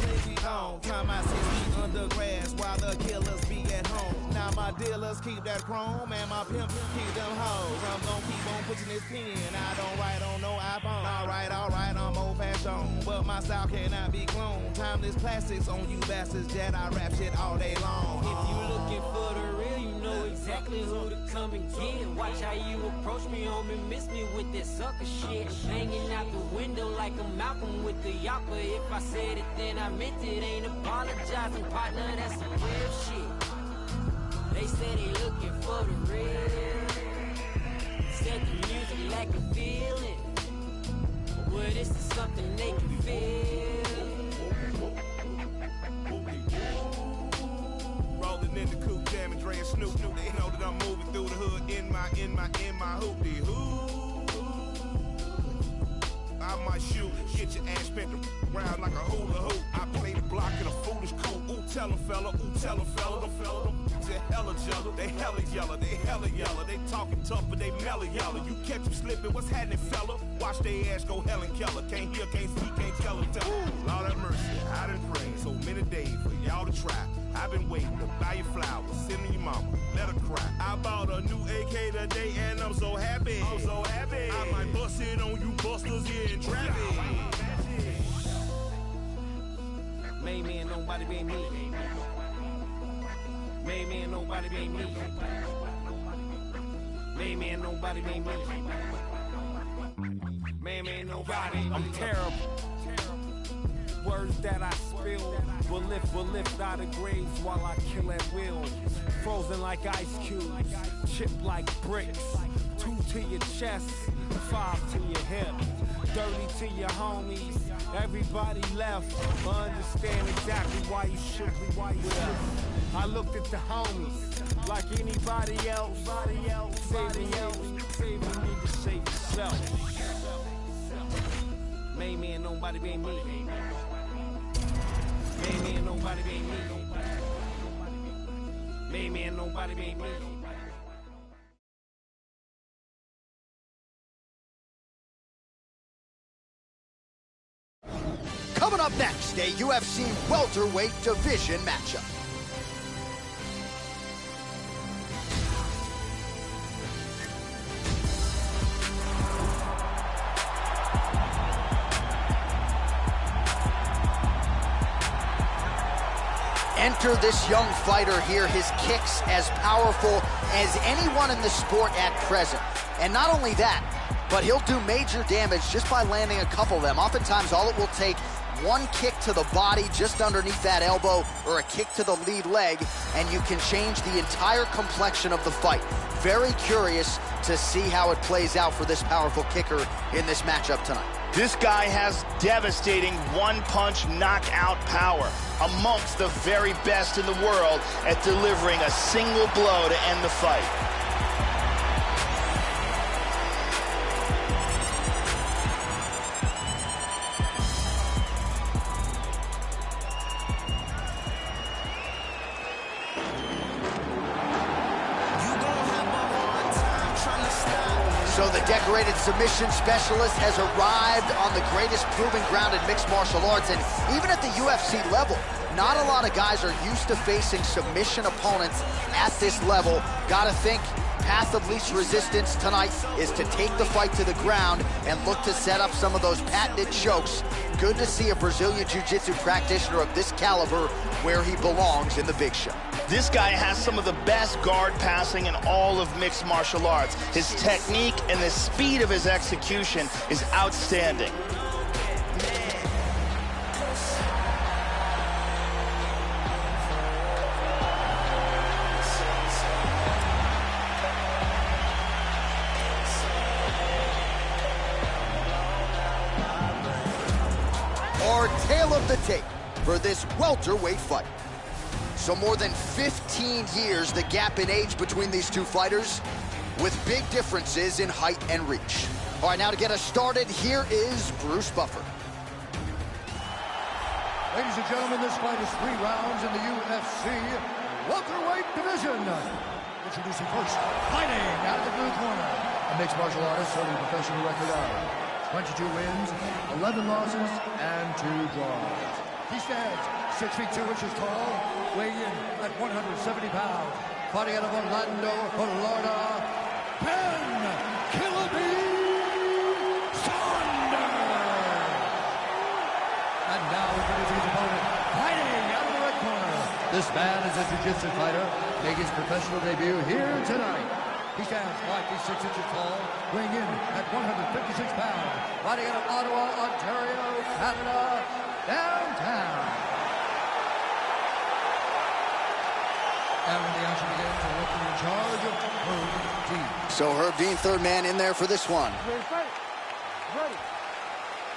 on. Time I 6 feet under grass while the killers be at home. Now my dealers keep that chrome and my pimp keep them hoes. I'm gon' keep on pushing this pen. I don't write on no iPhone. Alright, I'm old fashioned, but my style cannot be cloned. Timeless classics on you bastards, Jet. I rap shit all day long. If you looking for the real, you know exactly who to come and get. Watch how you approach me, homie, miss me with that sucker shit. Hanging out the window like a Malcolm with the yapper. If I said it, then I meant it. Ain't apologizing, partner, that's some real shit. They say they looking for the real. Said the music lack a feeling. Well, this is something they can feel. Rolling in the coupe, Jam and Dre and Snoop. They know that I'm moving through the hood in my hoopty hoop. I might shoot, get your ass spent around like a hula hoop. I play the block in a foolish coupe. Ooh, tell 'em fella, them fella, them hella jello, they hella yellow, they talking tough but they mellow yellow. You catch them slipping, what's happening, fella? Watch they ass go Helen Keller. Can't hear, can't see, can't tell them. Lord have mercy, I done prayed so many days for y'all to try. I've been waiting to buy your flowers, send your mama, let her cry. I bought a new AK today and I'm so happy. I might bust it on you busters here in traffic. Main man, nobody be me. Main man, nobody be me. Main man, nobody be me. Main man, nobody. I'm terrible. Words that I spill will lift out of graves while I kill at will. Frozen like ice cubes, chipped like bricks. 2 to your chest, 5 to your hip. Dirty to your homies, everybody left. But understand exactly why you shook me, why you left. I looked at the homies like anybody else. Saving you to save yourself. Main man, nobody be me. Main man, nobody be me. Main man, nobody be me. Coming up next, a UFC welterweight division matchup. Enter this young fighter here, his kicks as powerful as anyone in the sport at present. And not only that, but he'll do major damage just by landing a couple of them. Oftentimes, all it will take, one kick to the body just underneath that elbow or a kick to the lead leg, and you can change the entire complexion of the fight. Very curious to see how it plays out for this powerful kicker in this matchup tonight. This guy has devastating one-punch knockout power, amongst the very best in the world at delivering a single blow to end the fight. So the decorated submission specialist has arrived on the greatest proving ground in mixed martial arts, and even at the UFC level, not a lot of guys are used to facing submission opponents at this level. Gotta think path of least resistance tonight is to take the fight to the ground and look to set up some of those patented chokes. Good to see a Brazilian Jiu-Jitsu practitioner of this caliber where he belongs in the big show. This guy has some of the best guard passing in all of mixed martial arts. His technique and the speed of his execution is outstanding. Our tale of the tape for this welterweight fight. So more than 15 years, the gap in age between these two fighters, with big differences in height and reach. All right, now to get us started, here is Bruce Buffer. Ladies and gentlemen, this fight is 3 rounds in the UFC welterweight division. Introducing first, fighting out of the blue corner, a mixed martial artist holding a professional record of 22 wins, 11 losses, and 2 draws. He stands 6 feet 2 inches tall, weighing in at 170 pounds. Fighting out of Orlando, Florida, Ben Killaby Saunders. And now introducing his opponent, fighting out of the red corner. This man is a jiu-jitsu fighter, making his professional debut here tonight. He stands 5 feet 6 inches tall, weighing in at 156 pounds. Fighting out of Ottawa, Ontario, Canada, downtown. And when the action begins, the referee in charge of Herb Dean. So Herb Dean, third man in there for this one.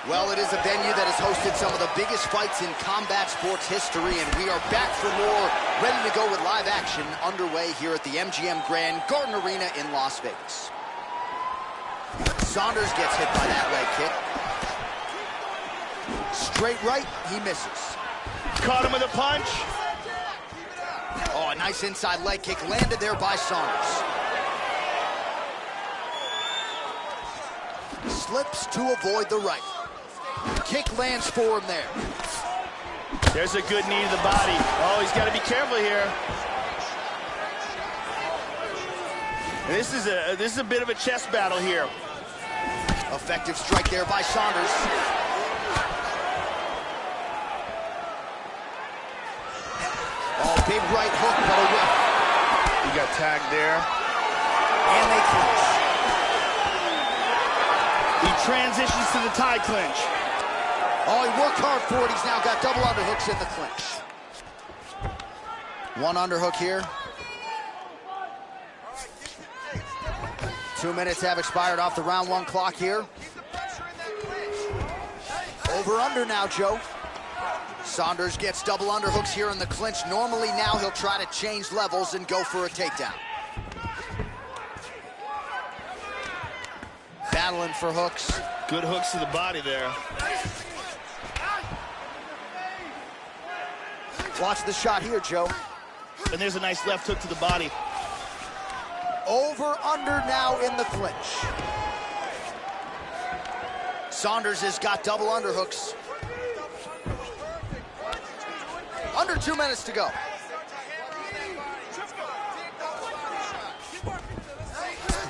Well, it is a venue that has hosted some of the biggest fights in combat sports history, and we are back for more, ready to go with live action underway here at the MGM Grand Garden Arena in Las Vegas. Saunders gets hit by that leg kick. Straight right, he misses. Caught him with a punch. Oh, a nice inside leg kick landed there by Saunders. Slips to avoid the right. Kick lands for him there. There's a good knee to the body. Oh, he's got to be careful here. This is a bit of a chess battle here. Effective strike there by Saunders. Oh, big right hook, but a whip. He got tagged there. And they clinch. He transitions to the tie clinch. Oh, he worked hard for it. He's now got double underhooks in the clinch. One underhook here. 2 minutes have expired off the round 1 clock here. Over under now, Joe. Saunders gets double underhooks here in the clinch. Normally now he'll try to change levels and go for a takedown. Battling for hooks. Good hooks to the body there. Watch the shot here, Joe. And there's a nice left hook to the body. Over under now in the clinch. Saunders has got double underhooks. Under 2 minutes to go.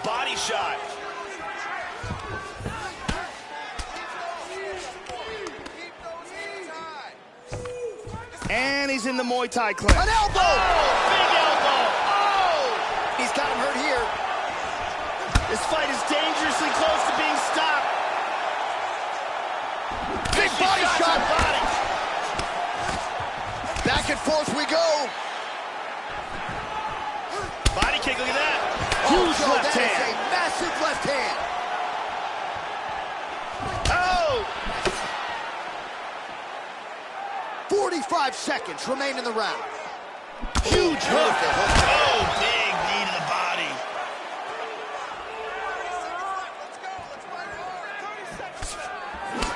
Body shot. And he's in the Muay Thai clinch. An elbow! Oh, big elbow! Oh! He's got him hurt here. This fight is dangerously close to being stopped. Big body shot! Back and forth we go. Body kick, look at that. Oh, Huge Joe, left that hand. is a massive left hand. Oh! 45 seconds remain in the round. Huge hook. Oh, big knee to the body.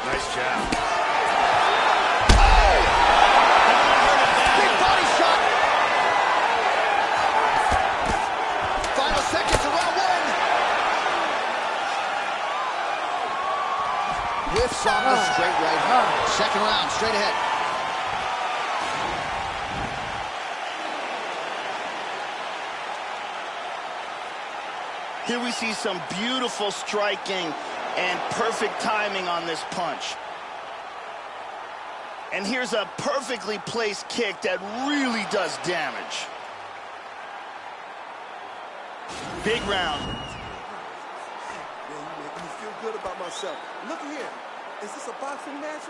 Nice jab. Oh! Big body shot. Final seconds of round one. Whiffs on the straight right hand. Second round, straight ahead. Here we see some beautiful striking and perfect timing on this punch. And here's a perfectly placed kick that really does damage. Big round. Man, you making me feel good about myself. Look here. Is this a boxing match?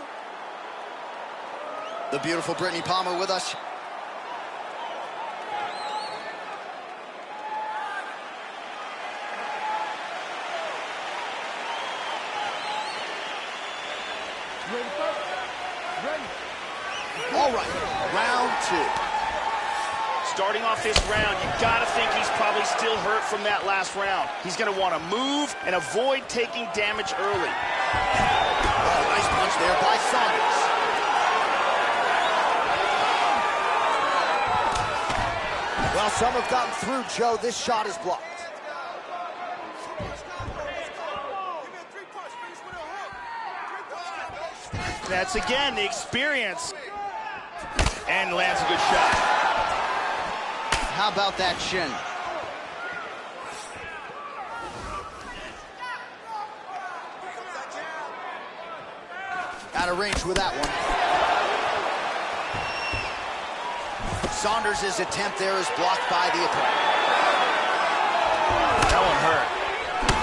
The beautiful Brittany Palmer with us. Ready, folks? Ready. All right, round two. Starting off this round, you gotta think he's probably still hurt from that last round. He's gonna want to move and avoid taking damage early. Oh, nice punch there by Saunders. Well, some have gotten through, Joe. This shot is blocked. That's, again, the experience. And lands a good shot. How about that shin? Out of range with that one. Saunders' attempt there is blocked by the opponent. That one hurt.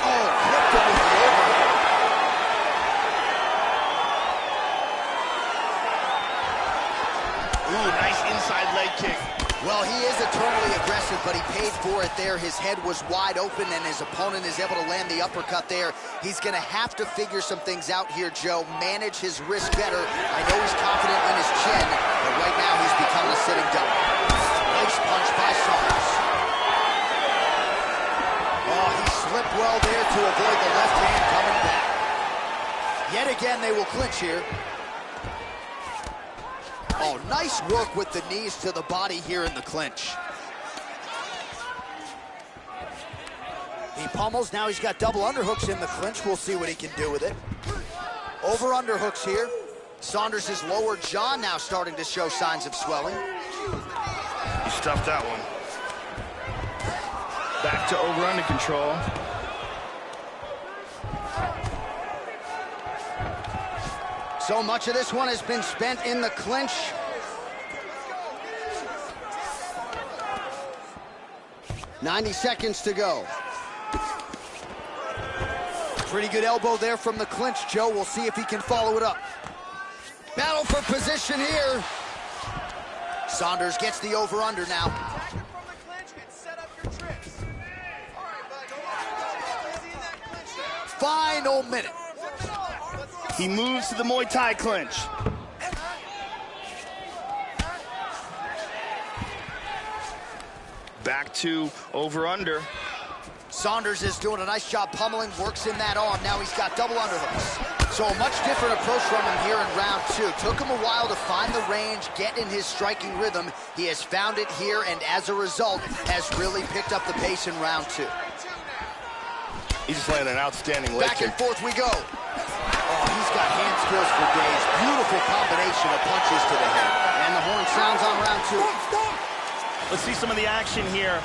Oh, flipped it with the overhead. Ooh, nice inside leg kick. Well, he is eternally aggressive, but he paid for it there. His head was wide open, and his opponent is able to land the uppercut there. He's going to have to figure some things out here, Joe. Manage his wrist better. I know he's confident in his chin, but right now he's becoming a sitting duck. Nice punch by Saunders. Oh, he slipped well there to avoid the left hand coming back. Yet again, they will clinch here. Oh, nice work with the knees to the body here in the clinch. He pummels, now he's got double underhooks in the clinch. We'll see what he can do with it. Over underhooks here. Saunders' lower jaw now starting to show signs of swelling. He stuffed that one. Back to over under control. So much of this one has been spent in the clinch. "90 seconds to go. Pretty good elbow there from the clinch, Joe. We'll see if he can follow it up. Battle for position here. Saunders gets the over-under now. Final minute. He moves to the Muay Thai clinch. Back to over-under. Saunders is doing a nice job pummeling, works in that arm. Now he's got double underhooks. So a much different approach from him here in round two. Took him a while to find the range, get in his striking rhythm. He has found it here, and as a result, has really picked up the pace in round two. He's playing an outstanding leg Back kick. and forth we go. Oh, he's got hand skills for days. Beautiful combination of punches to the head. And the horn sounds on round two. Let's see some of the action here.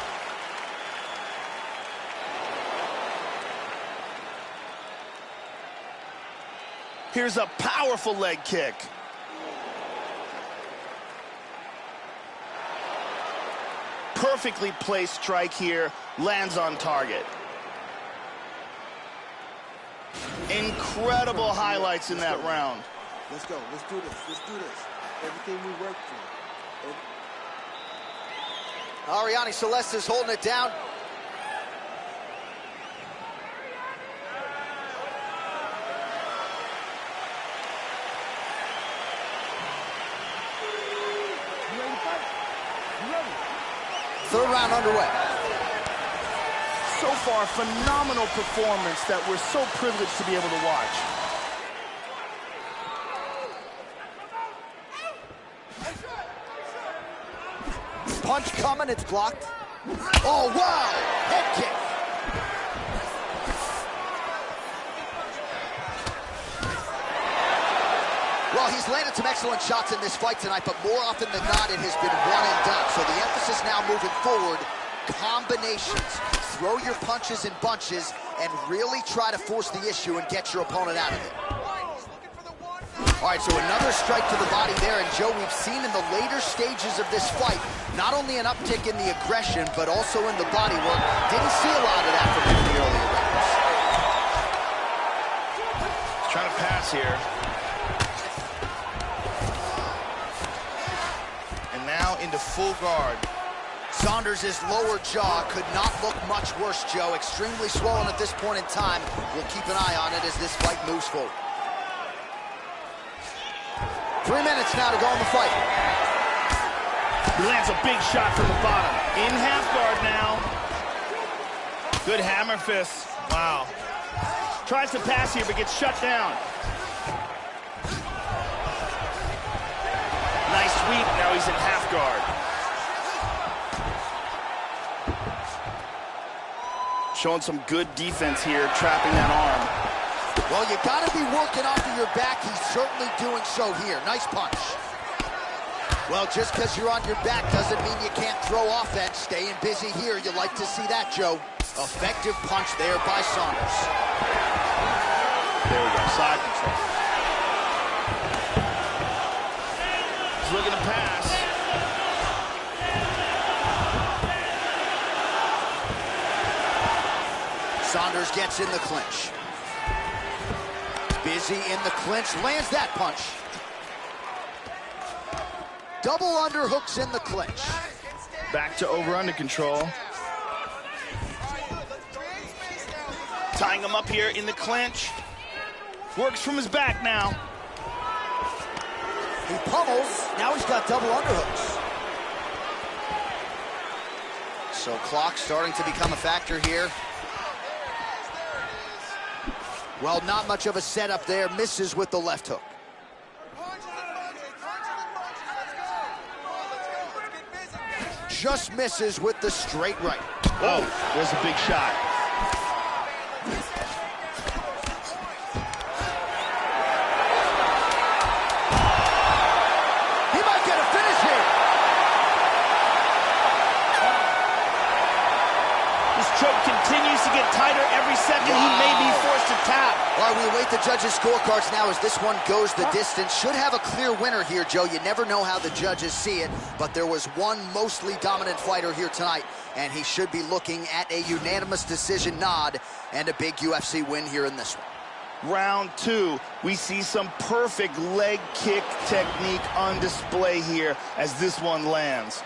Here's a powerful leg kick. Perfectly placed strike here, lands on target. Incredible highlights in that round. Let's go. Let's do this. Let's do this. Everything we worked for. Ariane Celeste is holding it down. third round underway. So far, phenomenal performance that we're so privileged to be able to watch. Punch coming, it's blocked. Oh, wow! Head kick. Well, he's landed some excellent shots in this fight tonight, but more often than not, it has been one and done. So the emphasis now moving forward, combinations. Throw your punches in bunches and really try to force the issue and get your opponent out of it. All right, so another strike to the body there, and Joe, we've seen in the later stages of this fight, not only an uptick in the aggression, but also in the body work. Didn't see a lot of that from him in the earlier rounds. Trying to pass here. And now into full guard. Saunders' lower jaw could not look much worse, Joe. Extremely swollen at this point in time. We'll keep an eye on it as this fight moves forward. 3 minutes now to go in the fight. He lands a big shot from the bottom. In half guard now. Good hammer fist. Wow. Tries to pass here, but gets shut down. Nice sweep. Now he's in half guard. Showing some good defense here, trapping that arm. Well, you got to be working off of your back. He's certainly doing so here. Nice punch. Well, just because you're on your back doesn't mean you can't throw offense. Staying busy here. You like to see that, Joe. Effective punch there by Saunders. There we go, side control. He's looking to pass. Saunders gets in the clinch. Busy in the clinch, lands that punch. Double underhooks in the clinch. Back to over-under control. Tying him up here in the clinch. Works from his back now. He pummels, now he's got double underhooks. So clock starting to become a factor here. Well, not much of a setup there. Misses with the left hook. Just misses with the straight right. Oh, there's a big shot. He might get a finish here. This choke continues to get tighter every second. Wow. He may be forced to tap. All right, we await the judges' scorecards now as this one goes the distance. Should have a clear winner here, Joe. You never know how the judges see it, but there was one mostly dominant fighter here tonight, and he should be looking at a unanimous decision nod and a big UFC win here in this one. Round 2, we see some perfect leg kick technique on display here as this one lands.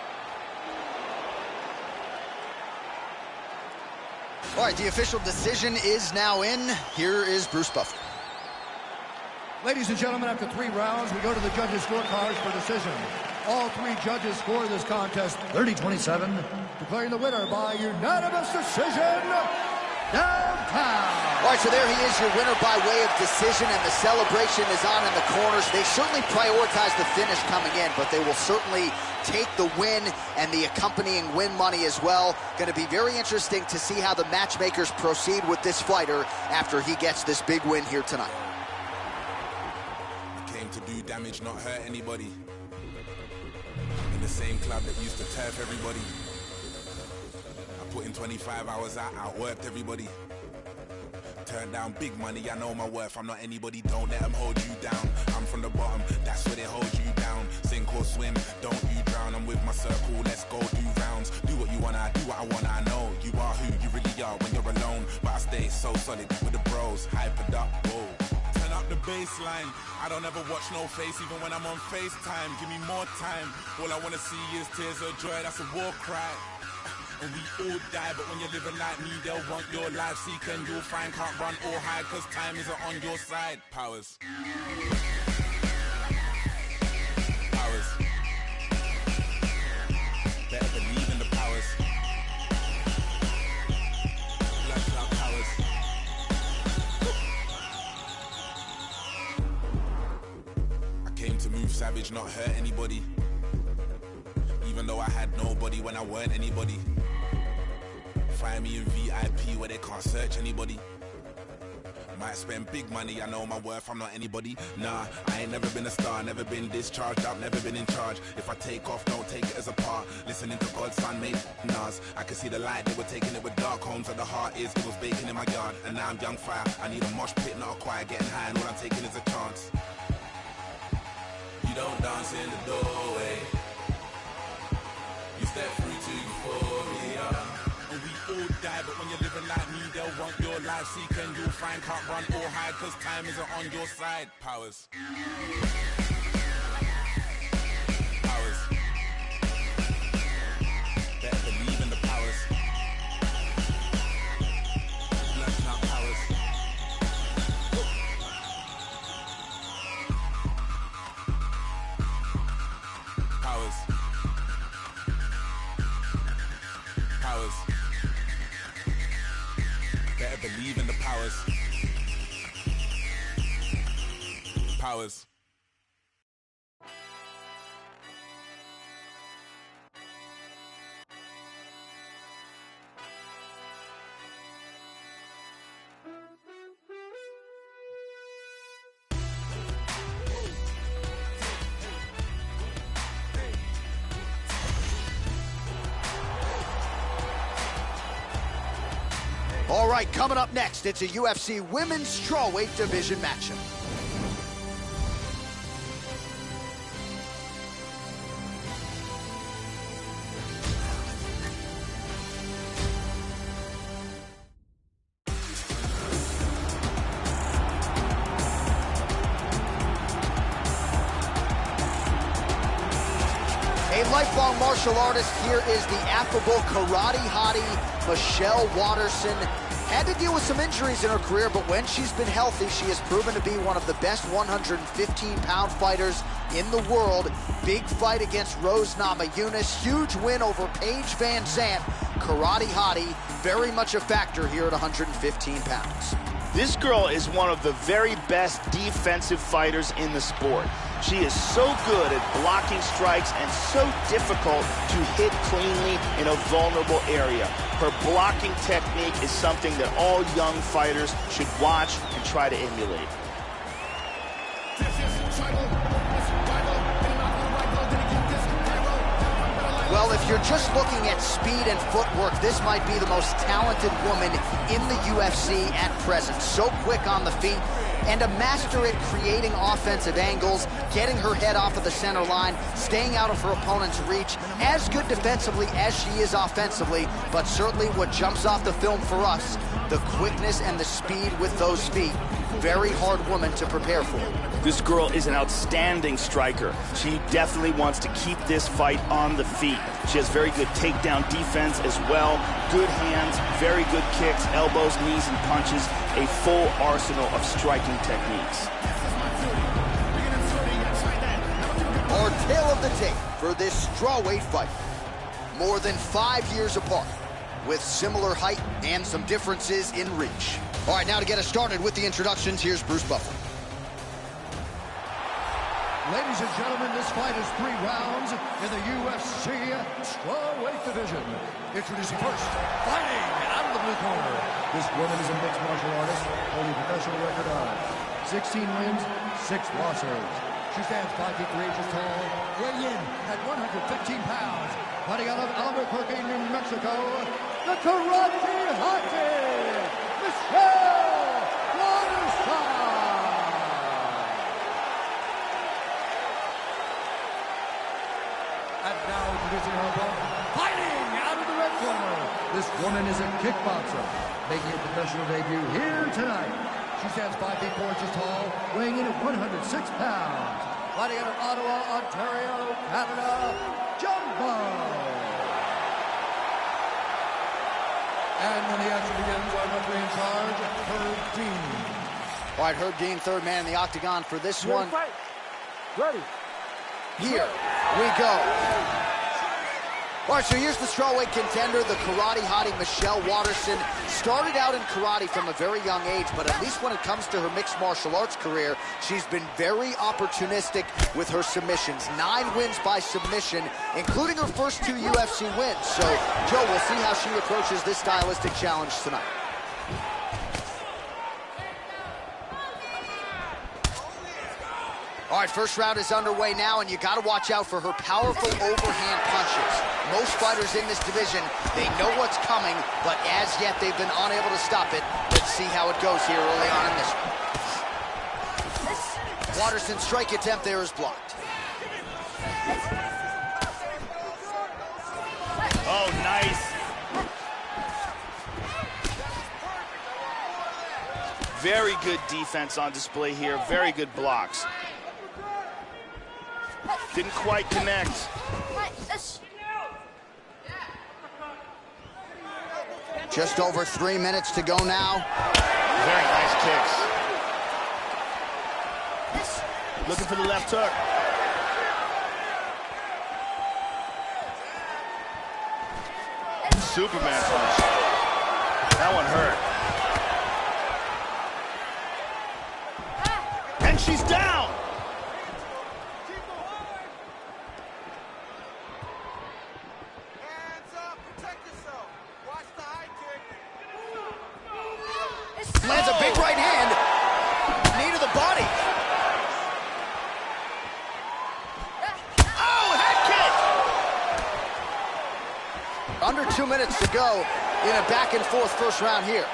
All right, the official decision is now in. Here is Bruce Buffer. Ladies and gentlemen, after 3 rounds, we go to the judges' scorecards for decision. All 3 judges score this contest 30-27, declaring the winner by unanimous decision, Downtown. All right, so there he is, your winner by way of decision, and the celebration is on in the corners. They certainly prioritize the finish coming in, but they will certainly take the win and the accompanying win money as well. Going to be very interesting to see how the matchmakers proceed with this fighter after he gets this big win here tonight. I came to do damage, not hurt anybody. In the same club that used to turf everybody. I put in 25 hours, I outworked everybody. Turn down big money, I know my worth, I'm not anybody, don't let them hold you down. I'm from the bottom, that's where they hold you down. Sink or swim, don't you drown. I'm with my circle, let's go do rounds. Do what you wanna, do what I wanna, I know. You are who you really are when you're alone. But I stay so solid with the bros, hypered up, whoa. Turn up the baseline, I don't ever watch no face, even when I'm on FaceTime. Give me more time, all I wanna see is tears of joy, that's a war cry. And we all die, but when you're living like me, they'll want your life. Seek and you'll find, can't run or hide, cause time isn't on your side. Powers. Powers. Better believe in the powers. not hurt anybody. Even though I had nobody when I weren't anybody. Find me in VIP where they can't search anybody. Might spend big money, I know my worth, I'm not anybody. Nah, I ain't never been a star, never been discharged, I've never been in charge. If I take off, don't take it as a part. Listening to God's son made Nas. I can see the light, they were taking it with dark homes where the heart is. It was baking in my yard, and now I'm young fire. I need a mosh pit, not a choir, getting high, and all I'm taking is a chance. You don't dance in the doorway. You step through to euphoria. And we all die, but when you're living like me, they'll want your life. Seek and you'll find, can't run or hide, cause time isn't on your side. Powers. Powers. Better believe in the powers. Blood clot powers. Powers. Powers. Better believe in the powers. Powers. All right, coming up next, it's a UFC Women's Strawweight Division matchup. A lifelong martial artist, here is the affable karate hottie, Michelle Watterson. Had to deal with some injuries in her career, but when she's been healthy, she has proven to be one of the best 115-pound fighters in the world. Big fight against Rose Namajunas, huge win over Paige Van Zandt. Karate hottie, very much a factor here at 115 pounds. This girl is one of the very best defensive fighters in the sport. She is so good at blocking strikes and so difficult to hit cleanly in a vulnerable area. Her blocking technique is something that all young fighters should watch and try to emulate. Well, if you're just looking at speed and footwork, this might be the most talented woman in the UFC at present. So quick on the feet and a master at creating offensive angles, getting her head off of the center line, staying out of her opponent's reach. As good defensively as she is offensively, but certainly what jumps off the film for us, the quickness and the speed with those feet. Very hard woman to prepare for. This girl is an outstanding striker. She definitely wants to keep this fight on the feet. She has very good takedown defense as well. Good hands, very good kicks, elbows, knees, and punches. A full arsenal of striking techniques. Our tale of the tape for this strawweight fight. More than 5 years apart, with similar height and some differences in reach. All right, now to get us started with the introductions, here's Bruce Buffer. Ladies and gentlemen, this fight is 3 rounds in the UFC Strawweight Division. Introducing first, fighting out of the blue corner. This woman is a mixed martial artist, holding a professional record of 16 wins, 6 losses. She stands 5 feet 3 inches tall, weighing in at 115 pounds. Fighting out of Albuquerque, New Mexico, the karate hottie, Michelle Watterson. And now introducing her opponent, fighting out of the red corner. This woman is a kickboxer, making a professional debut here tonight. She stands 5 feet 4 inches tall, weighing in at 106 pounds. Fighting out of Ottawa, Ontario, Canada, Jumbo. And when the action begins, our referee in charge, Herb Dean. All right, Herb Dean, third man in the octagon for this one. Ready. Here we go. All right, so here's the strawweight contender, the karate hottie Michelle Waterson. Started out in karate from a very young age, but at least when it comes to her mixed martial arts career, she's been very opportunistic with her submissions. 9 wins by submission, including her first 2 UFC wins. So, Joe, we'll see how she approaches this stylistic challenge tonight. All right, first round is underway now, and you got to watch out for her powerful overhand punches. Most fighters in this division, they know what's coming, but as yet they've been unable to stop it. Let's see how it goes here early on in this one. Waterson's strike attempt there is blocked. Oh, nice. Very good defense on display here. Very good blocks. Didn't quite connect. Just over 3 minutes to go now. Very nice kicks. Looking for the left hook. Superman punch. That one hurt. And she's down. Lands a big right hand. Knee to the body. Oh, head kick! Under 2 minutes to go in a back-and-forth first round here.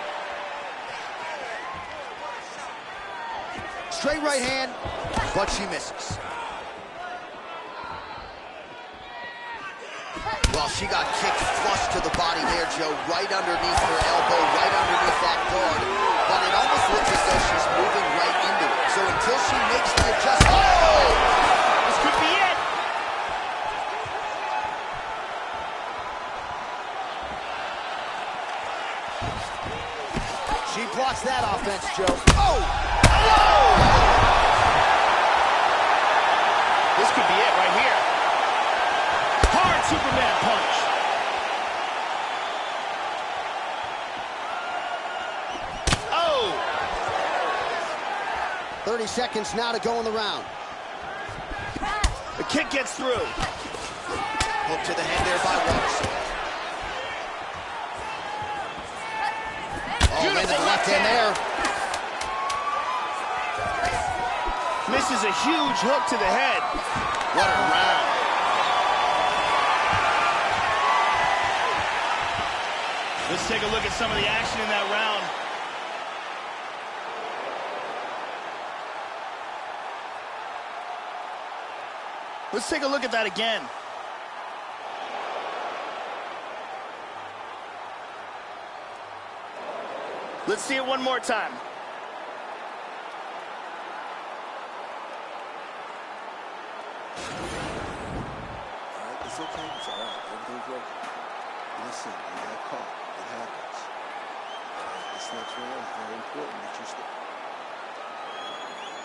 Straight right hand, but she misses. Well, she got kicked flush to the body there, Joe, right underneath her elbow, right underneath that guard. But it almost looks as though she's moving right into it. So until she makes the adjustment... Oh! This could be it! She blocks that offense, Joe. Oh! Oh! This could be it right here. Hard Superman punch. Oh! 30 seconds now to go in the round. The kick gets through. Hook to the head there by Waterson. Oh, into the left hand there. Misses a huge hook to the head. What a round. Let's take a look at some of the action in that round. Let's take a look at that again. Let's see it one more time. It's okay. It's all right. Everything's working. Listen, you got caught. It happens. This next round is very important that you stay.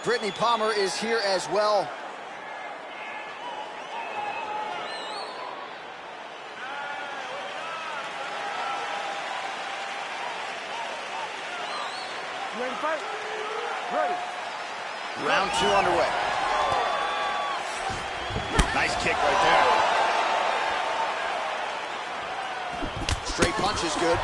Brittany Palmer is here as well. You ready to fight? Ready. Round 2 underway. Nice kick right there. Straight punch is good.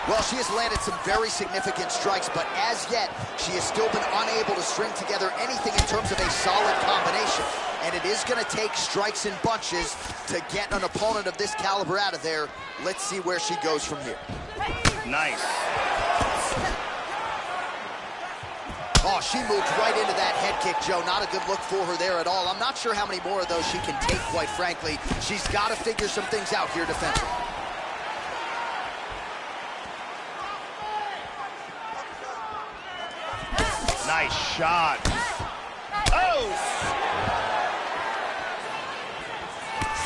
Well, she has landed some very significant strikes, but as yet, she has still been unable to string together anything in terms of a solid combination. And it is going to take strikes and bunches to get an opponent of this caliber out of there. Let's see where she goes from here. Nice. Oh, she moved right into that head kick, Joe. Not a good look for her there at all. I'm not sure how many more of those she can take, quite frankly. She's got to figure some things out here defensively. Nice shot. Oh!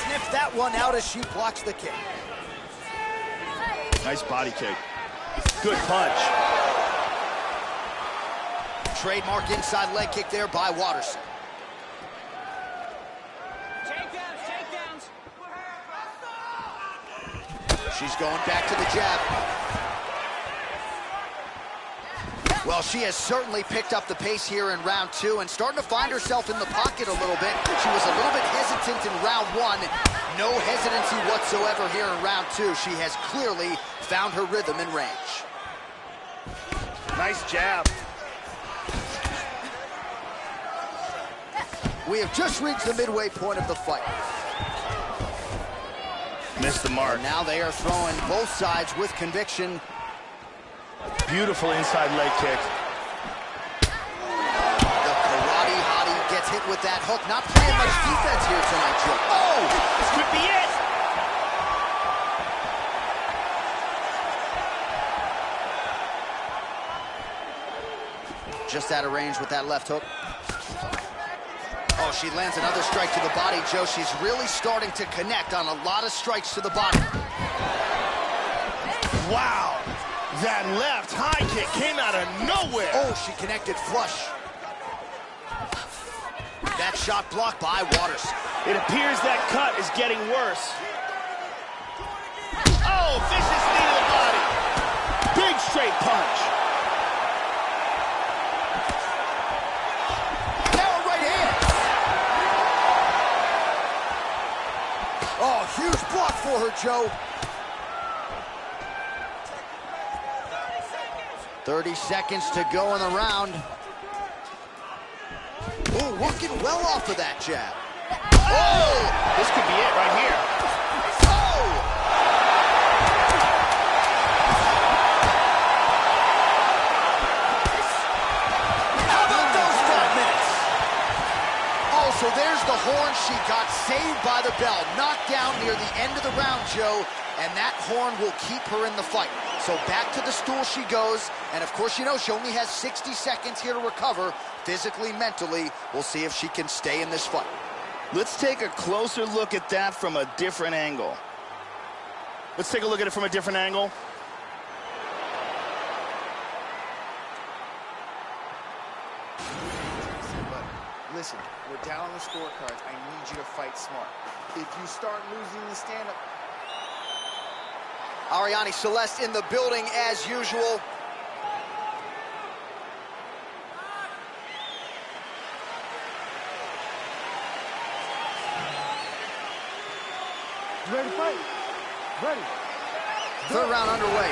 Sniffed that one out as she blocks the kick. Nice body kick. Good punch. Trademark inside leg kick there by Waterson. Takedowns, takedowns. She's going back to the jab. Well, she has certainly picked up the pace here in round 2 and starting to find herself in the pocket a little bit. She was a little bit hesitant in round 1. No hesitancy whatsoever here in round 2. She has clearly found her rhythm and range. Nice jab. We have just reached the midway point of the fight. Missed the mark. And now they are throwing both sides with conviction. Beautiful inside leg kick. The karate hottie gets hit with that hook. Not playing much defense here tonight, Joe. Oh, this could be it. Just out of range with that left hook. Oh, she lands another strike to the body, Joe. She's really starting to connect on a lot of strikes to the body. Wow. That left high kick came out of nowhere. Oh, she connected flush. That shot blocked by Waters. It appears that cut is getting worse. Oh, vicious knee to the body. Big straight punch. Now a right hand. Oh, huge block for her, Joe. 30 seconds to go in the round. Oh, working well off of that jab. Oh! This could be it right here. Oh! How about those 5 minutes? Oh, so there's the horn. She got saved by the bell. Knocked down near the end of the round, Joe. And that horn will keep her in the fight. So back to the stool she goes. And of course, you know, she only has 60 seconds here to recover physically, mentally. We'll see if she can stay in this fight. Let's take a closer look at that from a different angle. Let's take a look at it from a different angle. But listen, we're down on the scorecards. I need you to fight smart. If you start losing the stand-up... Ariane Celeste in the building as usual. You ready to fight? Ready. Third round underway.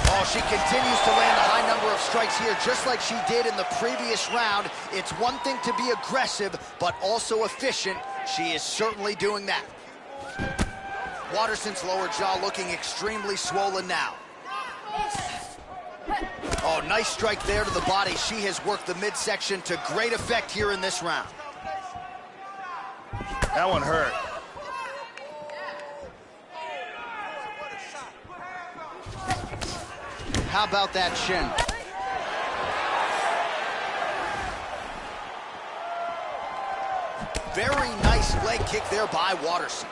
Oh, she continues to land a high number of strikes here, just like she did in the previous round. It's one thing to be aggressive, but also efficient. She is certainly doing that. Waterson's lower jaw looking extremely swollen now. Oh, nice strike there to the body. She has worked the midsection to great effect here in this round. That one hurt. How about that shin? Very nice leg kick there by Waterson.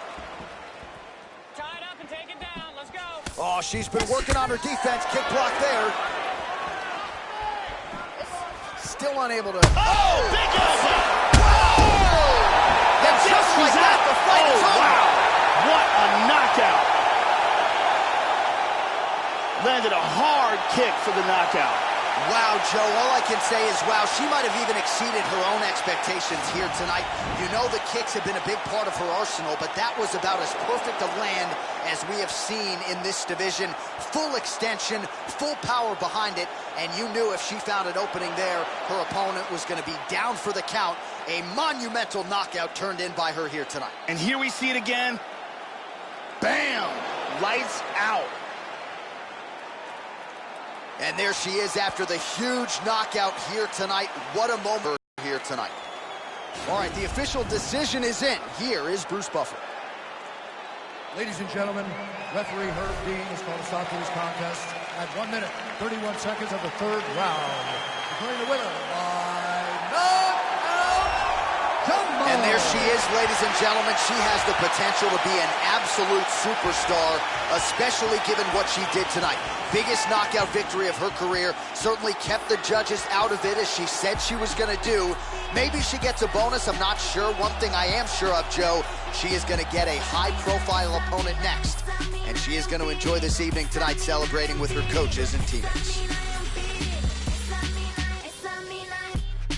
Oh, she's been working on her defense. Kick block there. Still unable to... Oh, big elbow! Whoa! And just like that, the fight is over. Wow! What a knockout! Landed a hard kick for the knockout. Wow, Joe, all I can say is, wow, she might have even exceeded her own expectations here tonight. You know the kicks have been a big part of her arsenal, but that was about as perfect a land as we have seen in this division. Full extension, full power behind it, and you knew if she found an opening there, her opponent was going to be down for the count. A monumental knockout turned in by her here tonight. And here we see it again. Bam! Lights out. And there she is after the huge knockout here tonight. What a moment here tonight. All right, the official decision is in. Here is Bruce Buffer. Ladies and gentlemen, referee Herb Dean has called a stop to this contest at 1 minute, 31 seconds of the third round. Declaring the winner by knockout, Jumbo. And there she is, ladies and gentlemen. She has the potential to be an absolute superstar, especially given what she did tonight. Biggest knockout victory of her career. Certainly kept the judges out of it, as she said she was going to do. Maybe she gets a bonus, I'm not sure. One thing I am sure of, Joe, She is going to get a high-profile opponent next, and she is going to enjoy this evening tonight celebrating with her coaches and teammates.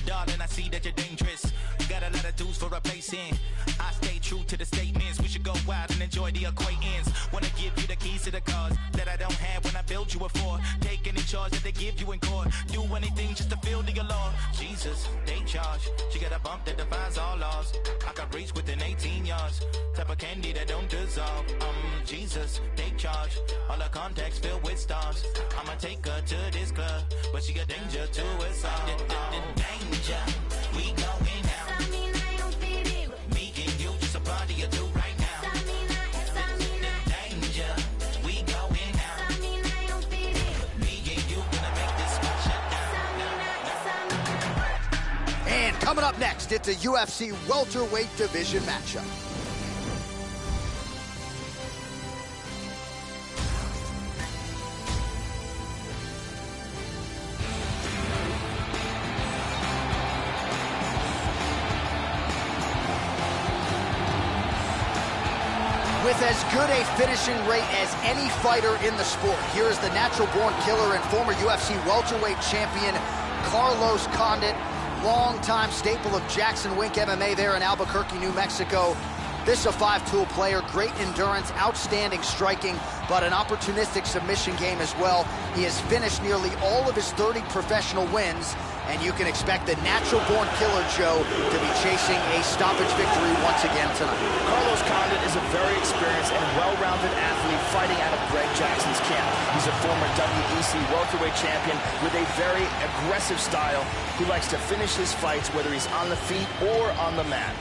Darling, I see that you're dangerous. Got a lot of dues for replacing. I stay true to the statements. We should go wild and enjoy the acquaintance. Wanna give you the keys to the cars that I don't have when I build you a Ford. Take any charge that they give you in court. Do anything just to feel the alarm. Jesus, they charge. She got a bump that defies all laws. I can reach within 18 yards. Type of candy that don't dissolve. Jesus, they charge. All her contacts filled with stars. I'ma take her to this club, but she got danger to us all. Danger, we going out. Me and you, just a party or two right now. Danger, we going out. Me and you gonna make this spot shut down. And coming up next, it's a UFC welterweight division matchup. With as good a finishing rate as any fighter in the sport, here is the natural-born killer and former UFC welterweight champion, Carlos Condit, longtime staple of Jackson Wink MMA there in Albuquerque, New Mexico. This is a five-tool player, great endurance, outstanding striking, but an opportunistic submission game as well. He has finished nearly all of his 30 professional wins, and you can expect the natural-born killer Joe to be chasing a stoppage victory once again tonight. Carlos Condit is a very experienced and well-rounded athlete fighting out of Greg Jackson's camp. He's a former WEC welterweight champion with a very aggressive style who likes to finish his fights whether he's on the feet or on the mat.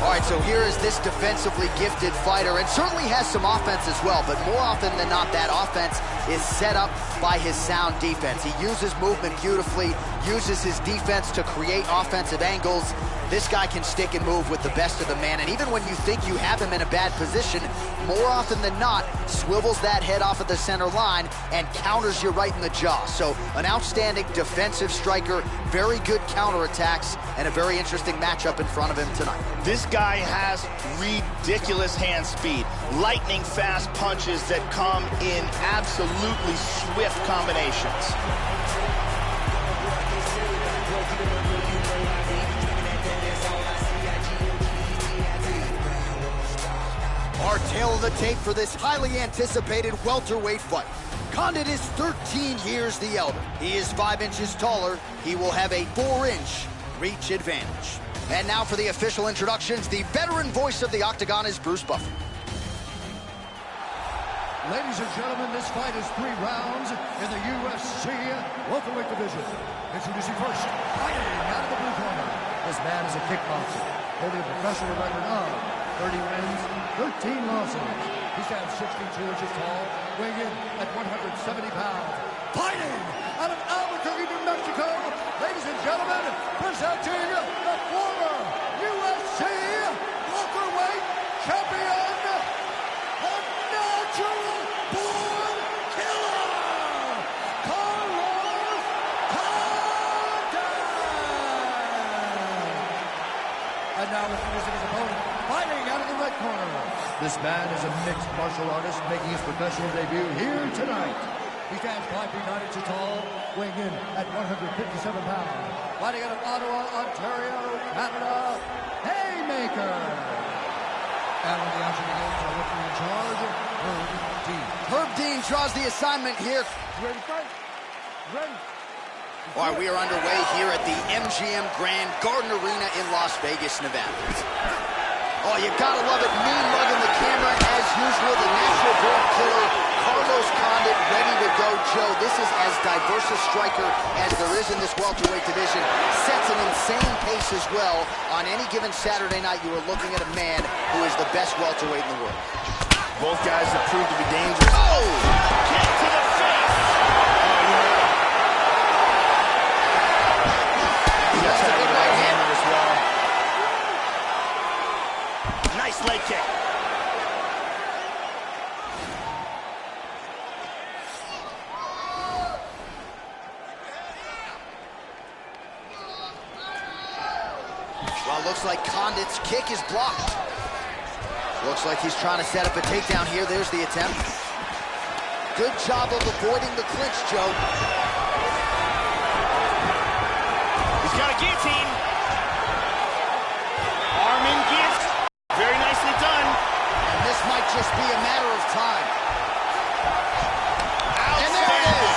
All right, so here is this defensively gifted fighter, and certainly has some offense as well, but more often than not, that offense is set up by his sound defense. He uses movement beautifully, uses his defense to create offensive angles. This guy can stick and move with the best of the man, and even when you think you have him in a bad position, more often than not, swivels that head off of the center line and counters you right in the jaw. So an outstanding defensive striker, very good counterattacks, and a very interesting matchup in front of him tonight. This guy has ridiculous hand speed, lightning fast punches that come in absolutely swift combinations. Our tale of the tape for this highly anticipated welterweight fight. Condit is 13 years the elder. He is 5 inches taller. He will have a 4-inch reach advantage. And now for the official introductions, the veteran voice of the Octagon is Bruce Buffer. Ladies and gentlemen, this fight is 3 rounds in the UFC welterweight division. Introducing first, fighting out of the blue corner. This man is a kickboxer, holding a professional record of 30 wins, 13 losses. He stands 62 inches tall, weighing in at 170 pounds. Fighting out of Albuquerque, New Mexico, ladies and gentlemen, presenting the former UFC welterweight champion, the natural-born killer, Carlos Condit. And now introducing his opponent, fighting out of the red corner. This man is a mixed martial artist making his professional debut here tonight. He stands 5 feet 9 inches tall, weighing in at 157 pounds. Fighting out of Ottawa, Ontario, Canada, Haymaker. And when the action begins, our referee in charge, Herb Dean. Herb Dean draws the assignment here. Ready to fight? Ready. All right, we are underway here at the MGM Grand Garden Arena in Las Vegas, Nevada. Oh, you gotta love it. Mean mugging the camera as usual. The natural-born killer, Carlos Condit, ready to go. Joe, this is as diverse a striker as there is in this welterweight division. Sets an insane pace as well. On any given Saturday night, you are looking at a man who is the best welterweight in the world. Both guys have proved to be dangerous. Oh! Kick to the face! That's a good right hand as well. Nice leg kick. looks like Condit's kick is blocked. Looks like he's trying to set up a takedown here. There's the attempt. Good job of avoiding the clinch, Joe. He's got a guillotine. Arm in gift. Very nicely done. And this might just be a matter of time. And there it is.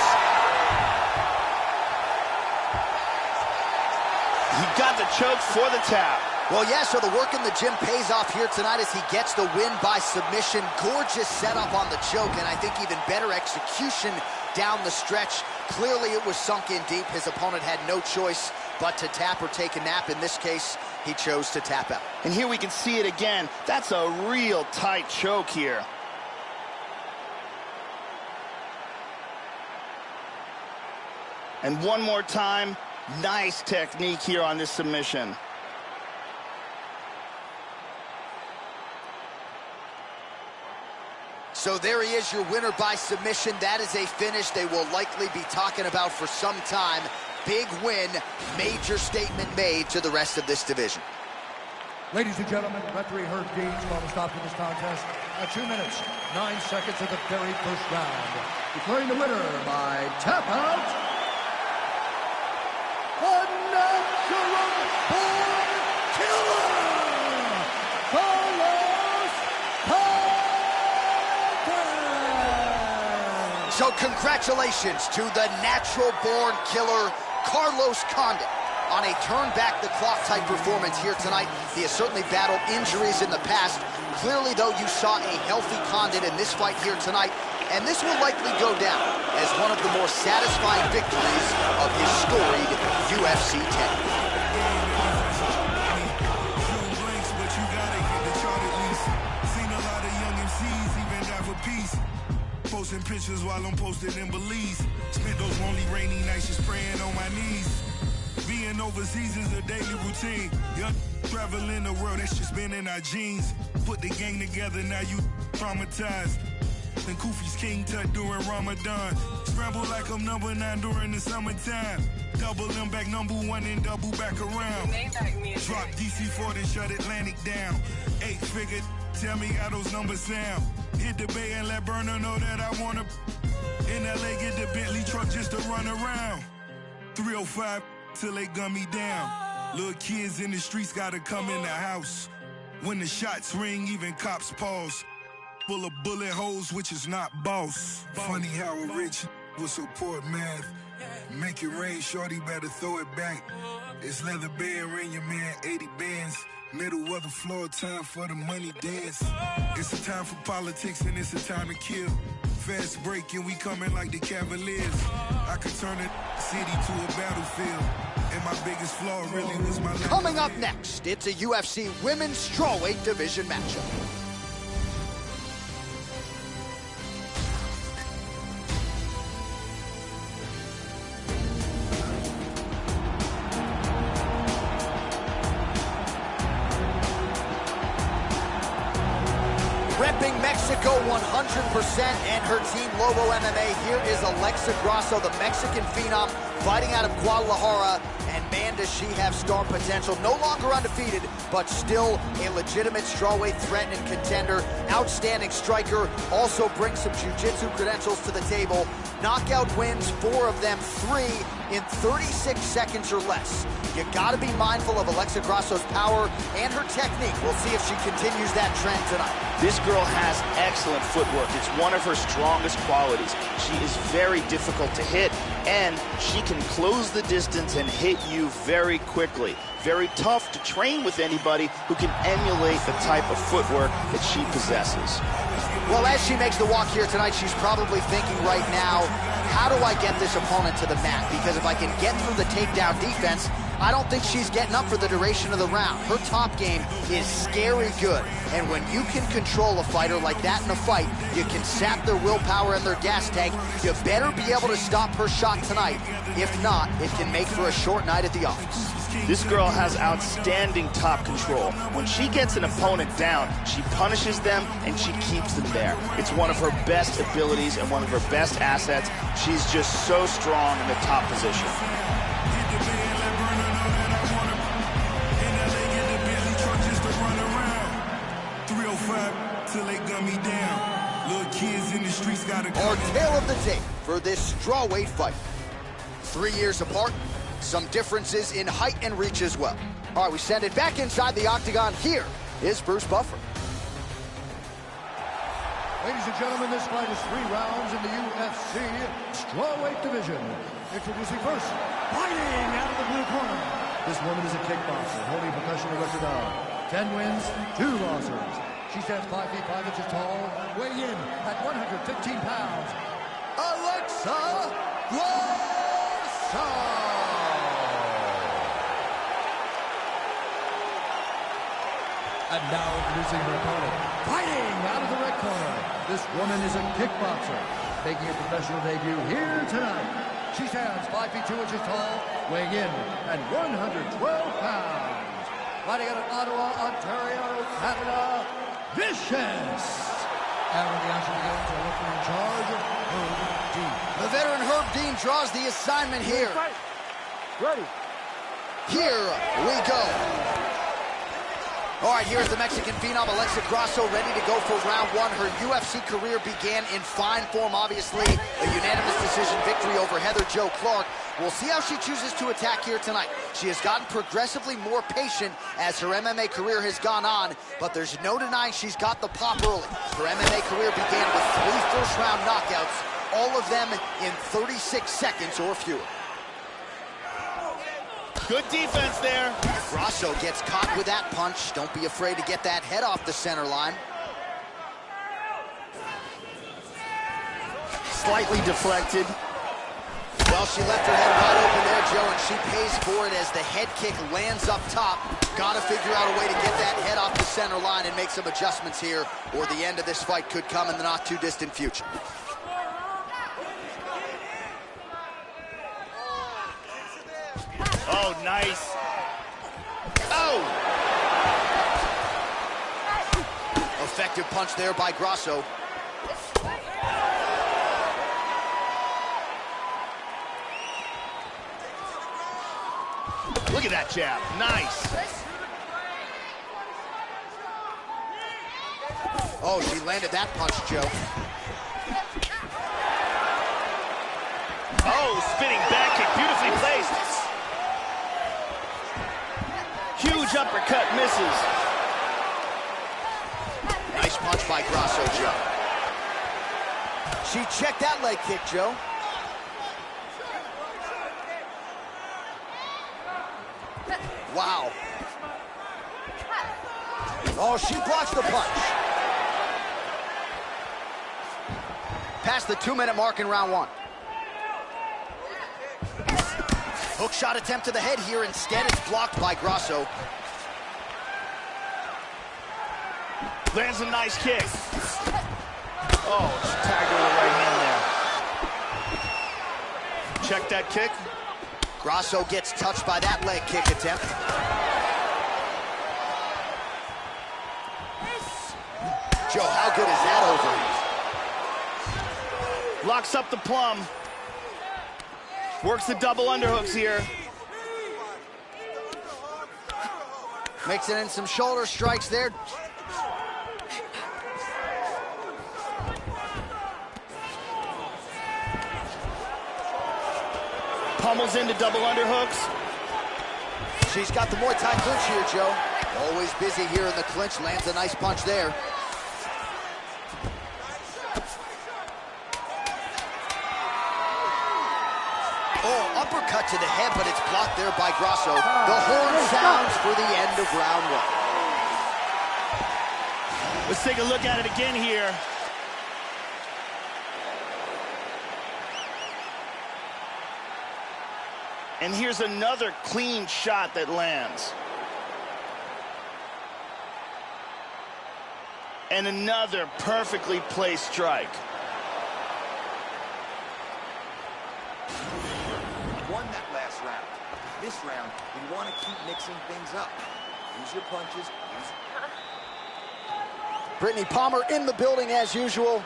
He got the choke for the tap. Well, yeah, so the work in the gym pays off here tonight as he gets the win by submission. Gorgeous setup on the choke, and I think even better execution down the stretch. Clearly it was sunk in deep. His opponent had no choice but to tap or take a nap. In this case, he chose to tap out. And here we can see it again. That's a real tight choke here. And one more time, nice technique here on this submission. So there he is, your winner by submission. That is a finish they will likely be talking about for some time. Big win, major statement made to the rest of this division. Ladies and gentlemen, referee Herb Deans called a stop to this contest at 2 minutes, 9 seconds of the very first round. Declaring the winner by tap out, the natural born killer, Carlos Condit. So congratulations to the natural born killer, Carlos Condit, on a turn-back-the-clock type performance here tonight. He has certainly battled injuries in the past. Clearly, though, you saw a healthy Condit in this fight here tonight, and this will likely go down as one of the more satisfying victories of his storied UFC tenure. Posting pictures while I'm posted in Belize. Spent those lonely rainy nights just praying on my knees. Being overseas is a daily routine. Young traveling the world, that's just been in our genes. Put the gang together, now you traumatized. And Kufi's King Tut during Ramadan. Scramble like I'm number 9 during the summertime. Double them back #1 and double back around. Drop DC4 and shut Atlantic down. 8-figure, tell me how those numbers sound. Hit the bay and let Burner know that I wanna. In LA, get the Bentley truck just to run around. 305 till they gun me down. Little kids in the streets gotta come in the house. When the shots ring, even cops pause. Full of bullet holes, which is not boss. Funny how a rich will support math. Make it rain, shorty, better throw it back. It's leather band, ring your man 80 bands. Middle of the floor, time for the money dance. It's a time for politics and it's a time to kill. Fast break and we coming like the Cavaliers. I could turn the city to a battlefield. And my biggest flaw really was my life. Coming up next, it's a UFC Women's Strawweight Division matchup. Repping Mexico 100% and her team Lobo MMA. Here is Alexa Grasso, the Mexican phenom, fighting out of Guadalajara. And man, does she have star potential. No longer undefeated, but still a legitimate strawweight threat and contender. Outstanding striker, also brings some jiu-jitsu credentials to the table. Knockout wins, 4 of them, 3 in 36 seconds or less. You gotta be mindful of Alexa Grasso's power and her technique. We'll see if she continues that trend tonight. This girl has excellent footwork. It's one of her strongest qualities. She is very difficult to hit, and she can close the distance and hit you very quickly. Very tough to train with anybody who can emulate the type of footwork that she possesses. Well, as she makes the walk here tonight, she's probably thinking right now, how do I get this opponent to the mat? Because if I can get through the takedown defense, I don't think she's getting up for the duration of the round. Her top game is scary good. And when you can control a fighter like that in a fight, you can sap their willpower and their gas tank. You better be able to stop her shot tonight. If not, it can make for a short night at the office. This girl has outstanding top control. When she gets an opponent down, she punishes them and she keeps them there. It's one of her best abilities and one of her best assets. She's just so strong in the top position. 5 till they gun me down. Little kids in the streets gotta come. Our tale of the tape for this strawweight fight. 3 years apart, some differences in height and reach as well. All right, we send it back inside the octagon. Here is Bruce Buffer. Ladies and gentlemen, this fight is 3 rounds in the UFC strawweight division. Introducing first, fighting out of the blue corner. This woman is a kickboxer, holding a professional record of 10 wins, 2 losses. She stands 5 feet 5 inches tall, weighing in at 115 pounds. Alexa Grasso! And now introducing her opponent, fighting out of the red corner. This woman is a kickboxer, making her professional debut here tonight. She stands 5 feet 2 inches tall, weighing in at 112 pounds. Fighting out of Ottawa, Ontario, Canada, Vicious. And when the action begins, our referee in charge, Herb Dean. The veteran Herb Dean draws the assignment here. Ready. Here we go. All right, here's the Mexican phenom, Alexa Grasso, ready to go for round 1. Her UFC career began in fine form, obviously. A unanimous decision victory over Heather Jo Clark. We'll see how she chooses to attack here tonight. She has gotten progressively more patient as her MMA career has gone on, but there's no denying she's got the pop early. Her MMA career began with 3 first-round knockouts, all of them in 36 seconds or fewer. Good defense there. Grasso gets caught with that punch. Don't be afraid to get that head off the center line. Slightly deflected. Well, she left her head wide open there, Joe, and she pays for it as the head kick lands up top. Got to figure out a way to get that head off the center line and make some adjustments here, or the end of this fight could come in the not-too-distant future. Oh, nice. Oh! Effective punch there by Grasso. Look at that jab. Nice. Oh, she landed that punch, Joe. Oh, spinning back kick, beautifully placed. Huge uppercut, misses. Nice punch by Grasso, Joe. She checked that leg kick, Joe. Wow. Oh, she blocks the punch. Past the 2-minute mark in round 1. Hook shot attempt to the head here. Instead, it's blocked by Grasso. Lands a nice kick. Oh, she tagged her with the right hand there. Check that kick. Grasso gets touched by that leg kick attempt. Joe, how good is that overhand? Locks up the plum. Works the double underhooks here. Mixing in some shoulder strikes there. Pummels into double underhooks. She's got the Muay Thai clinch here, Joe. Always busy here in the clinch. Lands a nice punch there. Oh, uppercut to the head, but it's blocked there by Grasso. The horn sounds for the end of round 1. Let's take a look at it again here. And here's another clean shot that lands. And another perfectly placed strike. Won that last round. This round, we want to keep mixing things up. Use your punches. Brittany Palmer in the building as usual.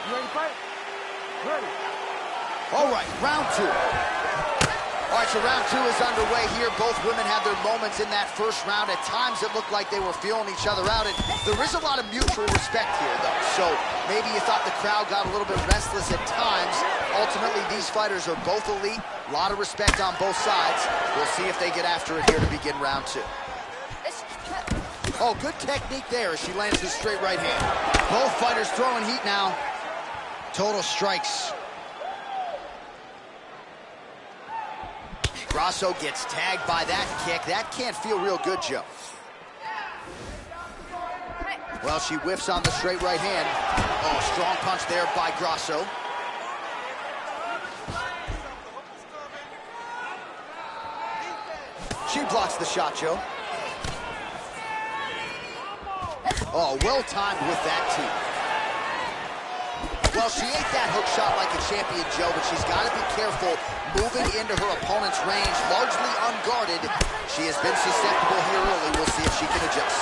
You ready to fight? Ready. All right, round two. All right, so round two is underway here. Both women had their moments in that first round. At times, it looked like they were feeling each other out. And there is a lot of mutual respect here, though. So maybe you thought the crowd got a little bit restless at times. Ultimately, these fighters are both elite. A lot of respect on both sides. We'll see if they get after it here to begin round two. Oh, good technique there as she lands the straight right hand. Both fighters throwing heat now. Total strikes. Grasso gets tagged by that kick. That can't feel real good, Joe. Well, she whiffs on the straight right hand. Oh, strong punch there by Grasso. She blocks the shot, Joe. Oh, well timed with that too. Well, she ate that hook shot like a champion, Joe, but she's got to be careful moving into her opponent's range, largely unguarded. She has been susceptible here early. We'll see if she can adjust.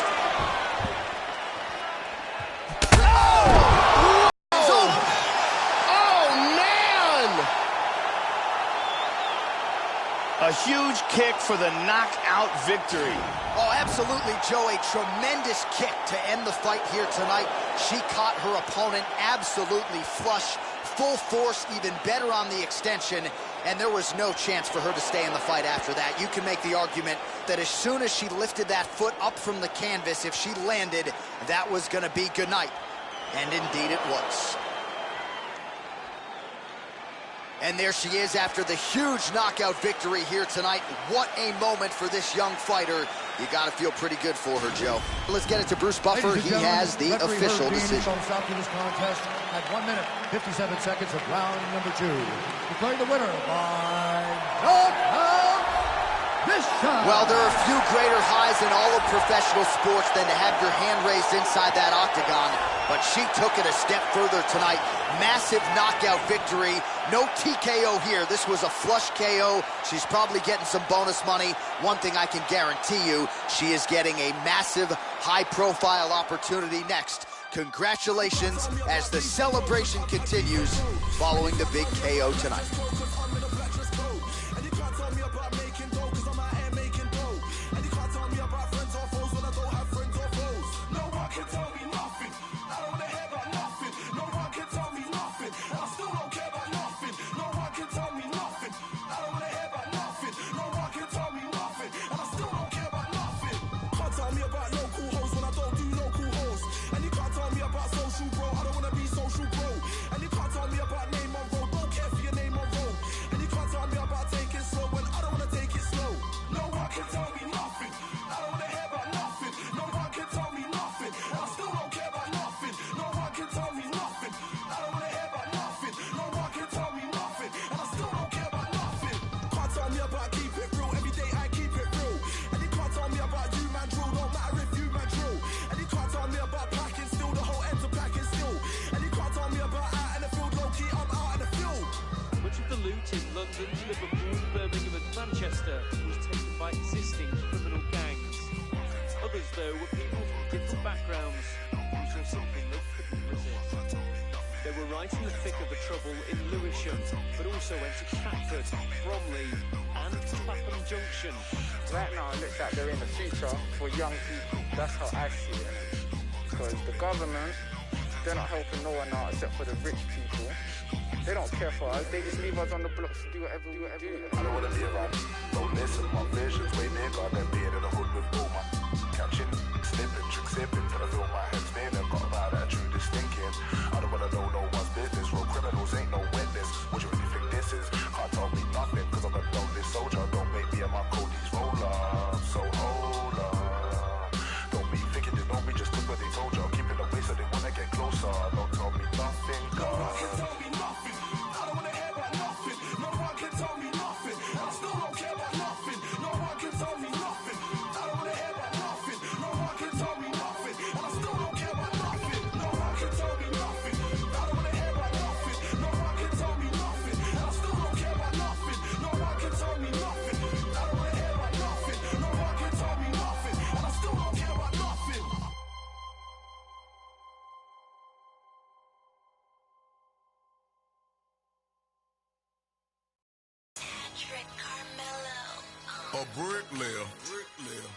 Oh! Oh, man! A huge kick for the knockout victory. Oh, absolutely, Joe. A tremendous kick to end the fight here tonight. She caught her opponent absolutely flush, full force, even better on the extension, and there was no chance for her to stay in the fight after that. You can make the argument that as soon as she lifted that foot up from the canvas, if she landed, that was going to be good night. And indeed it was. And there she is after the huge knockout victory here tonight. What a moment for this young fighter. You got to feel pretty good for her, Joe. Let's get it to Bruce Buffer. He has the official decision. Stop to this contest at 1 minute, 57 seconds of round number 2. Declaring the winner by knockout decision. Well, there are a few greater highs in all of professional sports than to have your hand raised inside that octagon. But she took it a step further tonight. Massive knockout victory. No TKO here. This was a flush KO. She's probably getting some bonus money. One thing I can guarantee you, she is getting a massive, high-profile opportunity next. Congratulations as the celebration continues following the big KO tonight. London, Liverpool, Birmingham and Manchester was taken by existing criminal gangs. Others, though, were people from different backgrounds who saw something they couldn't resist. They were right in the thick of the trouble in Lewisham, but also went to Catford, Bromley and Clapham Junction. Right now it looks like they're in the future for young people. That's how I see it. Because the government, they're not helping no one out except for the rich people. They don't care for us. They just leave us on the blocks to do whatever we do. I don't wanna be around. Don't listen, my vision's way bigger than being in the hood with all my catching, slipping, trick sipping till I feel my head spinning. Got about attitude is thinking. I don't wanna know no one's business. Real criminals ain't no witness. What you really think this is? Can't tell me nothing, cause I'm a lonely soldier. Don't make me and my Cody's roll up. So hold up. Don't be thinking they know me just cause what they told you. Keep it away so they wanna get closer. Don't tell me nothing, I don't wanna hear about nothing. No one can tell me nothing. I still don't care about nothing. A bricklayer. Bricklayer.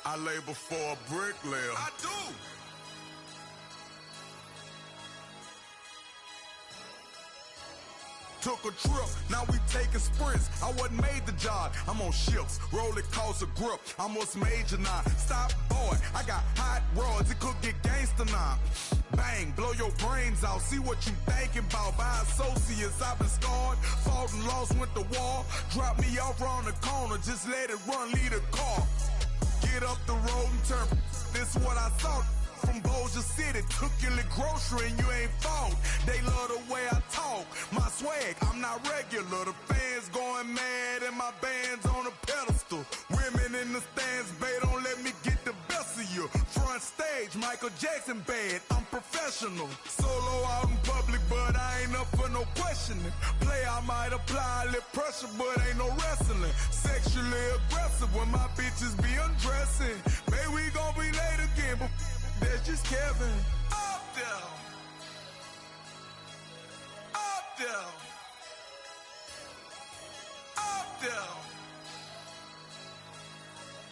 I labor for a bricklayer. I do. Took a trip, now we taking sprints. I wasn't made the job, I'm on ships. Roll it costs a grip, I'm what's major now. Stop, boy, I got hot rods, it could get gangster now. Bang, blow your brains out, see what you thinking about. By associates, I've been scarred, fought and lost, went to war. Drop me off around the corner, just let it run, lead the car. Get up the road and turn, this what I thought. From Bossier City, took your little grocery and you ain't fault. They love the way I talk, my swag, I'm not regular. The fans going mad and my band's on a pedestal. Women in the stands, babe, don't let me get the best of you. Front stage, Michael Jackson bad, I'm professional. Solo out in public, but I ain't up for no questioning. Play, I might apply a little pressure, but ain't no wrestling. Sexually aggressive when my bitches be undressing. Babe, we gon' be late again, but that's just Kevin. Up there. Up there. Up there.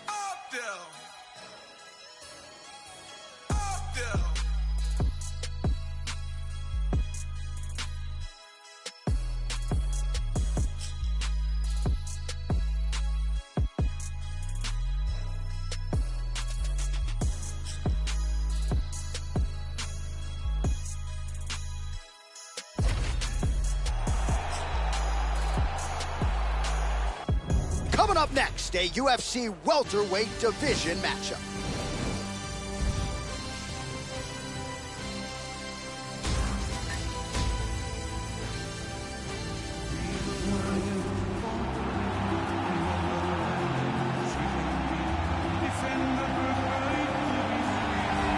Up there. Up there. Coming up next, a UFC welterweight division matchup.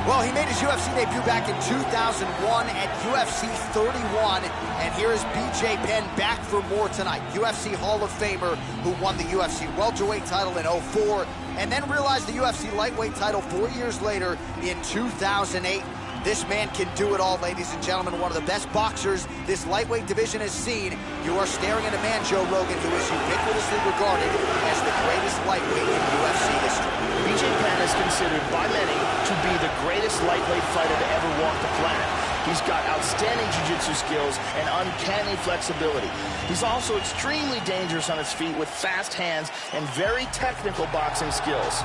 Well, he made his UFC debut back in 2001 at UFC 31, and here is BJ Penn back for more tonight. UFC Hall of Famer who won the UFC welterweight title in 2004 and then realized the UFC lightweight title 4 years later in 2008. This man can do it all, ladies and gentlemen. One of the best boxers this lightweight division has seen. You are staring at a man, Joe Rogan, who is ubiquitously regarded as the greatest lightweight in UFC history. BJ Penn is considered by many to be the greatest lightweight fighter to ever walk the planet. He's got outstanding jiu-jitsu skills and uncanny flexibility. He's also extremely dangerous on his feet with fast hands and very technical boxing skills.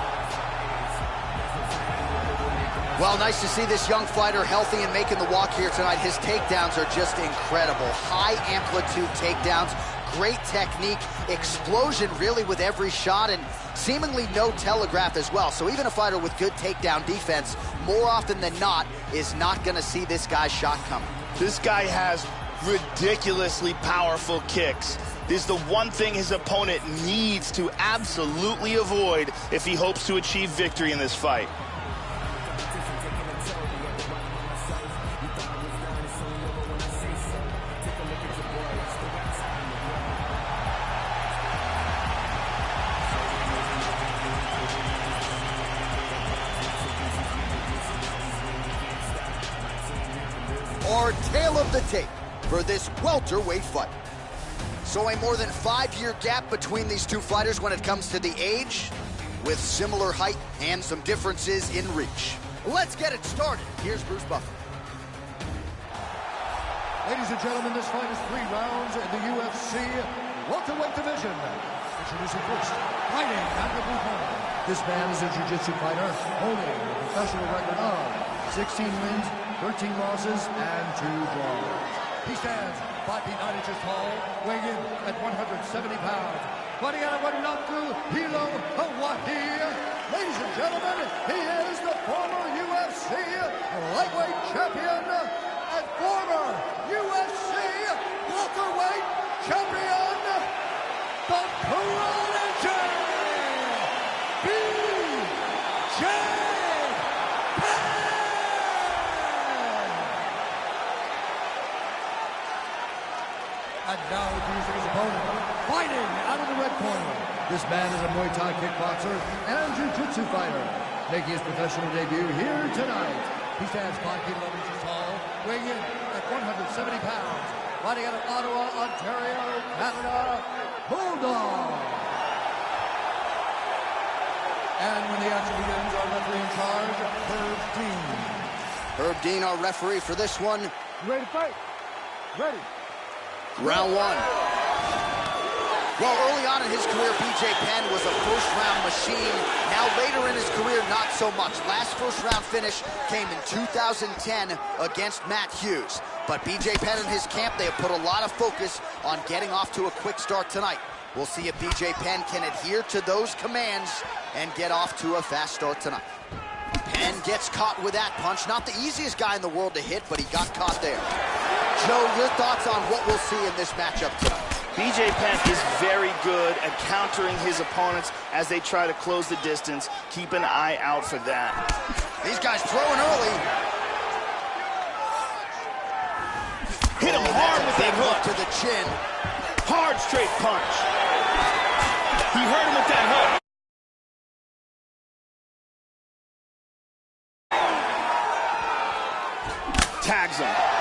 Well, nice to see this young fighter healthy and making the walk here tonight. His takedowns are just incredible. High amplitude takedowns, great technique, explosion really with every shot, and seemingly no telegraph as well. So even a fighter with good takedown defense, more often than not, is not going to see this guy's shot coming. This guy has ridiculously powerful kicks. This is the one thing his opponent needs to absolutely avoid if he hopes to achieve victory in this fight. Our tale of the tape for this welterweight fight. So a more than 5-year gap between these two fighters when it comes to the age, with similar height and some differences in reach. Let's get it started. Here's Bruce Buffer. Ladies and gentlemen, this fight is 3 rounds in the UFC welterweight division. Introducing first, fighting out of the blue corner. This man is a jiu-jitsu fighter holding a professional record of 16 wins, 13 losses, and 2 draws. He stands 5 feet 9 inches tall, weighing in at 170 pounds. Fighting out of Wanatu, Hilo, Hawaii. Ladies and gentlemen, he is the former UFC lightweight champion and former UFC welterweight champion, the Prodigy, BJ Penn! And now introducing his opponent, fighting out of the red corner. This man is a Muay Thai kickboxer and jiu-jitsu fighter, making his professional debut here tonight. He stands 5 feet 11 inches tall, weighing in at 170 pounds, fighting out of Ottawa, Ontario, Canada, Bulldog. And when the action begins, our referee in charge, Herb Dean. Herb Dean, our referee for this one. You ready to fight? Ready. Round one. Well, early on in his career, BJ Penn was a first-round machine. Now, later in his career, not so much. Last first-round finish came in 2010 against Matt Hughes. But BJ Penn and his camp, they have put a lot of focus on getting off to a quick start tonight. We'll see if BJ Penn can adhere to those commands and get off to a fast start tonight. Penn gets caught with that punch. Not the easiest guy in the world to hit, but he got caught there. Joe, your thoughts on what we'll see in this matchup tonight? BJ Penn is very good at countering his opponents as they try to close the distance. Keep an eye out for that. These guys throwing early. Hit him hard with that hook. To the chin. Hard straight punch. He hurt him with that hook. Tags him.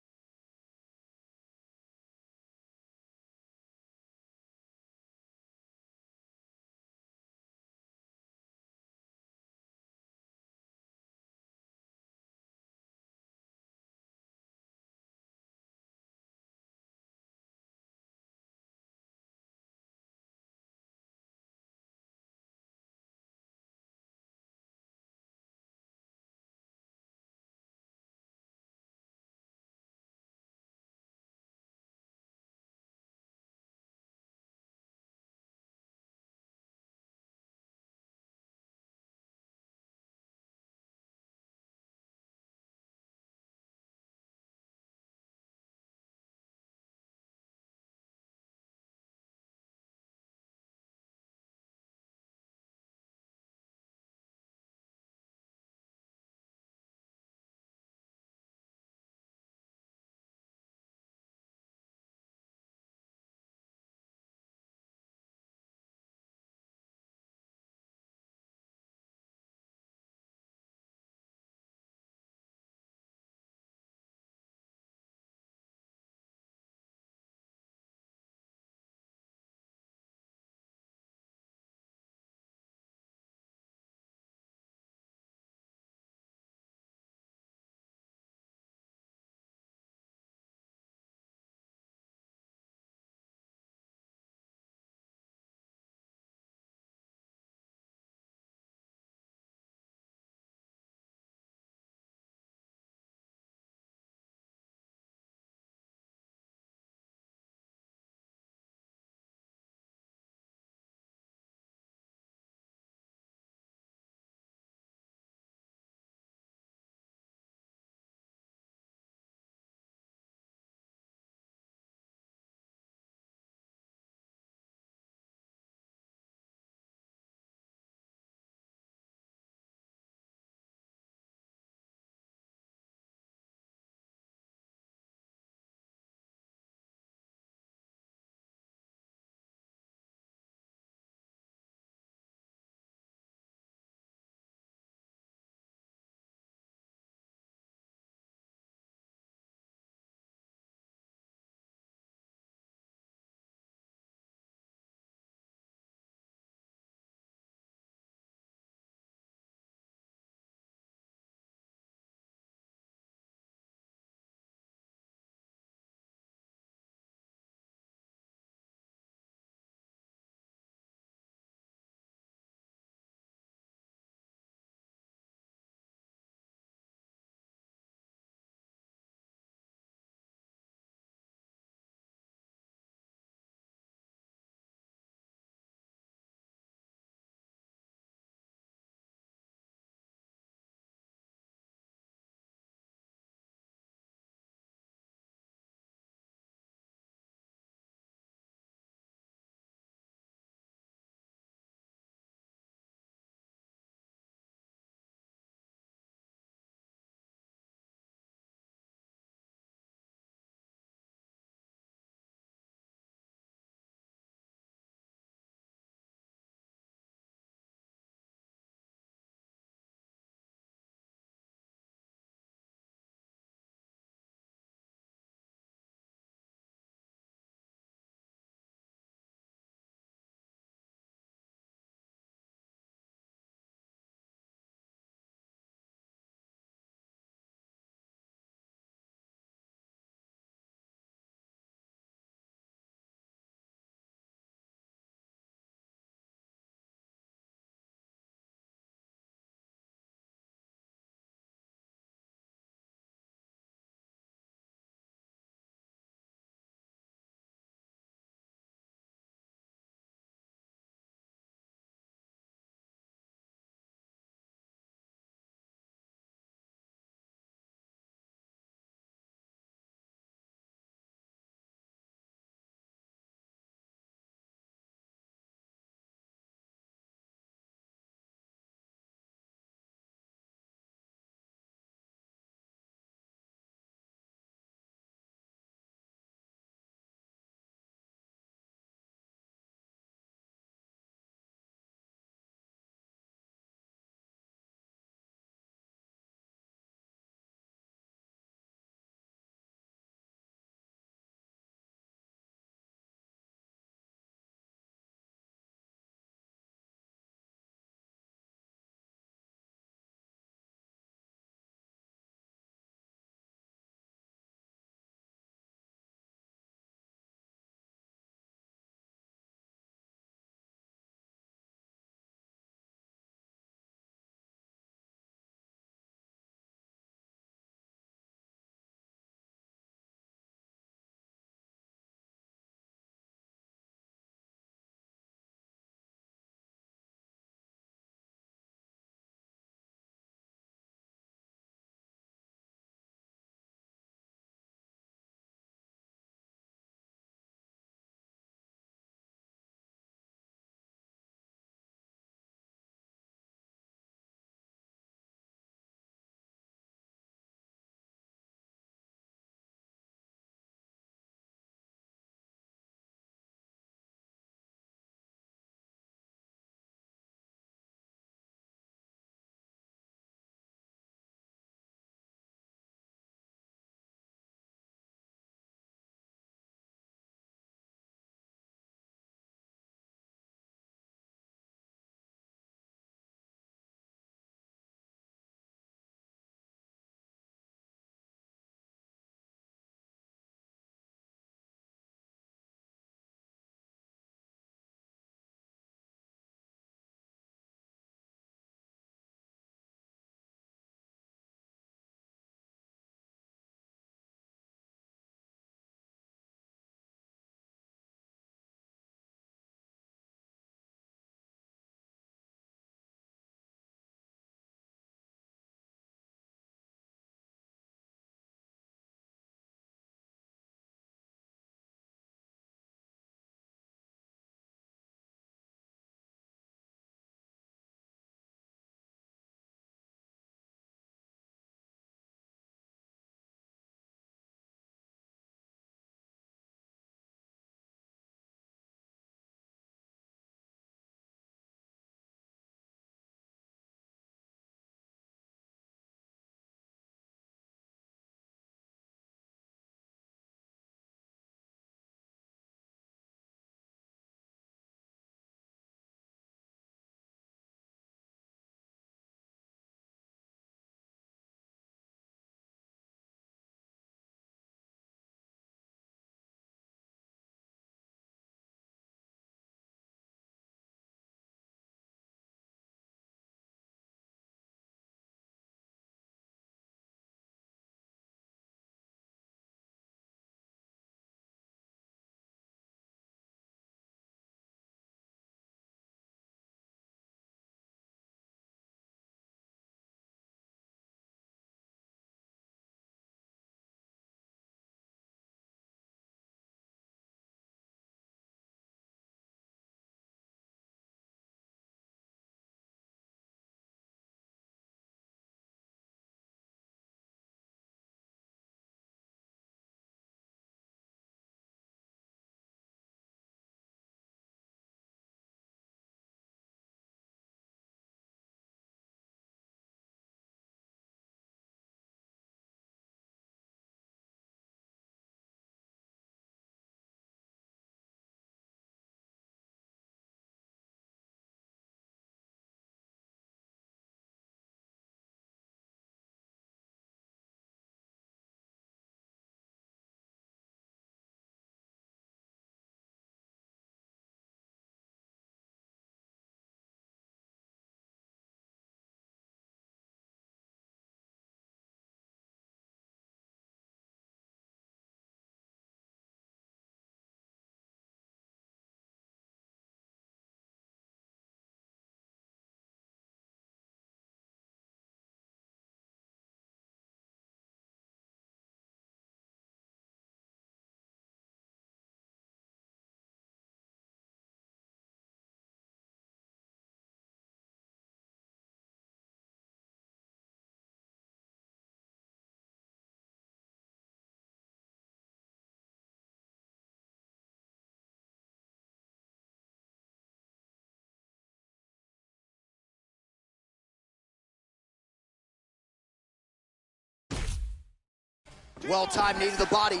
Well-timed knee to the body.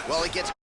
Well, he gets